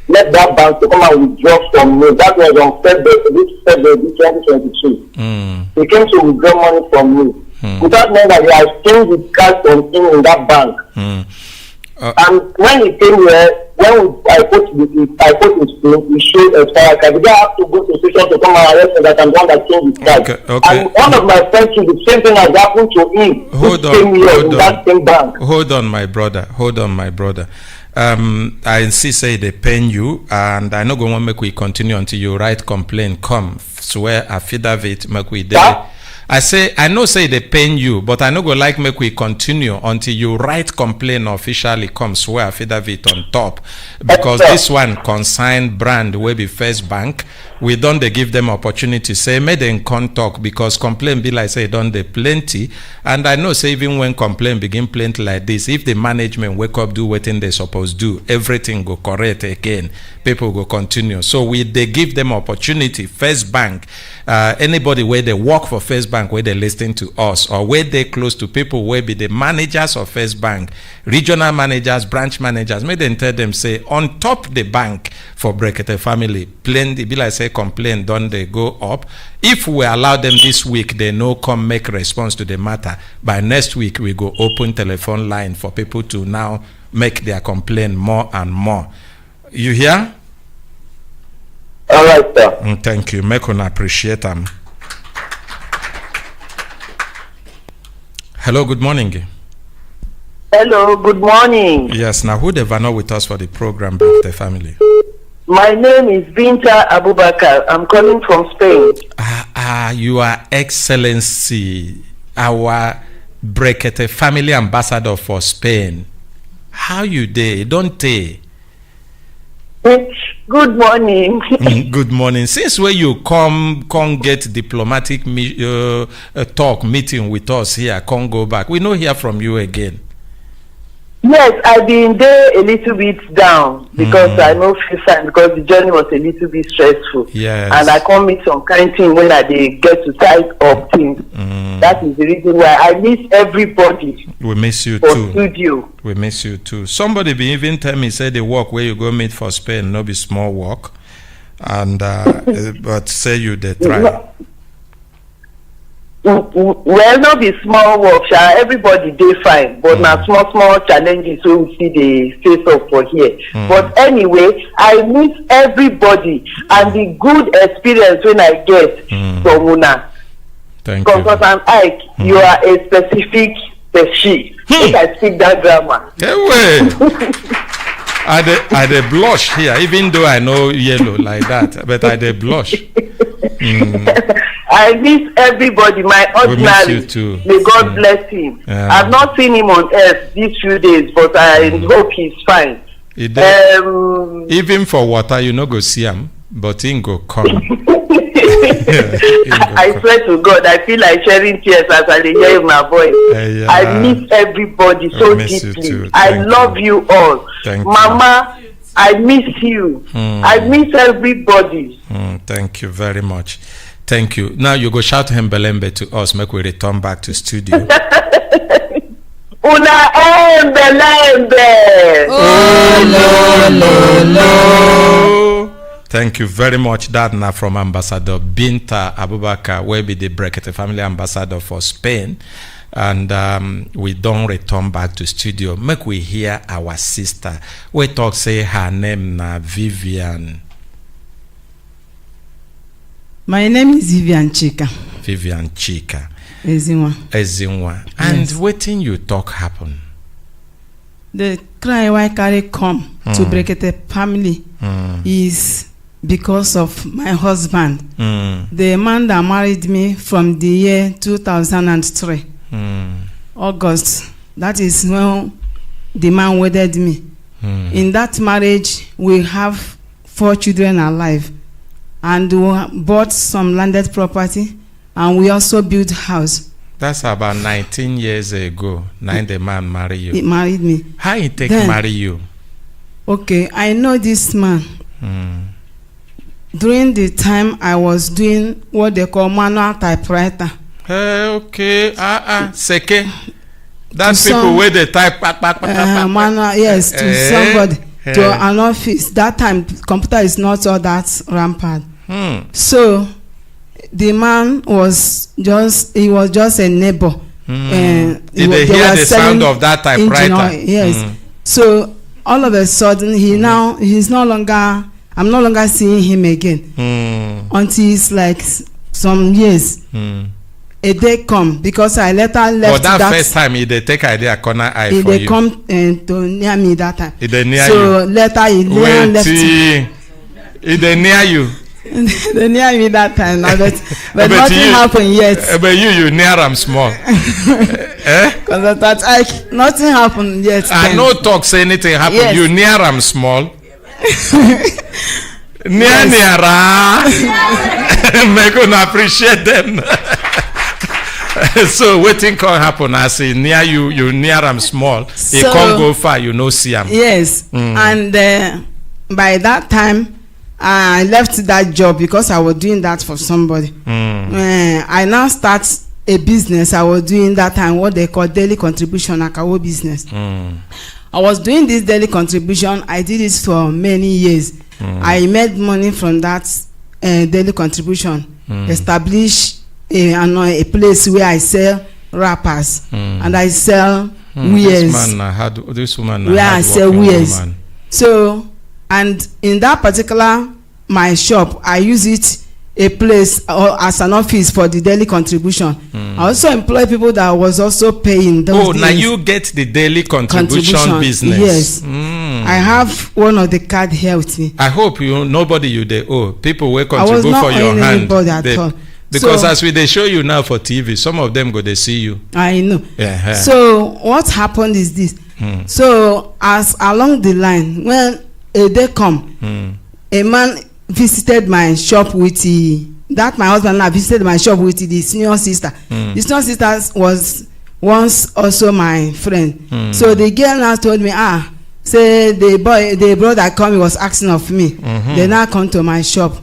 left that bank to come and withdraw from me. That was on February 2022. He came to withdraw money from me without knowing that he has changed his card from him in that bank. And when he came here, I put his phone, he showed a fire card. They have to go to the station to come and arrest him that I'm the one that changed his card. Okay. And one of my friends, the same thing has happened to him. Hold on, my brother. I insist say they pain you, and I no go want make we continue until you write complaint. Come swear affidavit make we do. I say I know say they pain you, but I no go like make we continue until you write complaint officially. Come swear affidavit on top, because this one consign brand will be First Bank. We don't they give them opportunity say make them come talk, because complaint be like say don't they plenty, and I know say even when complaint begin plenty like this, if the management wake up do what they supposed do, everything go correct again, people go continue. So they give them opportunity. First Bank, anybody where they work for First Bank, where they listen to us, or where they close to people where be the managers of First Bank, regional managers, branch managers, make them tell them say on top the bank for Brekete family, plenty be like say complaint don't they go up. If we allow them this week, they no come make response to the matter. By next week we go open telephone line for people to now make their complaint more and more. You hear? All right, sir. Thank you. Make one appreciate them. Hello, good morning. Hello, good morning. Yes, now who they know with us for the program, the family? My name is Binta Abubakar. I'm calling from Spain. Your Excellency, our Brekete family ambassador for Spain. How you day? Don't they? Good morning. Good morning. Since when you come get diplomatic talk meeting with us here, come go back. We no hear from you again. Yes, I've been there a little bit down because I know feel fine because the journey was a little bit stressful. Yes. And I come meet some kind thing when I get to type up things. That is the reason why I miss everybody. We miss you for too. Studio. We miss you too. Somebody be even tell me say the work where you go meet for Spain no be small work, and but say you they try. Well, no be small work, everybody dey fine, but na small challenges wey we see dey face up for here. But anyway, I miss everybody and the good experience when I get from una. Thank you. Consultant Ike, you are a specific species. If I speak that grammar. I dey blush here, even though I know yellow like that, but I dey blush. I miss everybody, my ordinary. We miss you too. May God bless him. I've not seen him on earth these few days, but I hope he's fine. Even for water, you no go see him, but he go come. I swear to God, I feel like shedding tears as I hear my voice. I miss everybody so deeply. I love you all. Mama, I miss you. I miss everybody. Thank you very much. Thank you. Now you go shout Hembelembe to us. Make we return back to studio. Una Hembelembe. Oh, thank you very much. That now from Ambassador Binta Abubakar, will be the Brekete family ambassador for Spain. And we don't return back to studio. Make we hear our sister. We talk say her name na Vivian. My name is Vivian Chika. Vivian Chika. Ezinwa. And yes. Wetin you talk happen? The cry why carry come to Brekete family is because of my husband. The man that married me from the year 2003. August. That is when the man wedded me. In that marriage, we have 4 children alive. And we bought some landed property, and we also built house. That's about 19 years ago. Now the man married you. He married me. How he take marry you? Okay, I know this man. During the time I was doing what they call manual typewriter. Okay, seke. That people where they type manual, yes, to somebody, to an office. That time, computer is not all that rampant. So, the man was just a neighbor. Did they hear the sound of that typewriter? Yes. So, all of a sudden, he's no longer, I'm no longer seeing him again. Until it's like some years. A day come because I later left. But that first time, they take idea corner eye for you. They come to near me that time. They near so you. Later he left. They near you. They near me that time. Now, but nothing happened yet. But you near them small. Because nothing happened yet. I no talk say anything happen. Yes. You near them small. Near make una appreciate them. So waiting can happen. I say near you near them small. It can't go far. You no see them. Yes, and by that time I left that job because I was doing that for somebody. I now start a business. I was doing that time what they call daily contribution akawo business. I was doing this daily contribution. I did it for many years. I made money from that daily contribution. Establish a place where I sell wrappers and I sell wears. This woman where I sell wears. So, and in that particular my shop, I use it a place as an office for the daily contribution. I also employ people that was also paying those days. Now you get the daily contribution business. Yes. I have one of the card here with me. I hope nobody you they owe. People will contribute for your hand. Because as they show you now for TV, some of them go they see you. I know. So what happened is this. So as along the line, when a day come, a man visited my shop with my husband now visited my shop with the senior sister. The senior sister was once also my friend. So the girl now told me, say the brother come, he was asking of me. They now come to my shop.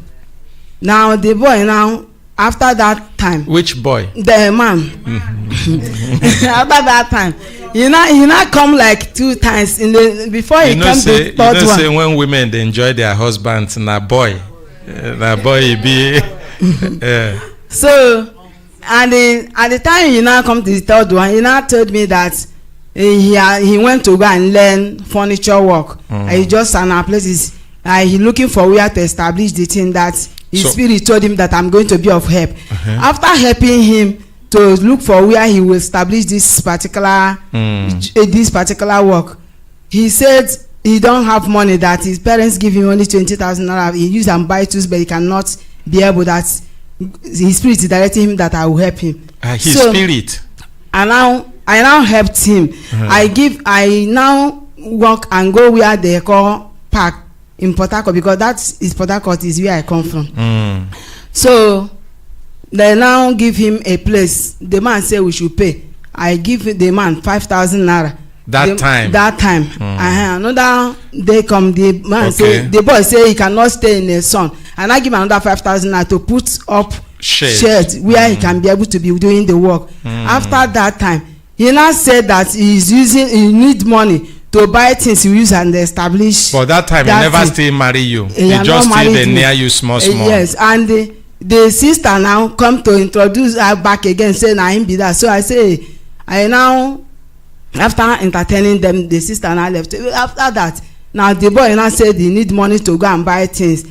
Now the boy now, after that time. Which boy? The man. After that time, he now come like 2 times before he come the third one. Say when women they enjoy their husbands, na boy he be. So at the time he now come to the third one, he now told me that he went to go and learn furniture work. He just an places. He looking for where to establish the thing that his spirit told him that I'm going to be of help. After helping him to look for where he will establish this particular work, he said he don't have money, that his parents give him only 20,000 naira. He use and buy tools, but he cannot be able, that his spirit is directing him that I will help him. His spirit. And I now helped him. I now work and go where they call park in Port Harcourt, because Port Harcourt is where I come from. So they now give him a place. The man say we should pay. I give the man 5,000 naira. That time. Another day come, the man say, the boy say he cannot stay in the sun, and I give him another 5,000 naira to put up shed where he can be able to be doing the work. After that time, he now said that he need money to buy things he use and establish. For that time, he never still marry you. He just still near you small. Yes, and the sister now come to introduce her back again, say na him be that. So I say, I now, after entertaining them, the sister now left. After that, now the boy now said he need money to go and buy things.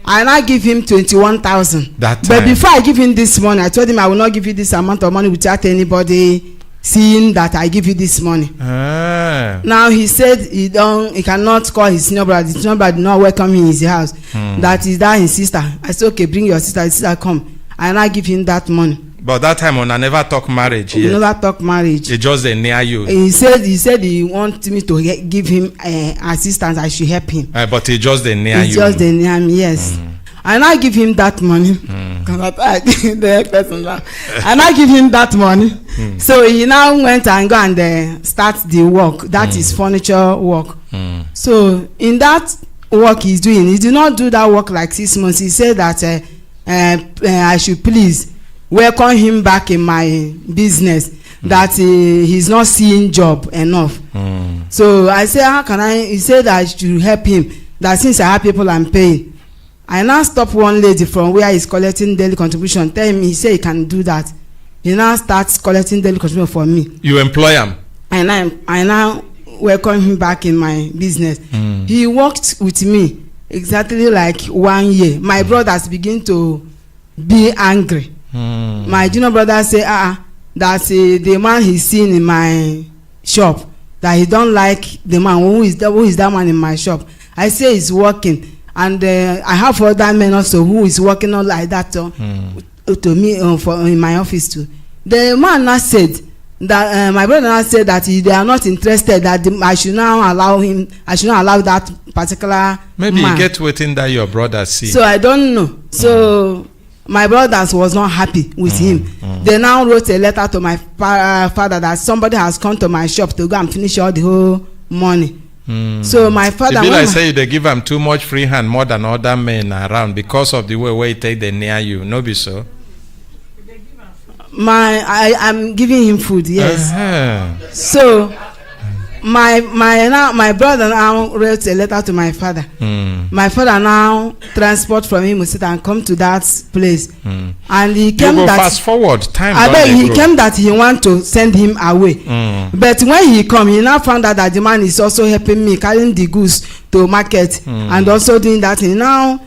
I now give him 21,000. But before I give him this money, I told him I will not give you this amount of money without anybody seeing that I give you this money. Now he said he cannot call his senior brother. The senior brother did not welcome him in his house. That is that his sister. I said, okay, bring your sister. His sister come. I now give him that money. But that time I never talk marriage. We never talk marriage. He just near you. He said he want me to give him assistance. I should help him. But he just near you. He just near me. Yes. I now give him that money. I now give him that money. So he now went and go and start the work. That is furniture work. So in that work he's doing, he did not do that work like 6 months. He said that I should please welcome him back in my business. that he's not seeing job enough. So I say, how can I? He said that I should help him. That since I have people I'm paying, I now stop one lady from where he's collecting daily contribution. Tell him, he say he can do that. He now starts collecting daily contribution for me. You employ him. And I now welcome him back in my business. He worked with me exactly like 1 year. My brothers begin to be angry. My junior brother say, that the man he's seen in my shop, that he don't like the man. Who is that man in my shop? I say he's working, and I have other men also who is working on like that to me for in my office too. The man now said that my brother now said that they are not interested, that I should now allow him. I should not allow that particular maybe man. You get waiting that your brother see. So I don't know. So my brothers was not happy with him. They now wrote a letter to my father that somebody has come to my shop to go and finish all the whole money. So my father, it be like say they give him too much free hand more than other men around because of the way he take them near you. No be so. I'm giving him food, yes. So my brother now wrote a letter to my father. My father now transport from him and come to that place. And he came you go that fast forward time. He came that he want to send him away. But when he come, he now found out that the man is also helping me carrying the goods to market and also doing that. He now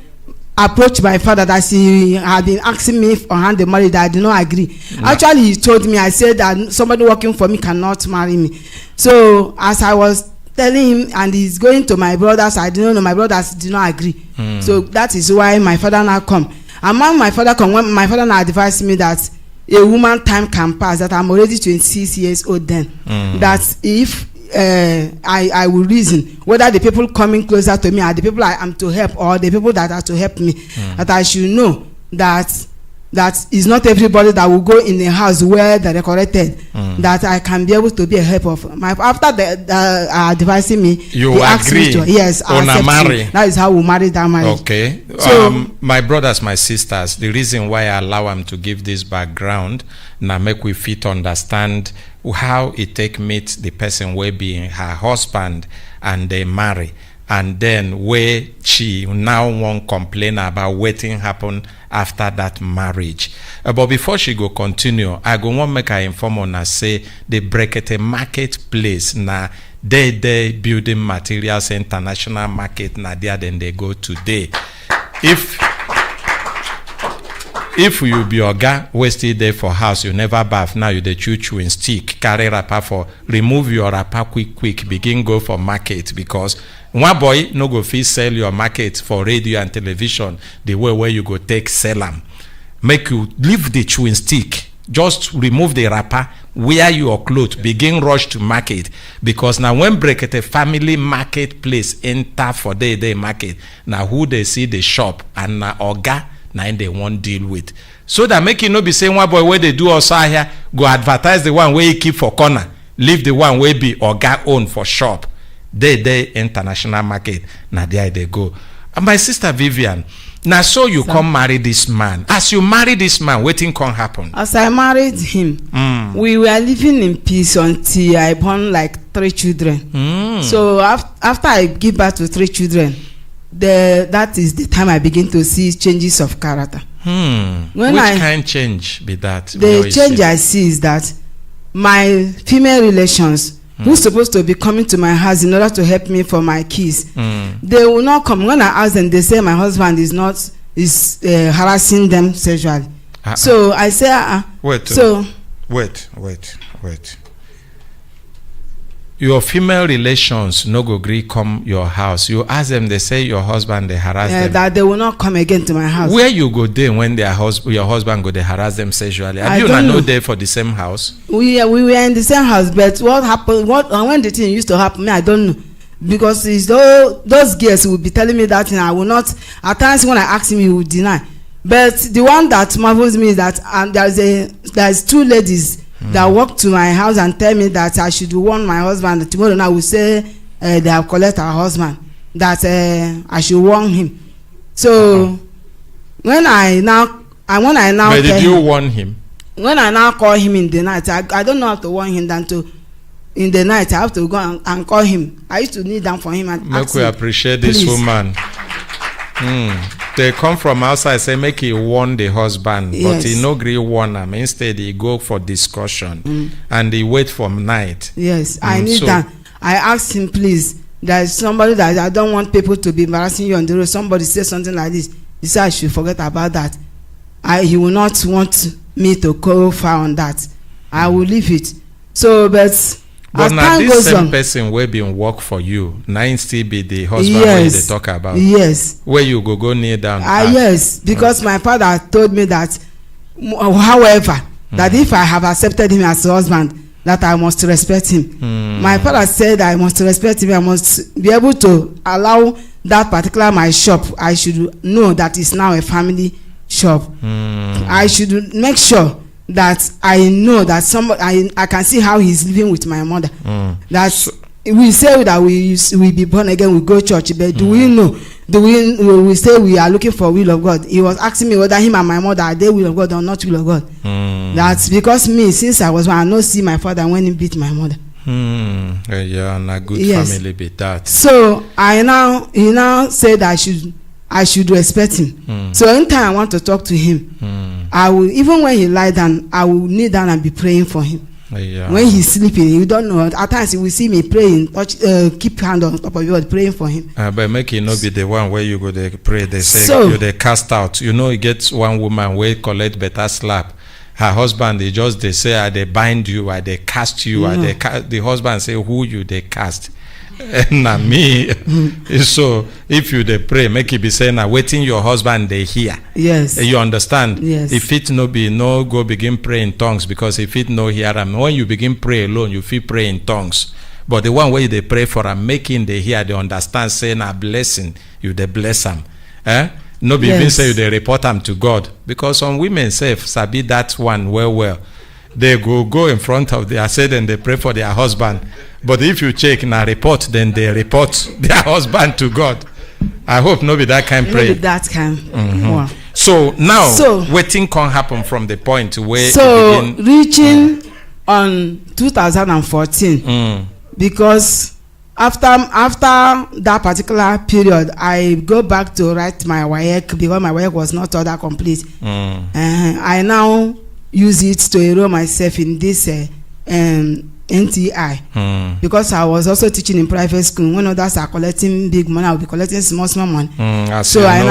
approached my father that he had been asking me for hand the marriage, that I did not agree. Actually, he told me, I said that somebody working for me cannot marry me. So as I was telling him, and he's going to my brothers, I didn't know, my brothers did not agree. So that is why my father now come. And when my father come, when my father now advised me that a woman time can pass, that I'm already 26 years old then, that if I will reason whether the people coming closer to me are the people I am to help or the people that are to help me, that I should know that is not everybody that will go in a house where they're corrected, that I can be able to be a help of. After advising me, you he asked agree? Me to, yes, I marry. That is how we married that marriage. Okay. So, my brothers, my sisters, the reason why I allow them to give this background now make we fit understand how it take meet the person where being her husband and they marry, and then where she now won't complain about waiting happen after that marriage. But before she go continue, I go want make her inform on her say the Brekete marketplace na they building materials international market na there then they go today. If you be oga wey still there for house, you never bath, now you dey chew in stick, carry wrapper for, remove your wrapper quick, begin go for market, because one boy no go fit sell your market for radio and television the way where you go take sell am. Make you leave the chewing stick, just remove the wrapper, wear your clothes, begin rush to market, because now when Brekete family marketplace enter for day market, now who they see the shop and na oga na they won't deal with, so that make you no be saying one boy where they do also here go advertise the one where you keep for corner, leave the one where be oga own for shop. They international market na there they go. And my sister Vivian, now so you come marry this man. As you marry this man, wetin come happen? As I married him, we were living in peace until I born like 3 children. So after I give birth to 3 children, that is the time I begin to see changes of character. Which kind change be that? The change I see is that my female relations, who's supposed to be coming to my house in order to help me for my kids, they will not come. When I ask them, they say my husband is harassing them sexually. So I say, wait. Your female relations no go agree come your house. You ask them, they say your husband they harass them. That they will not come again to my house. Where you go there when your husband go they harass them sexually? Have you not know there for the same house? We were in the same house, but what happened? When the thing used to happen, I don't know, because it's those girls will be telling me that, and I will not. At times when I ask him, he will deny. But the one that marvels me is that there's 2 ladies that walk to my house and tell me that I should warn my husband. Tomorrow I will say they have collected our husband, that I should warn him. So when I now but did you warn him? when I now call him in the night, I don't know how to warn him than to. In the night, I have to go and call him. I used to kneel down for him and ask we him, appreciate this please. woman. They come from outside, say make he warn the husband, Yes. but he no agree warn him. Instead, he go for discussion and he wait for night. Yes, I need that. I asked him, please. There is somebody that I don't want people to be embarrassing you on the road. Somebody say something like this. He said I should forget about that. He will not want me to go far on that. I will leave it. So, but now this same person wey been work for you, now still be the husband wey they talk about. Yes. Where you go kneel down. Yes, because my father told me that, however, that if I have accepted him as a husband, that I must respect him. My father said I must respect him. I must be able to allow that particular my shop. I should know that it's now a family shop. I should make sure that I know that somebody I can see how he's living with my mother. That we say that we be born again, we go church, but do we know? Do we say we are looking for will of God? He was asking me whether him and my mother are they will of God or not will of God. That's because me, since I was born, I not see my father when he beat my mother. Yeah, and a good family be that. So he now said I should respect him. So anytime I want to talk to him, I will, even when he lie down, I will kneel down and be praying for him. When he's sleeping, you don't know. At times he will see me praying, keep hand on top of your praying for him. But make it not be the one where you go to pray. They say you they cast out. You know, you get one woman where collect better slap. Her husband, they say, they bind you, they cast you, the husband say, who you they cast. Na me. So if you they pray, make it be saying waiting your husband they hear. Yes. You understand? Yes. If it no go begin pray in tongues, because if it no hear them, when you begin pray alone, you feel pray in tongues. But the one way they pray for them, making they hear, they understand, saying a blessing, you they bless them. No be even say you they report them to God. Because some women say sabi that one well. They go in front of their said and they pray for their husband. But if you check in a report, then they report their husband to God. I hope not be that kind of prayer. Not be that kind. Wow. So now, waiting can happen from the point where reaching on 2014, because after that particular period, I go back to write my WAEC because my WAEC was not all that complete. I now use it to enroll myself in this NTI because I was also teaching in private school. When others are collecting big money, I'll be collecting small money. So I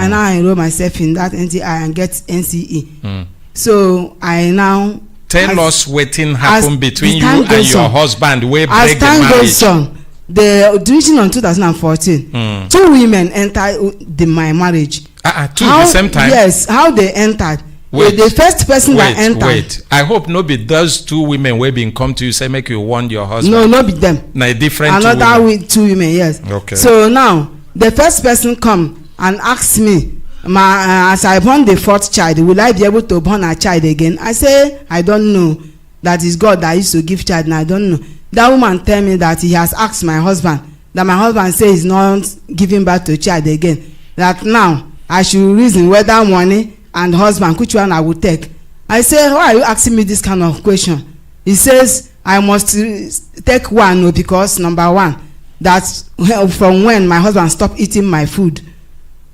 now enroll myself in that NTI and get NCE. So I now tell us whatting happened between you and your husband. Where break the marriage. Goes on, the duration on 2014, 2 women entered my marriage. Two at the same time. Yes, how they entered. The first person that entered. Wait. I hope no be those 2 women wey been come to you say make you warn your husband. No, not be them. Na different another 2 women. Yes. Okay. So now the first person come and ask me, as I born the 4th child, will I be able to born a child again? I say I don't know. That is God that used to give child, and I don't know. That woman tell me that he has asked my husband. That my husband say he's not giving birth to a child again. That now I should reason whether money and husband, which one I would take. I say, why are you asking me this kind of question? He says I must take one because number one, that's from when my husband stopped eating my food.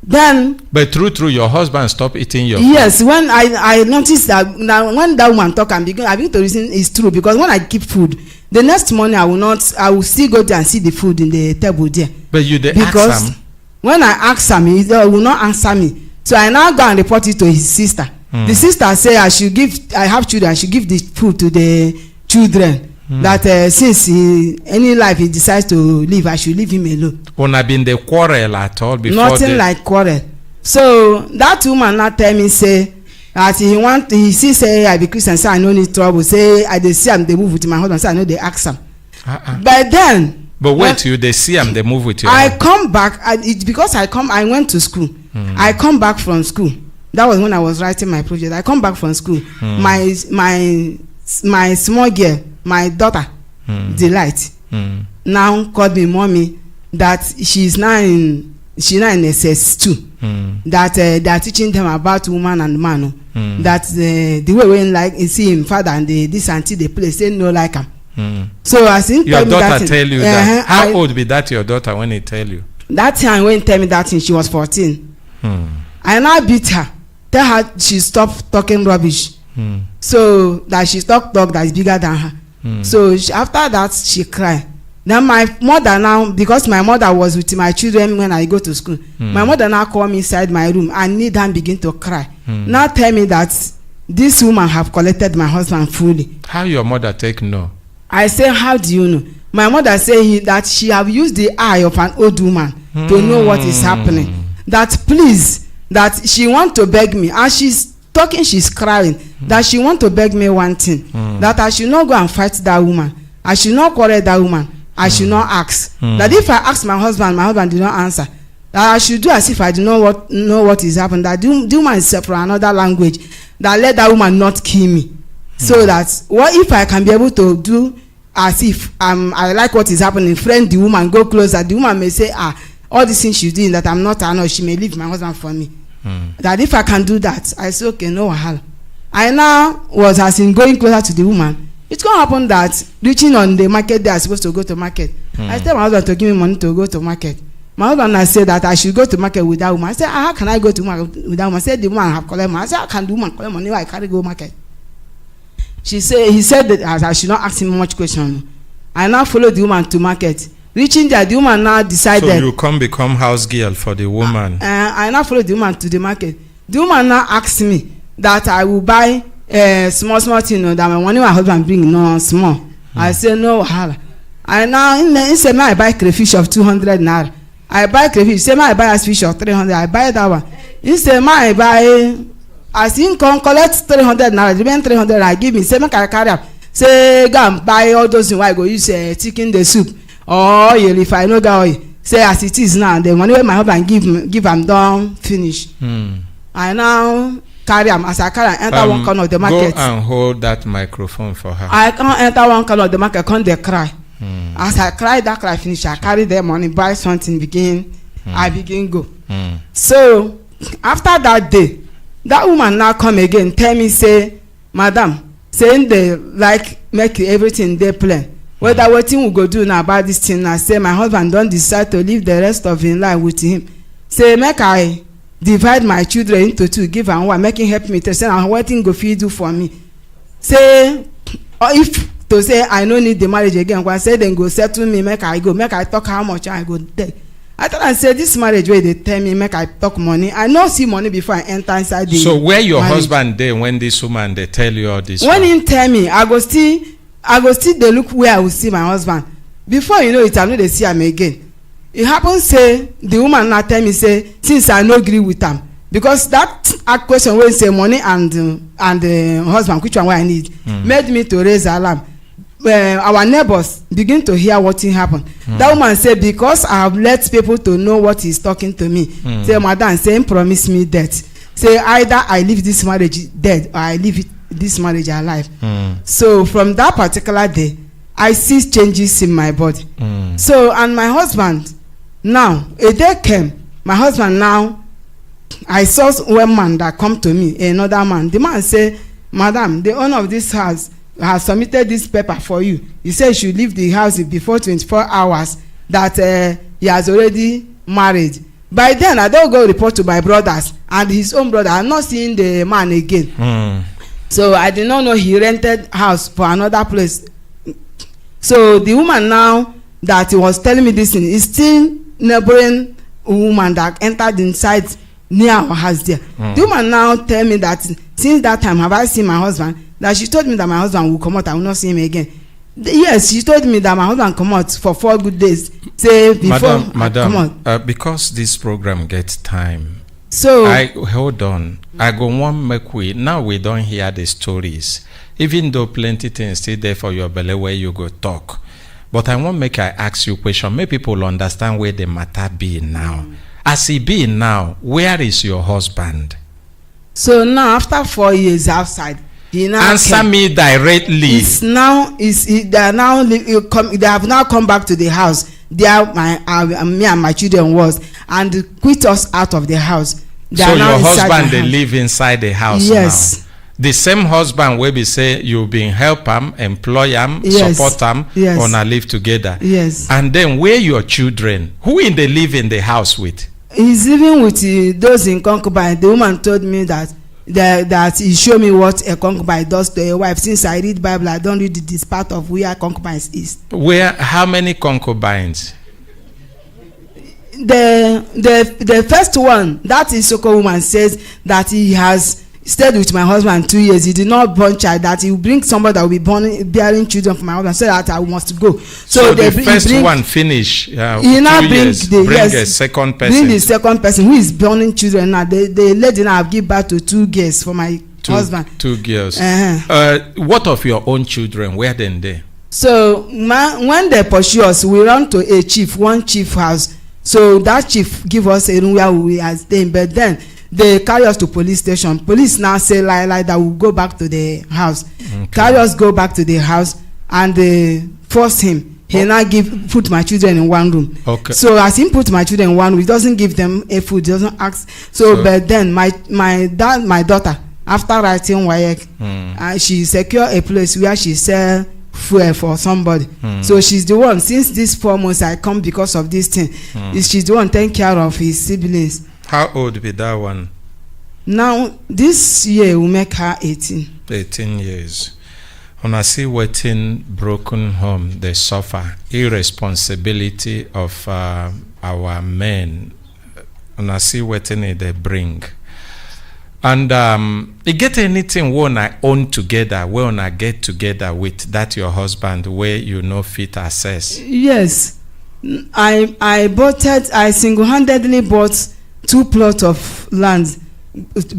Then but true your husband stopped eating your food. Yes, when I noticed that now when that woman talk and I begin to reason it's true, because when I keep food, the next morning I will still go there and see the food in the table there. But you dey ask him. When I ask him, he will not answer me. So I now go and report it to his sister. The sister say I have children, I should give the food to the children. That since any life he decides to live, I should leave him alone. Una been the quarrel at all before? Nothing like quarrel. So that woman now tell me say that he see say I be Christian, say I no need trouble. Say I dey see am dey move with my husband, say I no dey ask am. But then. But wait, you they see am they move with you. I come back. It's because I went to school. I come back from school. That was when I was writing my project. I come back from school. My small girl, my daughter, Delight, now called me mommy that she's now in she now in SS2. That they are teaching them about woman and man. That the way when like you see him father and this auntie they play say no like him. So as in your daughter tell you that. How old be that your daughter when he tell you? That time when he tell me that thing, she was 14. I now beat her. Tell her she stop talking rubbish. So that she talk that is bigger than her. So after that she cry. Then my mother now, because my mother was with my children when I go to school, my mother now call me inside my room and kneel down begin to cry. Now tell me that this woman have collected my husband fully. How your mother take no? I say, how do you know? My mother say that she have used the eye of an old woman to know what is happening. That please, that she want to beg me. As she's talking, she's crying. That she want to beg me one thing. That I should not go and fight that woman. I should not quarrel that woman. I should not ask. That if I ask my husband did not answer. That I should do as if I do not know what is happening. That the woman is from another language. That let that woman not kill me. So that what if I can be able to do as if I like what is happening, friend the woman, go closer. The woman may say, all these things she's doing that I'm not, I know she may leave my husband for me. That if I can do that, I say okay, no wahala. I now was as in going closer to the woman. It's gonna happen that reaching on the market day, I'm supposed to go to market. I tell my husband to give me money to go to market. My husband has said that I should go to market with that woman. I said, how can I go to market with that woman? I said the woman have collect money. I said, how can the woman collect money? I carry go market. He said that I should not ask him much question. I now follow the woman to market. Reaching there, the woman now decided. So you become house girl for the woman. I now follow the woman to the market. The woman now asked me that I will buy small thing that my money my husband bring no small. I say no wahala. I now in say I buy crayfish of 200 naira. I buy crayfish. Say I buy a fish of 300. I buy that one. In say I buy. As in come collect 300 naira. Remain 300 I give me. Say make I carry up. Say go and buy all those things. Why go use chicken the soup or oil if I know that oil. Say as it is now the money wey my husband give am don finish. I now carry am as I carry enter one corner of the market. Go and hold that microphone for her. I can't enter one corner of the market, come dey cry. As I cry that cry finish, I carry the money buy something I begin go. So after that day, that woman now come again tell me say, madam, saying they like make everything dey plain. Whether wetin we go do now about this thing now, say my husband don decide to live the rest of him life with him. Say make I divide my children into two, give am one, make him help me to say na wetin go fit do for me. Say if to say I no need the marriage again, when say dem go settle me, make I go, make I talk how much I go take. I thought I said this marriage wey dey tell me make I talk money. I no see money before I enter inside the. So where your husband dey when this woman dey tell you all this? When him tell me, I go still dey look where I will see my husband. Before you know it, I no dey see am again. It happen say the woman now tell me say since I no agree with am, because that question wey say money and husband which one wey I need made me to raise alarm. Our neighbors begin to hear what happen. That woman say because I have let people to know what he's talking to me. Say madam, say promise me death. Say either I leave this marriage dead or I leave this marriage alive. So from that particular day, I see changes in my body. So and my husband now, a day came. My husband now, I saw one man that come to me, another man. The man say, madam, the owner of this house has submitted this paper for you. He said you should leave the house before 24 hours that he has already married. By then, I don't go report to my brothers and his own brother. I'm not seeing the man again. So I did not know he rented house for another place. So the woman now that he was telling me this thing is still neighboring woman that entered inside near our house there. The woman now tell me that since that time have I seen my husband, that she told me that my husband will come out, I will not see him again. Yes, she told me that my husband come out for 4 good days. Say before Madam, because this program gets time. So hold on. I go one make we now we don't hear the stories. Even though plenty things still there for your belly where you go talk. But I want make I ask you a question. Make people understand where the matter be now. As he be now, where is your husband? So now after 4 years outside, he now answer me directly. They have now come back to the house there me and my children was, and quit us out of the house. So your husband they live inside the house. Yes. Now. The same husband will be say you been help him, employ him, yes. support him, yes. or not live together. Yes. And then where your children? Who in they live in the house with? He's living with those in concubine. The woman told me that he showed me what a concubine does to a wife. Since I read Bible, I don't read this part of where concubines is. Where? How many concubines? The first one, that is Soko woman, says that he has stayed with my husband 2 years. He did not born child. That he will bring somebody that will be bearing children for my husband, so that I must go. So the first one finish. He now bring a second person. Bring the second person who is bearing children now. The lady now have give birth to 2 girls for my husband. 2 girls. What of your own children? Where then they? So when they pursue us, we run to a chief, one chief house. So that chief give us a room where we are staying, but then they carry us to police station. Police now say like that we'll go back to the house. Okay. Carry us go back to the house, and they force him. He now put my children in one room. Okay. So as he put my children in one room, he doesn't give them a food, doesn't ask. So but then my daughter, after writing WAEC, she secure a place where she sell fuel for somebody. So she's the one, since these 4 months I come because of this thing, she's the one taking care of his siblings. How old be that one? Now this year will make her 18 years. When I see waiting broken home, they suffer irresponsibility of our men. When I see waiting they bring. And you get anything when I own together, when I get together with that your husband, where you know fit access? Yes, I single-handedly bought 2 plots of land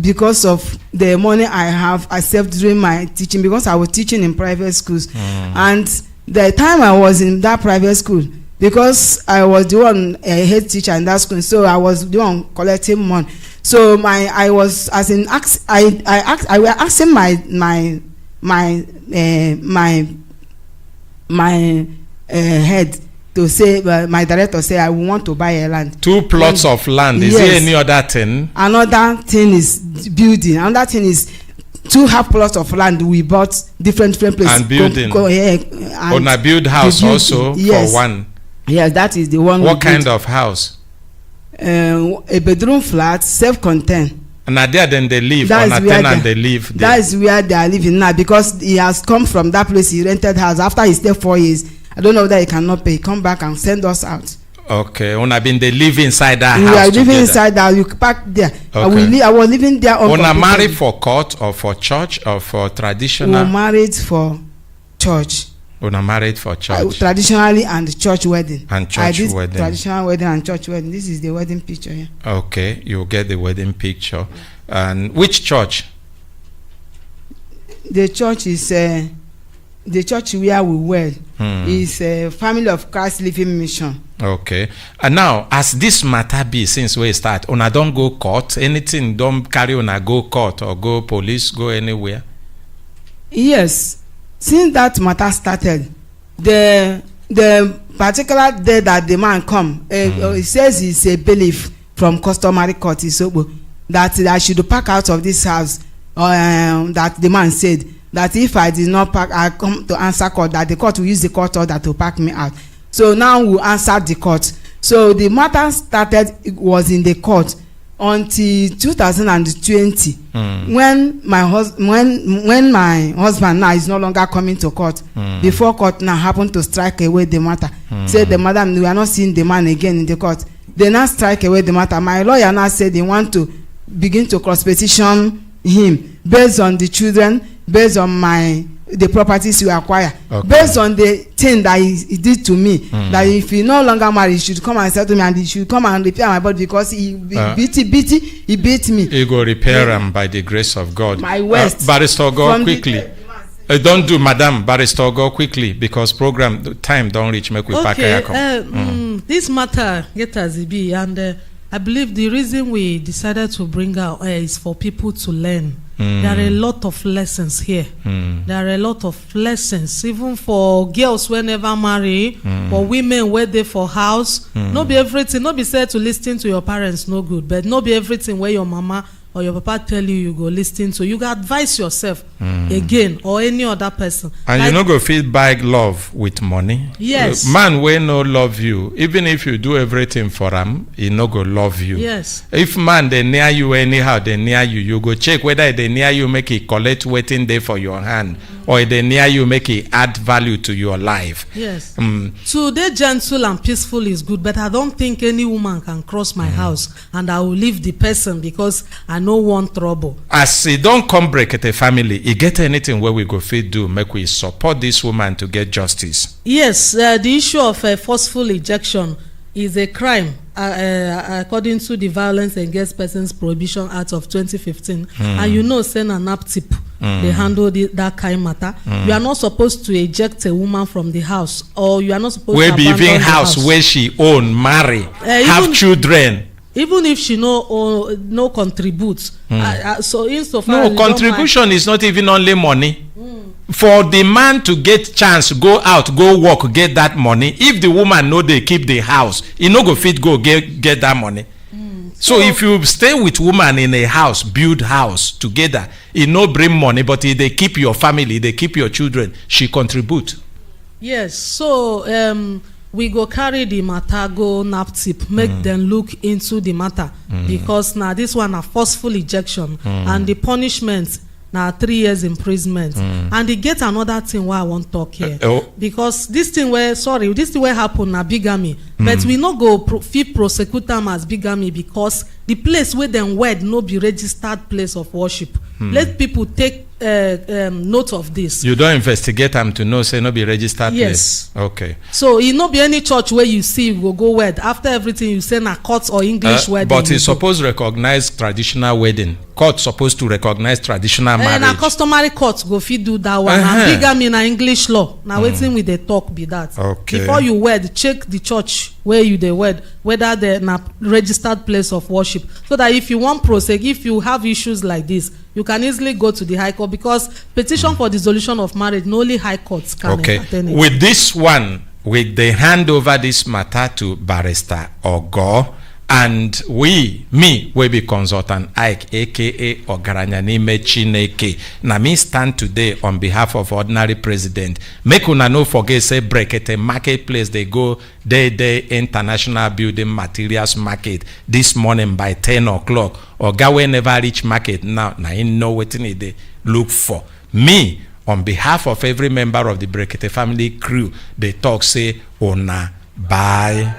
because of the money I have I saved during my teaching, because I was teaching in private schools. And the time I was in that private school, because I was the one head teacher in that school, so I was the one collecting money. So I was asking my head to say, my director say I want to buy a land. 2 plots of land. Is there any other thing? Another thing is building. Another thing is 2 half plots of land. We bought different places. And building. On a build house also, yes. For one. Yes, that is the one. What kind of house? A bedroom flat, self-contained. And there then they live, on a tenant they live there. That is where they are living now, because he has come from that place. He rented house. After he stayed 4 years, I don't know whether he cannot pay. Come back and send us out. Okay, when I been they live inside that house. We are living inside that. You park there. Okay. I was living there. When I married for court or for church or for traditional? We married for church. When I married for church. Traditionally and church wedding. And church wedding. Traditional wedding and church wedding. This is the wedding picture here. Okay, you get the wedding picture. And which church? The church is the church where we wed. Is a Family of Christ Living Mission. Okay. And now, as this matter be, since we start, una don't go court, anything don't carry una go court or go police, go anywhere? Yes. Since that matter started, the particular day that the man come, he says it's a bailiff from customary court that I should pack out of this house. That the man said that if I did not pack, I come to answer court, that the court will use the court order to pack me out. So now we answered the court. So the matter started, it was in the court until 2020, when my husband now is no longer coming to court. Before court now happened to strike away the matter. Said the madam, we are not seeing the man again in the court. They now strike away the matter. My lawyer now said they want to begin to cross petition him based on the children, based on the properties you acquire, based on the thing that he did to me, that if he no longer married, he should come and settle me, and he should come and repair my body, because he beat me. He go repair him by the grace of God. My West. Barrister, go quickly. Don't do, madam. Barrister, go quickly, because program time don't reach. Make we pack. This matter get as it be, and I believe the reason we decided to bring out is for people to learn. There are a lot of lessons here. There are a lot of lessons, even for girls when never marry, for women where they for house. No be everything, no be said to listen to your parents no good, but no be everything where your mama or your papa tell you go listen to. You go advise yourself again or any other person. And like, you no go feel buy love with money. Yes. Man wey no love you, even if you do everything for him, he no go love you. Yes. If man they near you anyhow, they near you, you go check whether they near you make it collect waiting day for your hand, or they near you make it add value to your life. Yes. To dey gentle and peaceful is good, but I don't think any woman can cross my house and I will leave the person because I no want trouble. As e don come Brekete family, e get anything where we go fit do make we support this woman to get justice? Yes, the issue of forceful ejection is a crime according to the Violence Against Persons Prohibition Act of 2015. And you know, send an app tip. They handle that kind of matter. You are not supposed to eject a woman from the house, or you are not supposed to abandon even the house where she own, marry, have children. Even if she no contributes. So insofar no contribution is not even only money. For the man to get chance, go out, go work, get that money. If the woman know they keep the house, he no go fit go get that money. So if you stay with woman in a house, build house together, it no bring money, but if they keep your family, they keep your children, she contribute. Yes. So we go carry the matter, go nap tip, make them look into the matter, because now this one a forceful ejection, and the punishment now 3 years imprisonment. And they get another thing why I want talk here, because this thing where happen na bigamy, but we no go fit prosecute them as bigamy because the place where them wed no be registered place of worship. Let people take note of this. You don't investigate them to know say no be registered yes. place. Okay. So it no be any church where you see you go wed. After everything you say na court or English wedding. But it's supposed to recognize traditional wedding. Court supposed to recognize traditional marriage. Na customary court go fit do that one. And bigamy na English law. Now waiting with the talk be that. Okay. Before you wed, check the church where you dey wed, whether they na registered place of worship, so that if you want if you have issues like this, you can easily go to the High Court, because petition for dissolution of marriage, no only High Courts can entertain it. With this one, they hand over this matter to Barrister Ogo, and we be consultant Ike, aka Ogaranya Nime Chineke. Na me stand today on behalf of ordinary president. Make una no forget say Brekete marketplace, they go day international building materials market this morning by 10 o'clock. Oga we never reach market now. Na him know wetin they look for. Me, on behalf of every member of the Brekete family crew, they talk say ona bye.